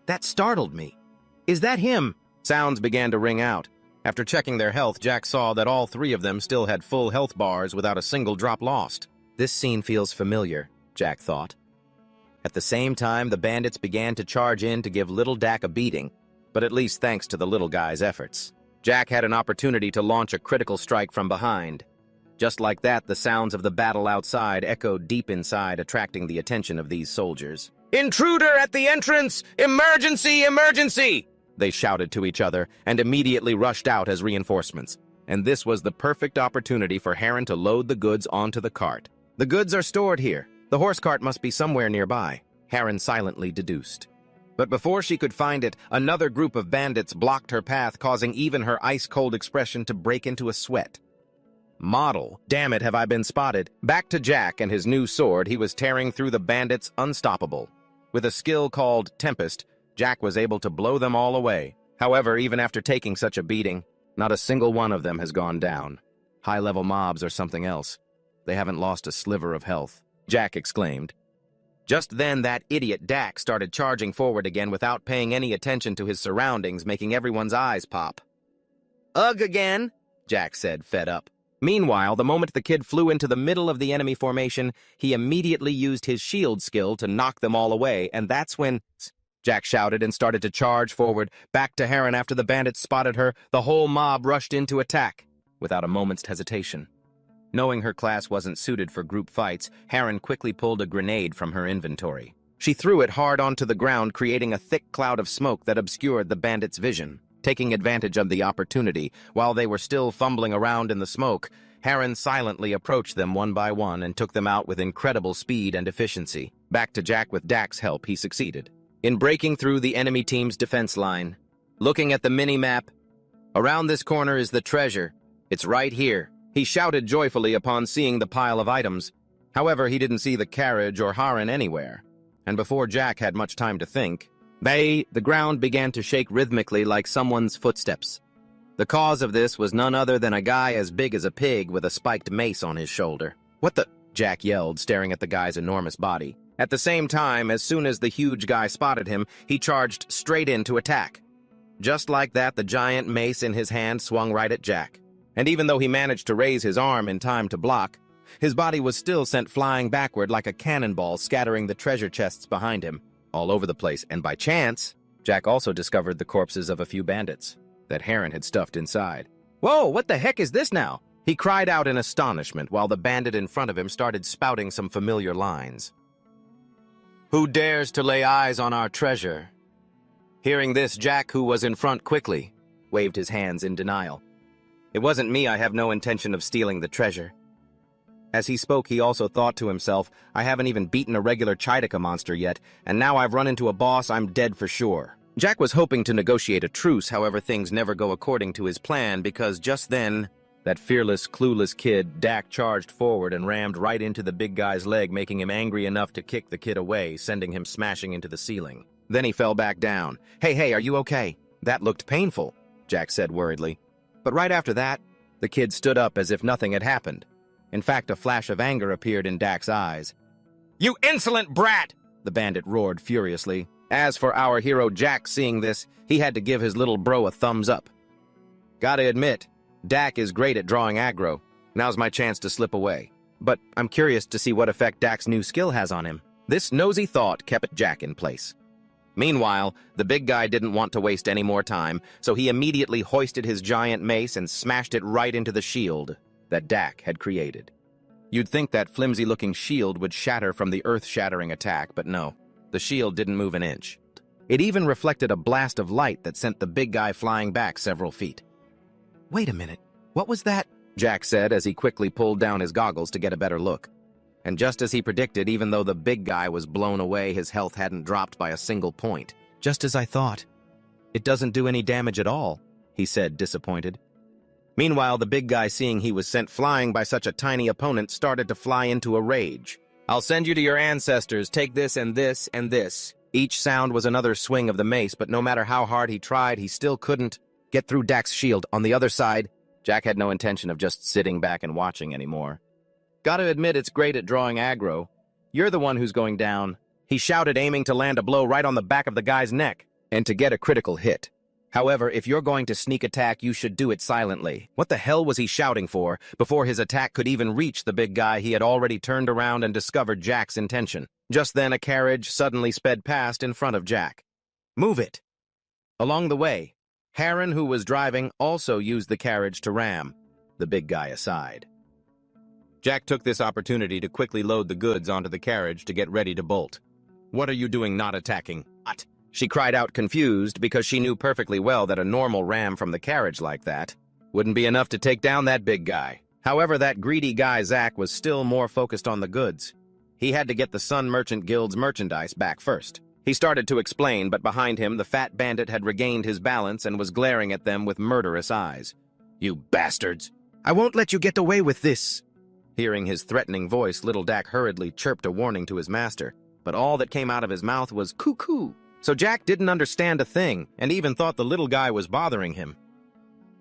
That startled me. "Is that him?" Sounds began to ring out. After checking their health, Jack saw that all three of them still had full health bars without a single drop lost. This scene feels familiar, Jack thought. At the same time, the bandits began to charge in to give little Dak a beating, but at least thanks to the little guy's efforts, Jack had an opportunity to launch a critical strike from behind. Just like that, the sounds of the battle outside echoed deep inside, attracting the attention of these soldiers. "Intruder at the entrance! Emergency! Emergency!" They shouted to each other and immediately rushed out as reinforcements. And this was the perfect opportunity for Harren to load the goods onto the cart. "The goods are stored here. The horse cart must be somewhere nearby," Harren silently deduced. But before she could find it, another group of bandits blocked her path, causing even her ice-cold expression to break into a sweat. Model. Damn it, have I been spotted? Back to Jack and his new sword, he was tearing through the bandits unstoppable. With a skill called Tempest, Jack was able to blow them all away. However, even after taking such a beating, not a single one of them has gone down. High-level mobs are something else. They haven't lost a sliver of health, Jack exclaimed. Just then, that idiot Dak started charging forward again without paying any attention to his surroundings, making everyone's eyes pop. Ugh again, Jack said, fed up. Meanwhile, the moment the kid flew into the middle of the enemy formation, he immediately used his shield skill to knock them all away, and that's when Jack shouted and started to charge forward, back to Heron after the bandits spotted her. The whole mob rushed in to attack, without a moment's hesitation. Knowing her class wasn't suited for group fights, Heron quickly pulled a grenade from her inventory. She threw it hard onto the ground, creating a thick cloud of smoke that obscured the bandits' vision. Taking advantage of the opportunity, while they were still fumbling around in the smoke, Heron silently approached them one by one and took them out with incredible speed and efficiency. Back to Jack with Dak's help, he succeeded in breaking through the enemy team's defense line. Looking at the mini-map, around this corner is the treasure. It's right here, he shouted joyfully upon seeing the pile of items. However, he didn't see the carriage or Heron anywhere. And before Jack had much time to think, the ground began to shake rhythmically like someone's footsteps. The cause of this was none other than a guy as big as a pig with a spiked mace on his shoulder. "What the?" Jack yelled, staring at the guy's enormous body. At the same time, as soon as the huge guy spotted him, he charged straight in to attack. Just like that, the giant mace in his hand swung right at Jack. And even though he managed to raise his arm in time to block, his body was still sent flying backward like a cannonball, scattering the treasure chests behind him all over the place. And by chance, Jack also discovered the corpses of a few bandits that Heron had stuffed inside. "Whoa, what the heck is this now?" he cried out in astonishment while the bandit in front of him started spouting some familiar lines. "Who dares to lay eyes on our treasure?" Hearing this, Jack, who was in front, quickly waved his hands in denial. "It wasn't me. I have no intention of stealing the treasure." As he spoke, he also thought to himself, "I haven't even beaten a regular Chidaka monster yet, and now I've run into a boss, I'm dead for sure." Jack was hoping to negotiate a truce, however things never go according to his plan, because just then, that fearless, clueless kid, Dak, charged forward and rammed right into the big guy's leg, making him angry enough to kick the kid away, sending him smashing into the ceiling. Then he fell back down. Hey, are you okay?" "That looked painful," Jack said worriedly. But right after that, the kid stood up as if nothing had happened. In fact, a flash of anger appeared in Dak's eyes. "You insolent brat!" the bandit roared furiously. As for our hero Jack, seeing this, he had to give his little bro a thumbs up. "Gotta admit, Dak is great at drawing aggro. Now's my chance to slip away. But I'm curious to see what effect Dak's new skill has on him." This nosy thought kept Jack in place. Meanwhile, the big guy didn't want to waste any more time, so he immediately hoisted his giant mace and smashed it right into the shield that Dak had created. You'd think that flimsy-looking shield would shatter from the earth-shattering attack, but no, the shield didn't move an inch. It even reflected a blast of light that sent the big guy flying back several feet. "Wait a minute, what was that?" Jack said as he quickly pulled down his goggles to get a better look. And just as he predicted, even though the big guy was blown away, his health hadn't dropped by a single point. "Just as I thought. It doesn't do any damage at all," he said, disappointed. Meanwhile, the big guy, seeing he was sent flying by such a tiny opponent, started to fly into a rage. "I'll send you to your ancestors. Take this and this and this." Each sound was another swing of the mace, but no matter how hard he tried, he still couldn't get through Dak's shield. On the other side, Jack had no intention of just sitting back and watching anymore. "Gotta admit, it's great at drawing aggro. You're the one who's going down," he shouted, aiming to land a blow right on the back of the guy's neck, and to get a critical hit. "However, if you're going to sneak attack, you should do it silently." What the hell was he shouting for? Before his attack could even reach the big guy, he had already turned around and discovered Jack's intention. Just then, a carriage suddenly sped past in front of Jack. "Move it!" Along the way, Heron, who was driving, also used the carriage to ram the big guy aside. Jack took this opportunity to quickly load the goods onto the carriage to get ready to bolt. "What are you doing not attacking?" "What?" She cried out, confused, because she knew perfectly well that a normal ram from the carriage like that wouldn't be enough to take down that big guy. However, that greedy guy Zach was still more focused on the goods. He had to get the Sun Merchant Guild's merchandise back first. He started to explain, but behind him, the fat bandit had regained his balance and was glaring at them with murderous eyes. "You bastards! I won't let you get away with this!" Hearing his threatening voice, little Dak hurriedly chirped a warning to his master, but all that came out of his mouth was "Cuckoo." So Jack didn't understand a thing, and even thought the little guy was bothering him.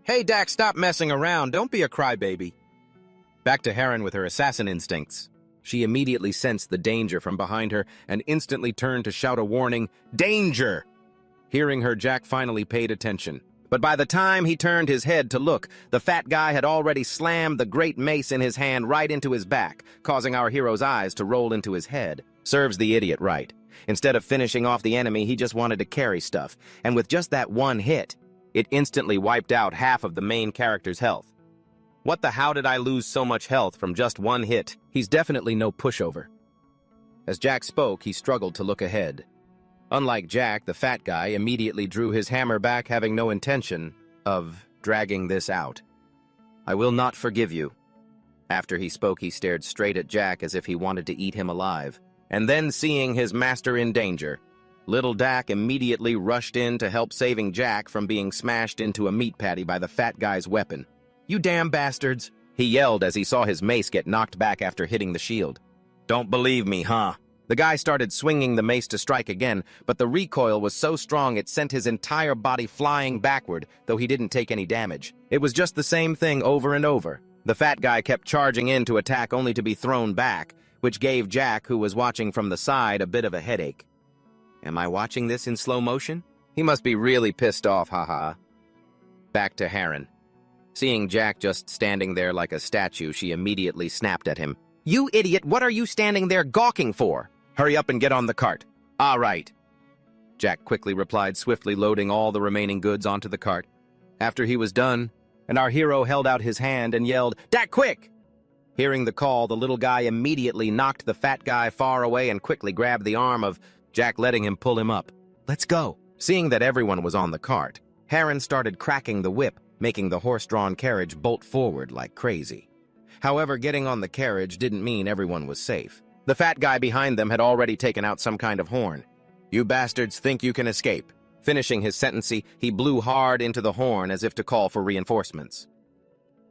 "Hey, Dak, stop messing around. Don't be a crybaby." Back to Heron with her assassin instincts. She immediately sensed the danger from behind her and instantly turned to shout a warning, "Danger!" Hearing her, Jack finally paid attention. But by the time he turned his head to look, the fat guy had already slammed the great mace in his hand right into his back, causing our hero's eyes to roll into his head. Serves the idiot right. Instead of finishing off the enemy, he just wanted to carry stuff, and with just that one hit, it instantly wiped out half of the main character's health. What the how did I lose so much health from just one hit? He's definitely no pushover. As Jack spoke, he struggled to look ahead. Unlike Jack, the fat guy immediately drew his hammer back, having no intention of dragging this out. "I will not forgive you." After he spoke, he stared straight at Jack as if he wanted to eat him alive. And then, seeing his master in danger, little Dak immediately rushed in to help, saving Jack from being smashed into a meat patty by the fat guy's weapon. "You damn bastards!" he yelled as he saw his mace get knocked back after hitting the shield. "Don't believe me, huh?" The guy started swinging the mace to strike again, but the recoil was so strong it sent his entire body flying backward, though he didn't take any damage. It was just the same thing over and over. The fat guy kept charging in to attack only to be thrown back, which gave Jack, who was watching from the side, a bit of a headache. Am I watching this in slow motion? He must be really pissed off, haha. Back to Harren. Seeing Jack just standing there like a statue, she immediately snapped at him. "You idiot, what are you standing there gawking for? Hurry up and get on the cart." "All right." Jack quickly replied, swiftly loading all the remaining goods onto the cart. After he was done, and our hero held out his hand and yelled, "Dak, quick!" Hearing the call, the little guy immediately knocked the fat guy far away and quickly grabbed the arm of Jack, letting him pull him up. "Let's go." Seeing that everyone was on the cart, Harren started cracking the whip, making the horse-drawn carriage bolt forward like crazy. However, getting on the carriage didn't mean everyone was safe. The fat guy behind them had already taken out some kind of horn. "You bastards think you can escape." Finishing his sentence, he blew hard into the horn as if to call for reinforcements.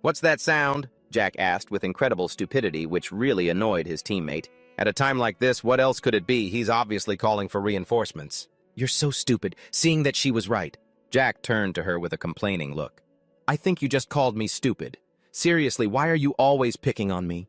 "What's that sound?" Jack asked with incredible stupidity, which really annoyed his teammate. At a time like this, what else could it be? He's obviously calling for reinforcements. "You're so stupid," seeing that she was right. Jack turned to her with a complaining look. "I think you just called me stupid. Seriously, why are you always picking on me?"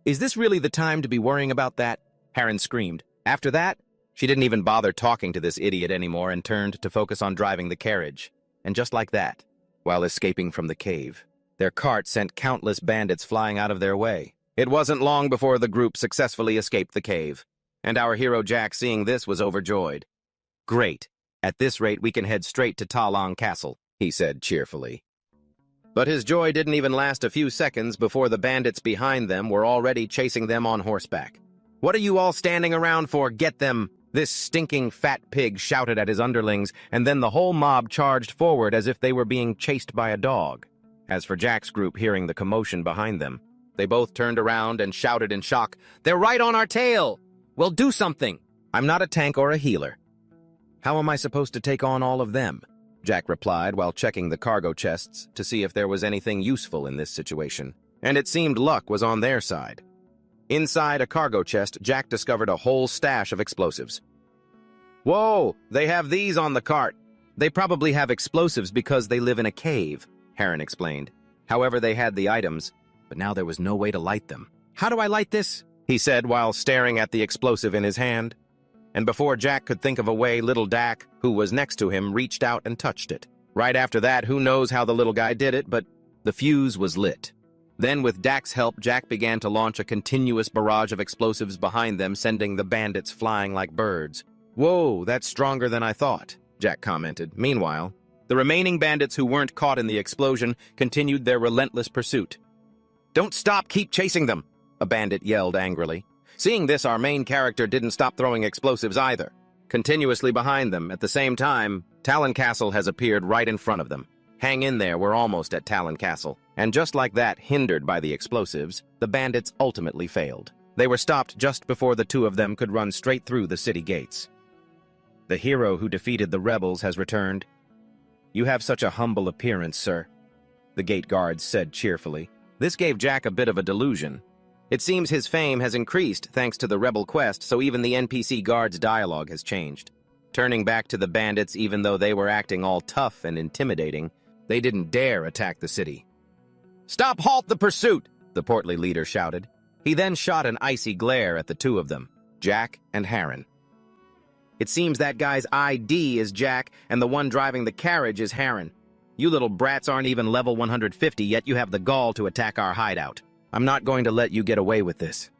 "Is this really the time to be worrying about that?" Harren screamed. After that, she didn't even bother talking to this idiot anymore and turned to focus on driving the carriage. And just like that, while escaping from the cave, their cart sent countless bandits flying out of their way. It wasn't long before the group successfully escaped the cave, and our hero Jack, seeing this, was overjoyed. "Great. At this rate, we can head straight to Talong Castle," he said cheerfully. But his joy didn't even last a few seconds before the bandits behind them were already chasing them on horseback. "What are you all standing around for? Get them!" This stinking fat pig shouted at his underlings, and then the whole mob charged forward as if they were being chased by a dog. As for Jack's group, hearing the commotion behind them, they both turned around and shouted in shock, "They're right on our tail! Well, do something! I'm not a tank or a healer." "How am I supposed to take on all of them?" Jack replied while checking the cargo chests to see if there was anything useful in this situation. And it seemed luck was on their side. Inside a cargo chest, Jack discovered a whole stash of explosives. "Whoa, they have these on the cart. They probably have explosives because they live in a cave," Harren explained. However, they had the items, but now there was no way to light them. "How do I light this?" he said while staring at the explosive in his hand. And before Jack could think of a way, little Dak, who was next to him, reached out and touched it. Right after that, who knows how the little guy did it, but the fuse was lit. Then, with Dak's help, Jack began to launch a continuous barrage of explosives behind them, sending the bandits flying like birds. "Whoa, that's stronger than I thought," Jack commented. Meanwhile, the remaining bandits who weren't caught in the explosion continued their relentless pursuit. "Don't stop, keep chasing them," a bandit yelled angrily. Seeing this, our main character didn't stop throwing explosives either. Continuously behind them, at the same time, Talon Castle has appeared right in front of them. Hang in there, we're almost at Talon Castle. And just like that, hindered by the explosives, the bandits ultimately failed. They were stopped just before the two of them could run straight through the city gates. "The hero who defeated the rebels has returned. You have such a humble appearance, sir," the gate guards said cheerfully. This gave Jack a bit of a delusion. It seems his fame has increased thanks to the rebel quest, so even the NPC guards' dialogue has changed. Turning back to the bandits, even though they were acting all tough and intimidating, they didn't dare attack the city. "Stop, halt the pursuit!" the portly leader shouted. He then shot an icy glare at the two of them, Jack and Harren. It seems that guy's ID is Jack, and the one driving the carriage is Harren. You little brats aren't even level 150, yet you have the gall to attack our hideout. I'm not going to let you get away with this."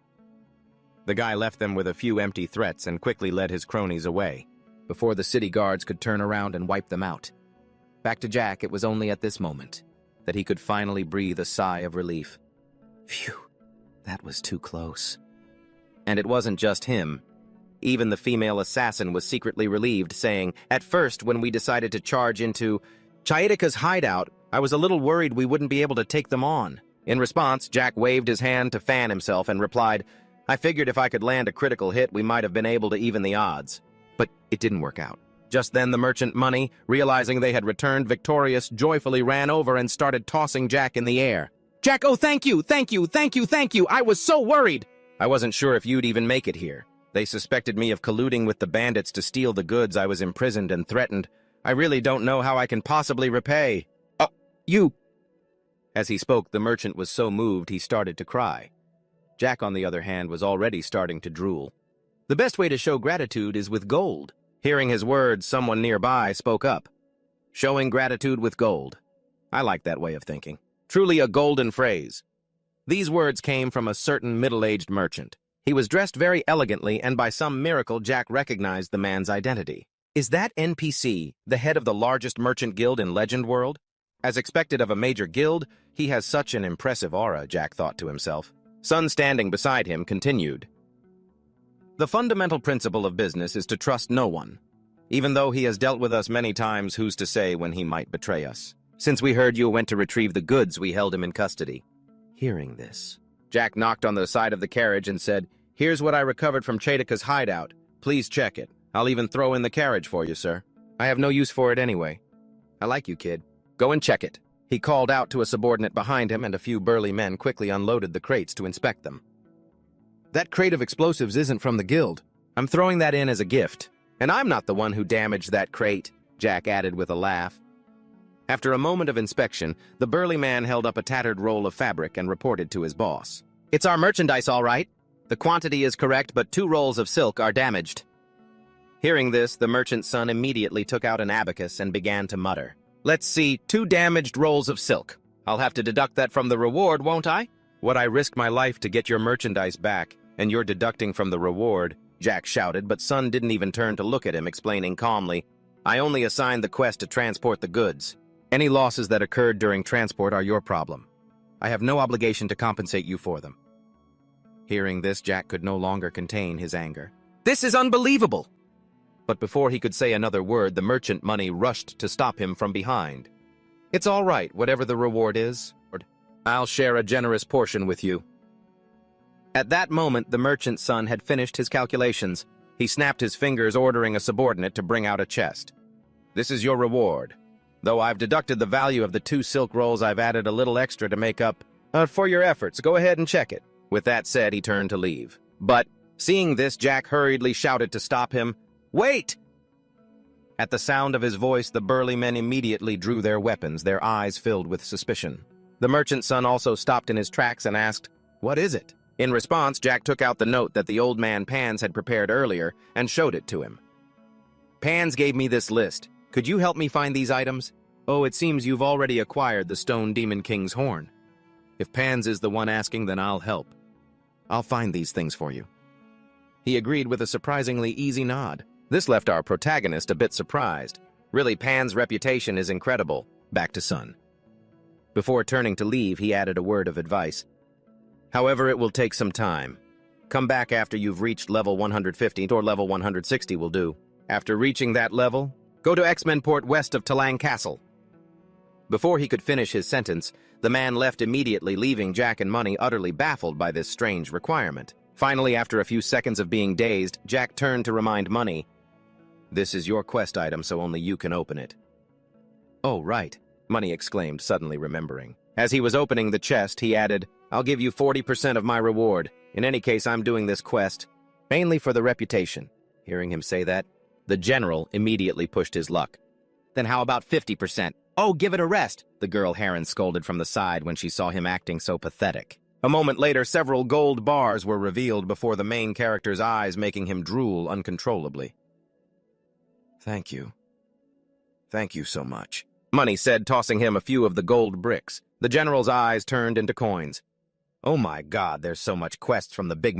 The guy left them with a few empty threats and quickly led his cronies away, before the city guards could turn around and wipe them out. Back to Jack, it was only at this moment that he could finally breathe a sigh of relief. Phew, that was too close. And it wasn't just him. Even the female assassin was secretly relieved, saying, "At first, when we decided to charge into Chaitika's hideout, I was a little worried we wouldn't be able to take them on." In response, Jack waved his hand to fan himself and replied, "I figured if I could land a critical hit, we might have been able to even the odds." But it didn't work out. Just then, the merchant money, realizing they had returned victorious, joyfully ran over and started tossing Jack in the air. "Jack, oh, thank you, thank you, thank you, thank you! I was so worried!" "I wasn't sure if you'd even make it here. They suspected me of colluding with the bandits to steal the goods. I was imprisoned and threatened. I really don't know how I can possibly repay." "Oh, you..." As he spoke, the merchant was so moved he started to cry. Jack, on the other hand, was already starting to drool. The best way to show gratitude is with gold. Hearing his words, someone nearby spoke up. Showing gratitude with gold. I like that way of thinking. Truly a golden phrase. These words came from a certain middle-aged merchant. He was dressed very elegantly, and by some miracle, Jack recognized the man's identity. Is that NPC the head of the largest merchant guild in Legend World? As expected of a major guild, he has such an impressive aura, Jack thought to himself. Sun, standing beside him, continued. "The fundamental principle of business is to trust no one. Even though he has dealt with us many times, who's to say when he might betray us? Since we heard you went to retrieve the goods, we held him in custody." Hearing this, Jack knocked on the side of the carriage and said, "Here's what I recovered from Chaitika's hideout. Please check it. I'll even throw in the carriage for you, sir. I have no use for it anyway. I like you, kid. Go and check it." He called out to a subordinate behind him, and a few burly men quickly unloaded the crates to inspect them. "That crate of explosives isn't from the guild. I'm throwing that in as a gift. And I'm not the one who damaged that crate," Jack added with a laugh. After a moment of inspection, the burly man held up a tattered roll of fabric and reported to his boss. "It's our merchandise, all right. The quantity is correct, but 2 rolls of silk are damaged." Hearing this, the merchant's son immediately took out an abacus and began to mutter. "Let's see, 2 damaged rolls of silk. I'll have to deduct that from the reward, won't I?" "What, I risked my life to get your merchandise back, and you're deducting from the reward," Jack shouted, but Sun didn't even turn to look at him, explaining calmly, "I only assigned the quest to transport the goods. Any losses that occurred during transport are your problem. I have no obligation to compensate you for them." Hearing this, Jack could no longer contain his anger. "This is unbelievable!" But before he could say another word, the merchant money rushed to stop him from behind. "It's all right, whatever the reward is. I'll share a generous portion with you." At that moment, the merchant's son had finished his calculations. He snapped his fingers, ordering a subordinate to bring out a chest. "This is your reward. Though I've deducted the value of the 2 silk rolls, I've added a little extra to make up for your efforts. Go ahead and check it." With that said, he turned to leave. But, seeing this, Jack hurriedly shouted to stop him, "Wait!" At the sound of his voice, the burly men immediately drew their weapons, their eyes filled with suspicion. The merchant's son also stopped in his tracks and asked, "What is it?" In response, Jack took out the note that the old man Pans had prepared earlier and showed it to him. "Pans gave me this list. Could you help me find these items? Oh, it seems you've already acquired the Stone Demon King's horn. If Pans is the one asking, then I'll help. I'll find these things for you." He agreed with a surprisingly easy nod. This left our protagonist a bit surprised. Really, Pan's reputation is incredible. Back to Sun. Before turning to leave, he added a word of advice. "However, it will take some time. Come back after you've reached level 150 or level 160 will do. After reaching that level, go to X-Men Port west of Talang Castle." Before he could finish his sentence, the man left immediately, leaving Jack and Money utterly baffled by this strange requirement. Finally, after a few seconds of being dazed, Jack turned to remind Money, "This is your quest item, so only you can open it." "Oh, right," Money exclaimed, suddenly remembering. As he was opening the chest, he added, "I'll give you 40% of my reward. In any case, I'm doing this quest mainly for the reputation." Hearing him say that, the general immediately pushed his luck. "Then how about 50%? Oh, give it a rest," the girl Heron scolded from the side when she saw him acting so pathetic. A moment later, several gold bars were revealed before the main character's eyes, making him drool uncontrollably. "Thank you. Thank you so much." Money said, tossing him a few of the gold bricks. The general's eyes turned into coins. Oh my God, there's so much quests from the big